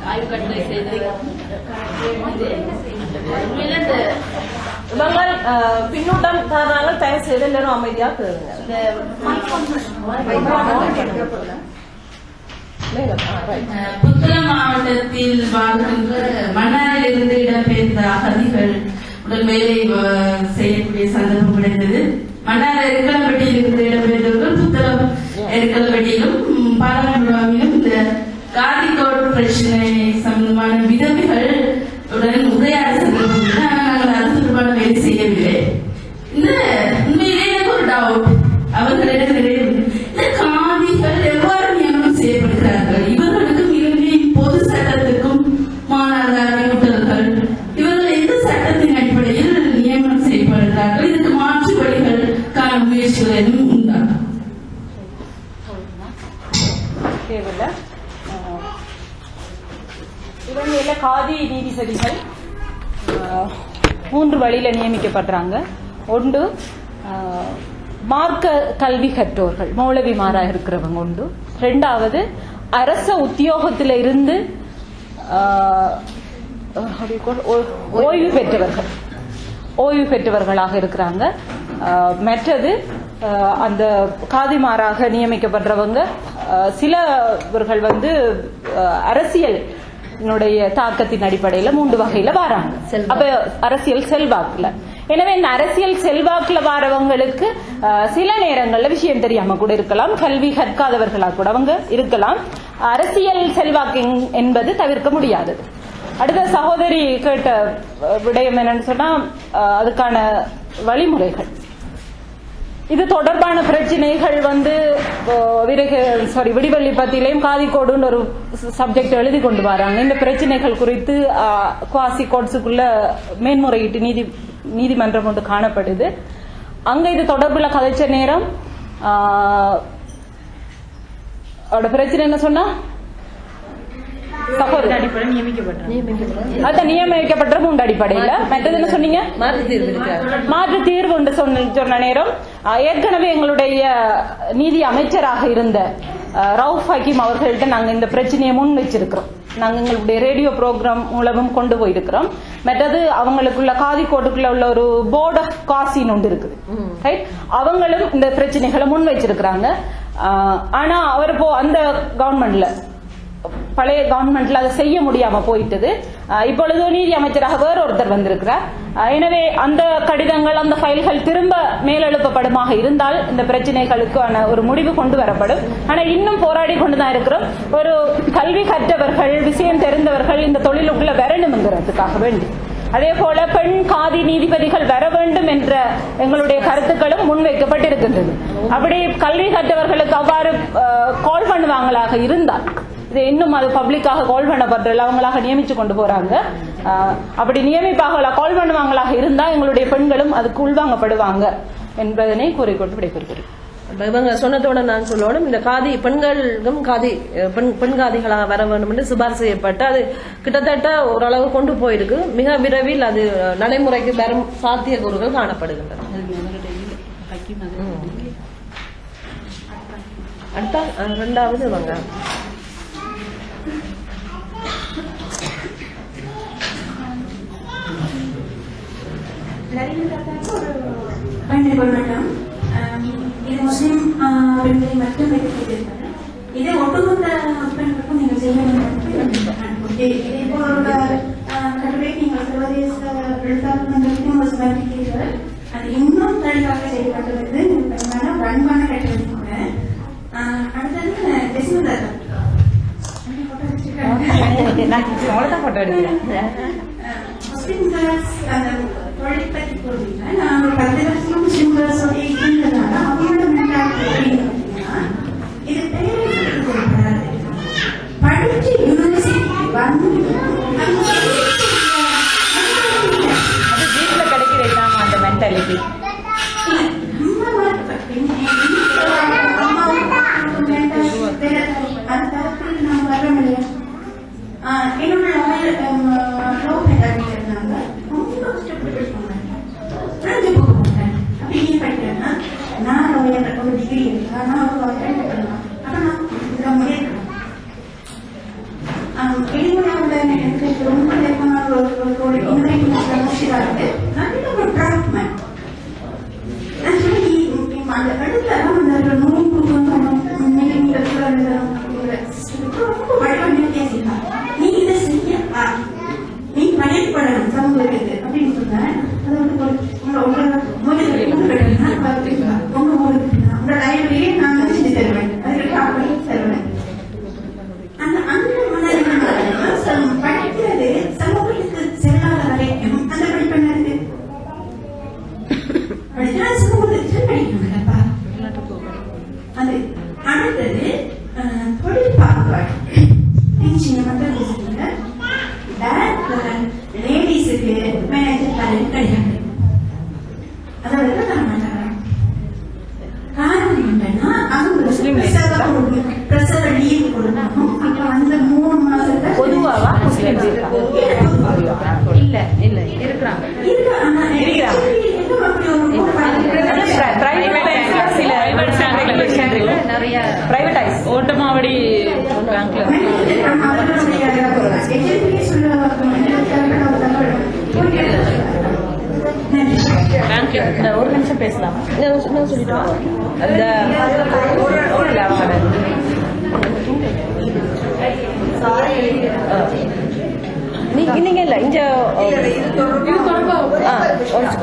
ஆய்வு கட்டுரை செய்து இவங்கள் பின்னூட்டம் தராங்க. தயவு செய்து எல்லாரும் அமைதியா கேளுங்க. புத்தளம் மாவட்டத்தில் வாழ்கின்ற மன்னாரிலிருந்து இடம்பெயர்ந்த அகதிகள் உடன் வேலை செய்யக்கூடிய சந்தர்ப்பம் கிடைத்தது. மன்னார் எருக்கலம்பட்டியில் இருந்து இடம்பெயர்ந்தவர்கள் புத்தளம் எருக்கலம்பட்டியிலும் பாராளுமன்றிலும் இந்த காதிக்கோடு பிரச்சனை சம்பந்தமான விதவைகள் உடன் உரையாட சந்தர்ப்பம். நாங்கள் அது தொடர்பான வேலை செய்யவில்லை. இந்த உண்மையிலே எனக்கு ஒரு டவுட், அவர்களிடம் இந்த காதிகள் எவ்வாறு நியமனம் செய்யப்படுகிறார்கள்? இவர்களுக்கு இலங்கையின் பொது சட்டத்துக்கும் மாறாத அறிவுறுத்தல்கள், இவர்கள் எந்த சட்டத்தின் அடிப்படையில் நியமனம் செய்யப்படுகிறார்கள்? இதுக்கு மாற்று வழிகள் காண முயற்சிகள் எதுவும் உண்டா? தேவையில்லை. இவங்க காதி நீதிபதிகள் 3 வழியில நியமிக்கப்படுறாங்க. 1, மார்க்க கல்வி கற்றோர்கள், மௌலவிமாராக இருக்கிறவங்க உண்டு. 2வது, அரச உத்தியோகத்தில இருந்து ஓய்வு பெற்றவர்களாக இருக்கிறாங்க. மற்றது அந்த காதிமாராக நியமிக்கப்படுறவங்க சிலவர்கள் அரசியல் தாக்கத்தின் அடிப்படையில 3 வகையில வராங்க. அப்ப அரசியல் செல்வாக்குல எனவே இந்த அரசியல் செல்வாக்குல வாரவங்களுக்கு சில நேரங்கள்ல விஷயம் தெரியாம கூட இருக்கலாம், கல்வி கற்காதவர்களா கூட அவங்க இருக்கலாம். அரசியல் செல்வாக்கு என்பது தவிர்க்க முடியாதது. அடுத்த சகோதரி கேட்ட விடயம் என்னன்னு சொன்னா அதுக்கான வழிமுறைகள். இது தொடர்பான பிரச்சனைகள் விடிவெள்ளி பத்தியிலையும் காதிக்கோடுன்னு ஒரு சப்ஜெக்ட் எழுதி கொண்டு வராங்க. இந்த பிரச்சனைகள் குறித்து குவாசி கோட்ஸுக்குள்ள மேன்முறையீட்டு நீதிமன்றம் ஒன்று காணப்படுது. அங்க இது தொடர்புல கதைச்ச நேரம் பிரச்சனை என்ன சொன்னா நியமிக்கப்பட்ட 3 அடிப்படையில. மற்றது என்ன சொன்னீங்க? மாற்று தீர்வு என்று சொன்ன நேரம் ஏற்கனவே எங்களுடைய நீதி அமைச்சராக இருந்த ரவுஃப் ஹக்கீம் அவர்கள்ட்ட நாங்க இந்த பிரச்சனையை முன் வச்சிருக்கிறோம். நாங்க எங்களுடைய ரேடியோ ப்ரோக்ராம் மூலமும் கொண்டு போயிருக்கிறோம். மற்றது அவங்களுக்குள்ள காதிக்கோட்டுக்குள்ள உள்ள ஒரு போர்ட் ஆஃப் காசின்னு ஒன்று இருக்குது. அவங்களும் இந்த பிரச்சனைகளை முன் வச்சிருக்கிறாங்க. ஆனா அவர் அந்த கவர்மெண்ட்ல பழைய கவர்மெண்ட்ல அதை செய்ய முடியாம போயிட்டது. இப்பொழுது நீதி அமைச்சராக வேற ஒருத்தர் வந்திருக்கிறார். எனவே அந்த கடிதங்கள் அந்த ஃபைல்கள் திரும்ப மேலெழுப்பப்படுமாக இருந்தால் இந்த பிரச்சனைகளுக்கான ஒரு முடிவு கொண்டு வரப்படும். ஆனா இன்னும் போராடி கொண்டுதான் இருக்கிறோம். ஒரு கல்வி கற்றவர்கள், விஷயம் தெரிந்தவர்கள் இந்த தொழிலுக்குள்ள வரணுங்கிறதுக்காக வேண்டி, அதே போல பெண் காதி நீதிபதிகள் வர வேண்டும் என்ற எங்களுடைய கருத்துக்களும் முன்வைக்கப்பட்டிருக்கின்றது. அப்படி கல்வி கற்றவர்களுக்கு அவ்வாறு கால் பண்ணுவாங்களாக இருந்தால், இது இன்னும் அது பப்ளிக்காக கால் பண்ணப்படுறல அவங்களாக நியமிச்சு கொண்டு போறாங்க. அப்படி நியமிப்பாக கால் பண்ணுவாங்களாக இருந்தா எங்களுடைய பெண்களும் அதுக்கு உள்வாங்கப்படுவாங்க என்பதனை கூறிக்கொண்டு விடைபெறுகிறேன். இவங்க சொன்னதோட நான் சொல்லணும், இந்த காதி பெண்களுக்கும் பெண் காதிகளாக வர வேண்டும் என்று சிபாரிசு செய்யப்பட்டு அது கிட்டத்தட்ட ஓரளவு கொண்டு போயிருக்கு. மிக விரைவில் அது நடைமுறைக்கு வரும் சாத்தியக்கூறுகள் காணப்படுகின்றன. அடுத்த 2வது இவங்க இது முஸ்லிம் பெண்களை மட்டும் வைத்திருக்கிறது. இதை ஒட்டுமொத்த பெண்களுக்கும் நீங்கள் செய்ய வேண்டும். இதே போல கட்டுரை நீங்கள் சர்வதேச எழுத்தாளர்களுக்கும் சமர்ப்பிக்கிறீர்கள். அது இன்னும் தெளிவாக செய்யப்பட்டுள்ளது. பண்பான கட்டுரை கூட. அடுத்தது டெசிமலர் முஸ்லிம் கேர்ள்ஸ் தொழில் பற்றி கூறுவீங்க. நான் ஒரு 10 வருஷம் முஸ்லிம் கேர்ள்ஸோட இருந்ததுனால அவங்களோட மென்டாலிட்டி இது தேவைப்படாது. படிச்சு யூனிவர்சிட்டிக்கு வந்து அது வீட்டுல கிடைக்கிறதா அந்த மென்டாலிட்டி அந்த தரத்தில் நாம் வர முடியும். என்னோட லோ மென்டாலிட்டி இருந்தாங்க. ரொம்ப கஷ்டப்பட்டு அப்படியே படிக்கிறேன்னா நான் ஒரு டிகிரி இருக்கா, நான் ஒரு பண்ணலாம். ஆனா நான் முன்னேற்றம் வெளிமுறையோட எனக்கு ரொம்ப இருக்கு. நல்ல ஒரு டிராக்மேன் நான் சொல்லி அந்த இடத்துல அந்த நோன்பு ரொம்ப வடிவம் பேசிக்கலாம். நீ இதை செய்ய நீ பயன்படணும் சமூகத்துக்கு அப்படின்னு சொன்னேன். அது வந்து உங்க லைப்ரரியே நான் செஞ்சு தருவேன். அதுக்கு காப்பி தருவேன். அந்த படிக்கிறது சமூகத்துக்கு செல்லாத வரைக்கும் அந்த படிப்பு என்னது சமூகத்துக்கு படிக்கணும்லப்பா. அது அடுத்தது தொழில் பாகுபாடு மட்டும் லேடிஸுக்கு மேனேஜர் கிடையாது. அதோட காரணம் என்னன்னா அவங்க பிரசவ லீவ் கொடுக்கணும். இப்ப வந்து 3 மாசத்துல பொதுவாவா முஸ்லிம் இல்ல இருக்கிறாங்க. நிறைய பிரைவேடைஸ் ஓட்டமாவடி பேங்க்ல ஒரு நிமிஷம் பேசலாம். சொல்லிட்டு அந்த நீங்க இல்ல இங்க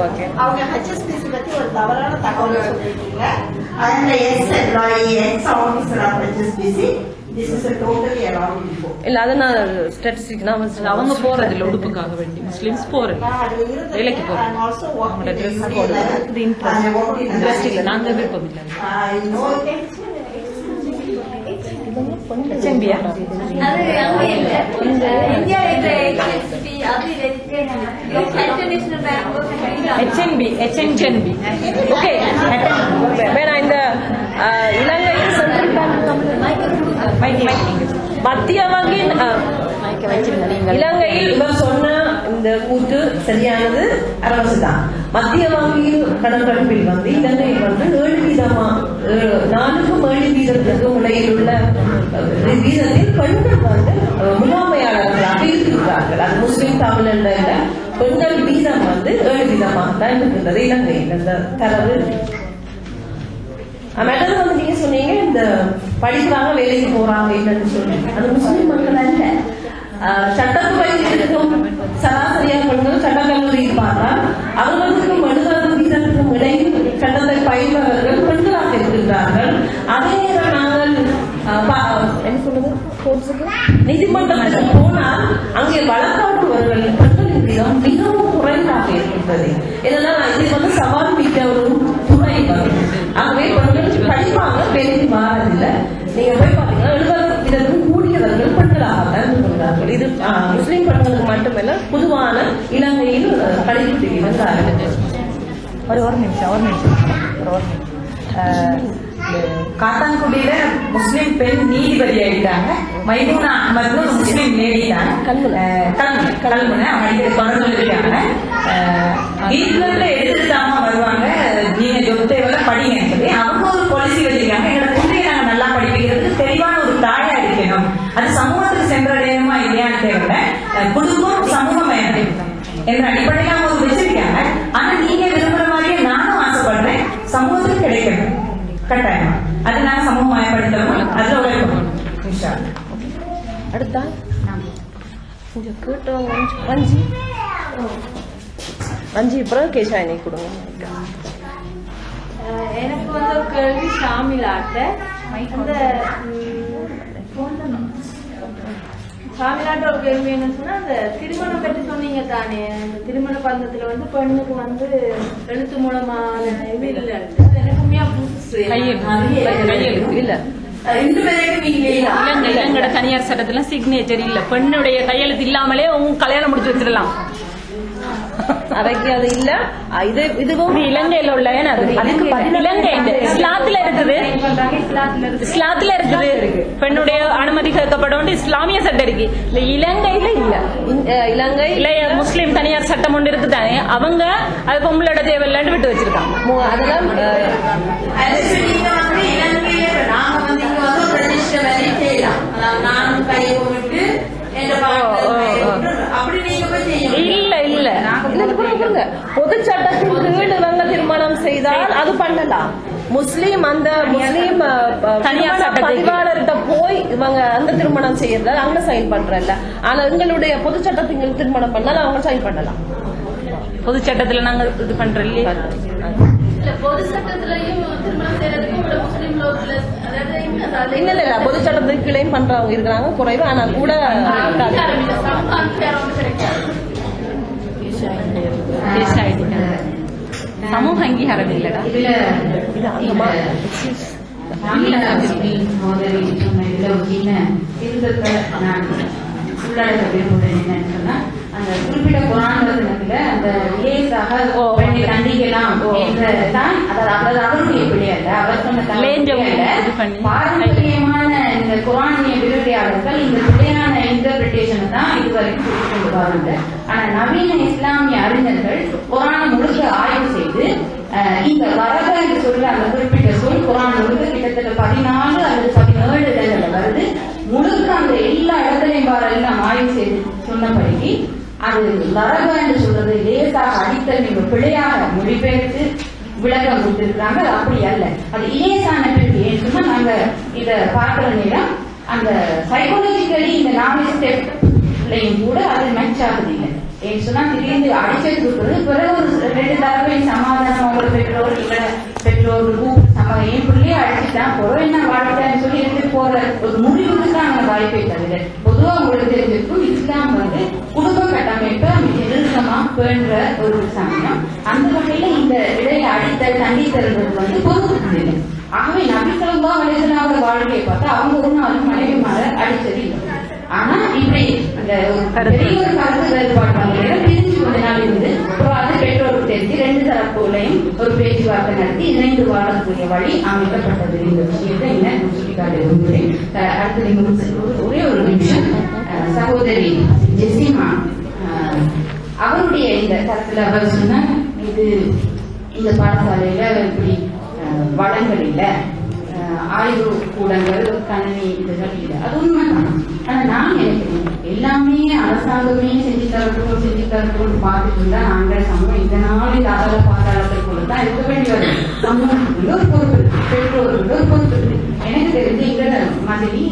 ஓகே அவங்க HSBC பத்தி ஒரு தவறான தகவல் சொல்லிருக்கீங்க. I am the ex-employee, ex-officer of HSBC. This is a totally wrong info. இல்ல அத நான் ஸ்டாட்டிஸ்டிக் நான் அவங்க போறது இல்ல உடுப்புக்காக வேண்டி முஸ்லிம்ஸ் போறது வேலைக்கு போறது அவங்களோட ட்ரெஸ் போடுறது இன்ட்ரெஸ்ட் இல்ல நாங்க விருப்பம் இல்ல செம்பியா HNB ஓகே வேணா இந்த இலங்கையில் சென்ட்ரல் பேங்க் மத்திய வங்கியின் இலங்கையில் இவர் சொன்ன இந்த கூற்று சரியானது அரசுதான். மத்திய வங்கியில் கணக்கெடுப்பில் வந்து இலங்கையில் வந்து 4-7 இடையில் உள்ள வீதத்தில் பெண்கள் வந்து முகாமையாளர்களாக இருக்கிறார்கள். அது முஸ்லிம் தமிழ் பெண்கள் வீதம் வந்து 7% இருக்கின்றது இலங்கையில் இந்த தரவு. மேடம் வந்து நீங்க சொன்னீங்க இந்த படிக்கிறாங்க வேலைக்கு போறாங்க இல்லைன்னு சொன்னீங்க. அது முஸ்லிம் மக்கள் அல்ல. சட்டத்துறையில் இருக்கும் சராசரியா பெண்கள் சட்டக்கல்லூரியில் பார்த்தால் அவர்களுக்கும் 70% இடையில் சட்டத்தை பயில்பவர்கள் பெண்களாக இருக்கின்றார்கள். அதே நேரம் நாங்கள் என்ன சொல்றது நீதிமன்றத்தில் போனால் அங்கே வழக்காடுபவர்கள் பெண்களின் விதம் மிகவும் குறைவாக இருக்கின்றது. இதனால் இது வந்து சவால் மிக்க ஒரு துறை வரும். ஆகவே பெண்கள் படிப்பாங்க வேலைக்கு மாறதில்லை. நீங்க போய் பாத்தீங்கன்னா 70% கூடியவர்கள் பெண்களாகத்தான் இருக்கிறார்கள். இது முஸ்லிம் பெண்களுக்கு மட்டுமல்ல பொதுவான இலங்கையில் படிப்பு ஒரு நிமிஷம் காத்தான்குடியில முஸ்லிம் பெண் நீதிபதி ஆயிட்டாங்க. மைமூனா அஹ்மத் முஸ்லிம் லேடி தான். கல்முனை அவங்க தொடர்ந்துருக்காங்க. வீட்டுல எடுத்துட்டாம வருவாங்க. நீங்க ஜொத்தையோட படிங்க சொல்லி அவங்க ஒரு பாலிசி வச்சிருக்காங்க. எங்களோட குழந்தைய நாங்க நல்லா படிப்பிக்கிறதுக்கு தெளிவான ஒரு தாயா இருக்கணும். அது சமூகத்துக்கு சென்றடையணுமா இல்லையான்னு தெரியல. குடும்பம் சமூகம் என்ற அடிப்படையில் அவங்க ஒரு வச்சிருக்காங்க. ஆனா நீங்க விரும்புற மாதிரியே நானும் ஆசைப்படுறேன். சமூகத்துக்கு கிடைக்கணும் கட்டாயம். அது நாங்க சமூகமயப்படுத்தணும். அதுல உழைக்கணும். அடுத்தா கேட்டவங்க அஞ்சு அப்புறம் கேஷாயினி கொடுங்க. எனக்கு வந்து ஒரு கேள்வி ஷாமிலாட்ட ஷாமிலாட்ட ஒரு கேள்வி என்ன சொன்னா அந்த திருமணம் பற்றி சொன்னீங்க தானே. அந்த திருமண பந்தத்துல வந்து பெண்ணுக்கு வந்து எழுத்து மூலமான இது இல்லை. எனக்கு உண்மையா புதுசு இல்ல இலங்கை தனியார் சட்டத்துல சிக்னேச்சர் இல்ல. பெண்ணுடைய கையெழுத்து இல்லாமலே உங்க கல்யாணம் முடிச்சு வச்சிடலாம். அதைக்கு அது இல்ல. இதுவும் இலங்கையில உள்ள இஸ்லாத்துல இருக்குது. இஸ்லாத்துல இருக்குது பெண்ணுடைய அனுமதி கேட்கப்படும் இஸ்லாமிய சட்டம் இருக்கு. இலங்கையில இல்ல. இலங்கையில முஸ்லீம் தனியார் சட்டம் ஒன்று இருக்குதானே. அவங்க அது பொம்பளோட தேவையில்லான்னு விட்டு வச்சிருக்காங்க. அதெல்லாம் இல்ல இல்ல பொது சட்டத்தின் கீழ் இவங்க திருமணம் செய்தால் அது பண்ணலாம். முஸ்லீம் அந்த முஸ்லீம் பதிவாளர்கிட்ட போய் இவங்க அந்த திருமணம் செய்யறதால அவங்க சைன் பண்றல. ஆனா எங்களுடைய பொது சட்டத்தின் திருமணம் பண்ணாலும் அவங்க சைன் பண்ணலாம். பொது சட்டத்துல நாங்க இது பண்றோம் இல்லையா. பொது சட்டத்திலையும் திருமணம் செய்யறதுக்கு இல்ல பொது சட்டத்துக்கு கீழே பண்றவங்க இருக்கிறாங்க குறைவு. ஆனா கூட சமூக அங்கீகாரம் இல்லடா. அந்த குறிப்பிட்ட குரான் வசனத்துல அந்த லேசாக பெண்ணை தண்டிக்கலாம் என்றதான் அதாவது அவருடைய பிழை அல்ல. அவர் சொன்ன பாரம்பரியமான இந்த குரானிய விரோதியாளர்கள் இந்த பிழையான இன்டர்பிரிட்டேஷனை தான் இதுவரைக்கும் கொடுத்து கொண்டு வராங்க. ஆனா நவீன இஸ்லாமிய அறிஞர்கள் குரானை முழுக்க ஆய்வு செய்து இந்த வரக என்று சொல்ற அந்த குறிப்பிட்ட சொல் குரான் முழுக்க கிட்டத்தட்ட 14 அல்லது 17 இடங்கள்ல வருது. முழுக்க அந்த எல்லா இடத்துலையும் எல்லாம் ஆய்வு செய்து சொன்னபடி அது வரக என்று சொல்றது லேசாக அடித்தல் நீங்க பிழையாக மொழிபெயர்த்து விளக்கம் கொடுத்திருக்கிறாங்க. அது அப்படி அல்ல. அது இலேசான பிறகு ஏன் சொன்னா நாங்க இத பார்க்கிற நேரம் அந்த சைக்காலஜிக்கலி இந்த 4 ஸ்டெப்ல பிள்ளையும் கூட அது மேட்ச் ஆகுது இல்லை. ஏன்னு சொன்னா திடீர்னு அடிச்சதுக்கு பிறகு ஒரு 2 தடவை சமாதானம் அவங்க பெற்றோர் இல்ல பெற்றோர்களுக்கும் என் பிள்ளையே அடிச்சுட்டான் போறோம் என்ன வாழ்க்கைன்னு சொல்லி எடுத்து போற ஒரு முடிவுக்கு தான் அவங்க வாய்ப்பை தவிர பொதுவா உங்களுக்கு தெரிஞ்சிருக்கும் இஸ்லாம் குடும்ப கட்டமைப்பை நெருக்கமா பேண்ற ஒரு சமயம். அந்த வகையில இந்த இடையை அடித்தல் தண்டித்தல்ன்றது பொறுப்பு இல்லை. ஆகவே நபிகளும் தான் வயசுனாவோட வாழ்க்கையை பார்த்தா அவங்க ஒரு நாள் மனைவி மாற அடிச்சது இல்லை. ஆனா இப்படி அந்த பெரிய ஒரு கருத்து வேறுபாடு பிரிஞ்சு கொஞ்ச நாள் இருந்து அது பெற்றோருக்கு தெரிஞ்சு 2 தரப்புகளையும் ஒரு பேச்சுவார்த்தை நடத்தி இணைந்து வாழக்கூடிய வழி அமைக்கப்பட்டது. இந்த விஷயத்தை என்ன சுட்டிக்காட்ட விரும்புகிறேன். அடுத்து நீங்க ஒரே ஒரு நிமிஷம் சகோதரி ஜெசிமா அவருடைய இந்த கருத்துல அவர் சொன்ன இது இந்த பாடசாலையில இப்படி வளங்கள் இல்லை, ஆய்வு கூடங்கள் கணினி இதுகள் இல்லை. அது உண்மைதான். ஆனா நான் நினைக்கிறேன் எல்லாமே அரசாங்கமே செஞ்சு தரட்டும் பார்த்துட்டு இருந்தா நாங்கள் சமூகம் இதனால இந்த அகல பாதாளத்திற்குள்ள தான் இருக்க வேண்டிய சமூகத்துக்குள்ள ஒரு பொறுப்பு இருக்கு, பெற்றோர்கள் ஒரு பொறுப்பு இருக்கு. எனக்கு தெரிஞ்சு இங்க மாதிரி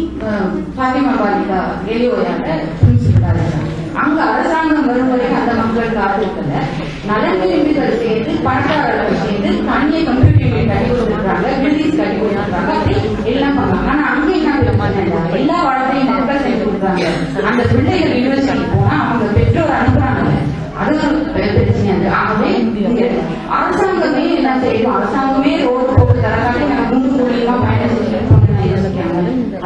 பாத்திமா பாலிகா வெளியோராக பிரின்சிபலா அங்க அரசாங்கம் வரும் வரைக்கும் அந்த மக்கள் காத்திருக்கல நலன் விரும்பிகள் சேர்ந்து பணக்காரர்கள் சேர்ந்து தண்ணியை கம்ப்யூட்டர் கட்டி கொடுத்துருக்காங்க, பில்டிங்ஸ் கட்டி கொடுத்துருக்காங்க, அப்படி எல்லாம் பண்ணாங்க. ஆனா அங்க என்ன எல்லா வாழ்க்கையும் மக்கள் செஞ்சு கொடுக்குறாங்க. அந்த பிள்ளைகள் யூனிவர்சிட்டி போனா அவங்க பெற்றோர் அனுப்புறாங்க. அது ஒரு பிரச்சனை. ஆகவே அரசாங்கமே என்ன செய்யும், அரசாங்கமே ரோடு போட்டு தரக்காட்டி நாங்க 3 கோடியமா பயணம் செய்யணும்.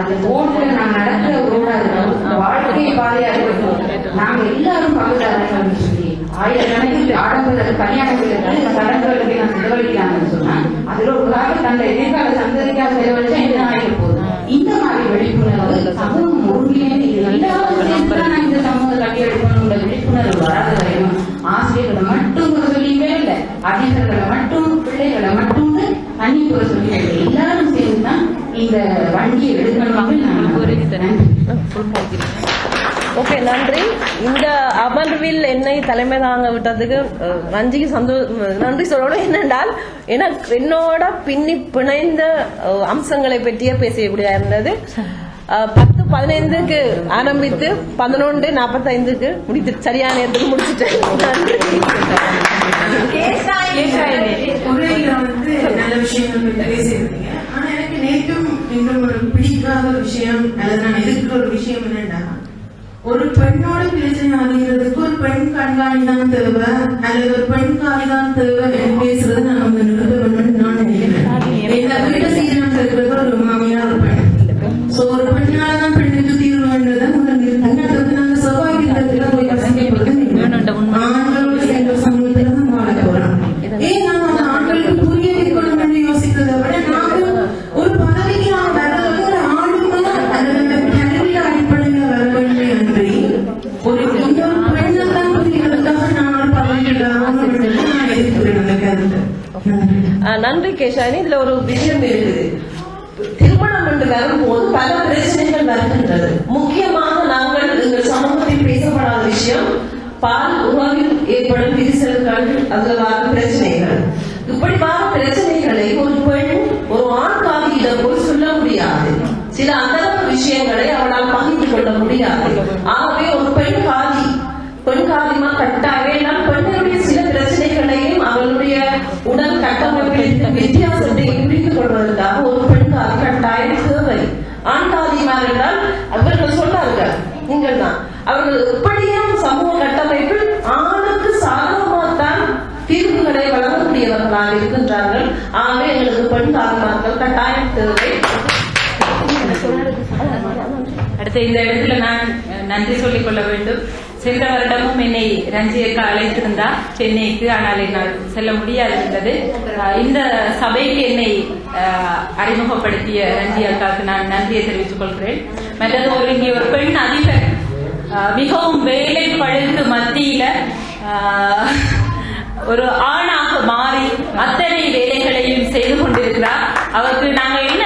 அது ரோட்ல நாங்க நடக்கிற ரோடா இருக்கணும், வாழ்க்கையை பாதையா இருக்கணும். நாங்க எல்லாரும் பகுதாரர்கள் சொல்லி ஆயிரக்கணக்கில் ஆடம்பர கல்யாணங்களுக்கு சடங்குகளுக்கு நான் செலவழிக்கலாம்னு சொன்னா அதுல ஒரு தந்த எதிர்கால சந்ததிக்காக செலவழிச்சா என்ன ஆகிட போகுது. இந்த மாதிரி விழிப்புணர்வு சமூகம் ஒருங்கிணைந்து எல்லாரும் சேர்ந்துதான் இந்த சமூக கட்டியெடுக்கணும் விழிப்புணர்வு வராத வரையும் ஆசிரியர்களை மட்டும் கூட சொல்லிக்கவே இல்லை, அதிபர்களை மட்டும் பிள்ளைகளை மட்டும் தண்ணி கூட சொல்லி எல்லாரும் சேர்ந்துதான் இந்த வண்டியை எடுக்கணும். நான் கூறுகிறேன். ஓகே, நன்றி. இந்த அமர்வில் என்னை தலைமை தாங்க விட்டதுக்கு ரஞ்சிக்கு நன்றி சொல்லணும். என்னென்றால் என்னோட பின்னி பிணைந்த அம்சங்களை பற்றிய பேசக்கூடிய இருந்தது. 10:15க்கு ஆரம்பித்து 11:45க்கு முடித்து சரியான நேரத்துக்கு முடிச்சுட்டேன். நன்றி. நல்ல விஷயங்கள் பேசியிருந்தீங்க. ஆனா எனக்கு நேற்றும் இன்னும் ஒரு பிடிக்காத ஒரு விஷயம் அல்லது நான் எதிர்க்கிற ஒரு விஷயம் என்னன்னா, ஒரு பெண்ணோட பிரச்சனை ஆகிறதுக்கு ஒரு பெண் கண்காணி தான் தேவை அல்லது ஒரு பெண் காலி தான் தேவை என்று பேசுறது நான் வந்து நிறுத்த வேண்டும் நான் நினைக்கிறேன். இந்த வீட்டை சீக்கிரம் இருக்கிறது ஒரு மாமியார் ஒரு பெண். சோ ஒரு பெண்ணாலதான் பெண்ணுக்கு தீர்வு வேண்டதை முதல் நிறுத்தங்க. நாங்க செவ்வாய்க்கிழமையில போய் வசங்கப்படுது ஆண்களோட சேர்ந்த சமூகத்துல தான் வாழ போறோம். ஏன் நாங்க அந்த ஆண்களுக்கு புரிய வைக்கணும் என்று யோசிக்கிறத விட நாங்க ஒரு பதவிக்கு நாங்க வர்றது ஒரு ஆளுமை அல்லது அந்த கல்வியில அடிப்படையில வர வேண்டும் என்று ஒரு இன்னொரு பெண்ணத்தான் புரிகிறதுக்காக நான் ஒரு பதவியிடாம நான் எதிர்க்கிறேன் அந்த கருத்து. நன்றி கேஷானி. இதுல ஒரு விஷயம் இருக்குது. திருமணம் என்று வரும்போது பல பிரச்சனைகள் வருகின்றது. முக்கியமாக நாங்கள் எங்கள் சமூகத்தில் பேசப்படாத விஷயம் பால் உறவில் ஏற்படும் விரிசல்கள், அதில் வரும் பிரச்சனைகள். இப்படி வரும் பிரச்சனைகளை ஒரு பெண் ஒரு ஆண் காதியிடம் போய் சொல்ல முடியாது. சில அந்தரங்க விஷயங்களை அவளால் பகிர்ந்து கொள்ள முடியாது. ஆகவே ஒரு பெண் காதிமா கட்டாயம் பெண்களுடைய சில பிரச்சனைகளையும் அவளுடைய உடல் கட்டமைப்பில் வித்தியாசத்தை புரிந்து கொள்வதற்காக ஒரு பெண் காதி கட்டாயம் தேவை. ஆண் காதிமார் என்றால் அவர்கள் சொன்னார்கள், நீங்கள் தான் அவர்கள் எப்படியும் சமூக கட்டமைப்பில் ஆணுக்கு சாதகமாகத்தான் தீர்வுகளை வழங்கக்கூடியவர்களாக இருக்கின்றார்கள். ஆகவே எங்களுக்கு பெண் காதிமார்கள் கட்டாயம் தேவை. அடுத்த இந்த இடத்துல நான் நன்றி சொல்லிக் கொள்ள வேண்டும். சென்ற வருடமும் என்னை ரஞ்சியக்கா அழைத்திருந்தார் சென்னைக்கு. ஆனால் என்னால் செல்ல முடியாது இருந்தது. இந்த சபைக்கு என்னை அறிமுகப்படுத்திய ரஞ்சி அக்காவுக்கு நான் நன்றியை தெரிவித்துக் கொள்கிறேன். மற்றது இங்கே ஒரு பெண் அதிபர் மிகவும் வேலை பழுத்து மத்தியில ஒரு ஆணாக மாறி அத்தனை வேலைகளையும் செய்து கொண்டிருக்கிறார். அவருக்கு நாங்கள் என்ன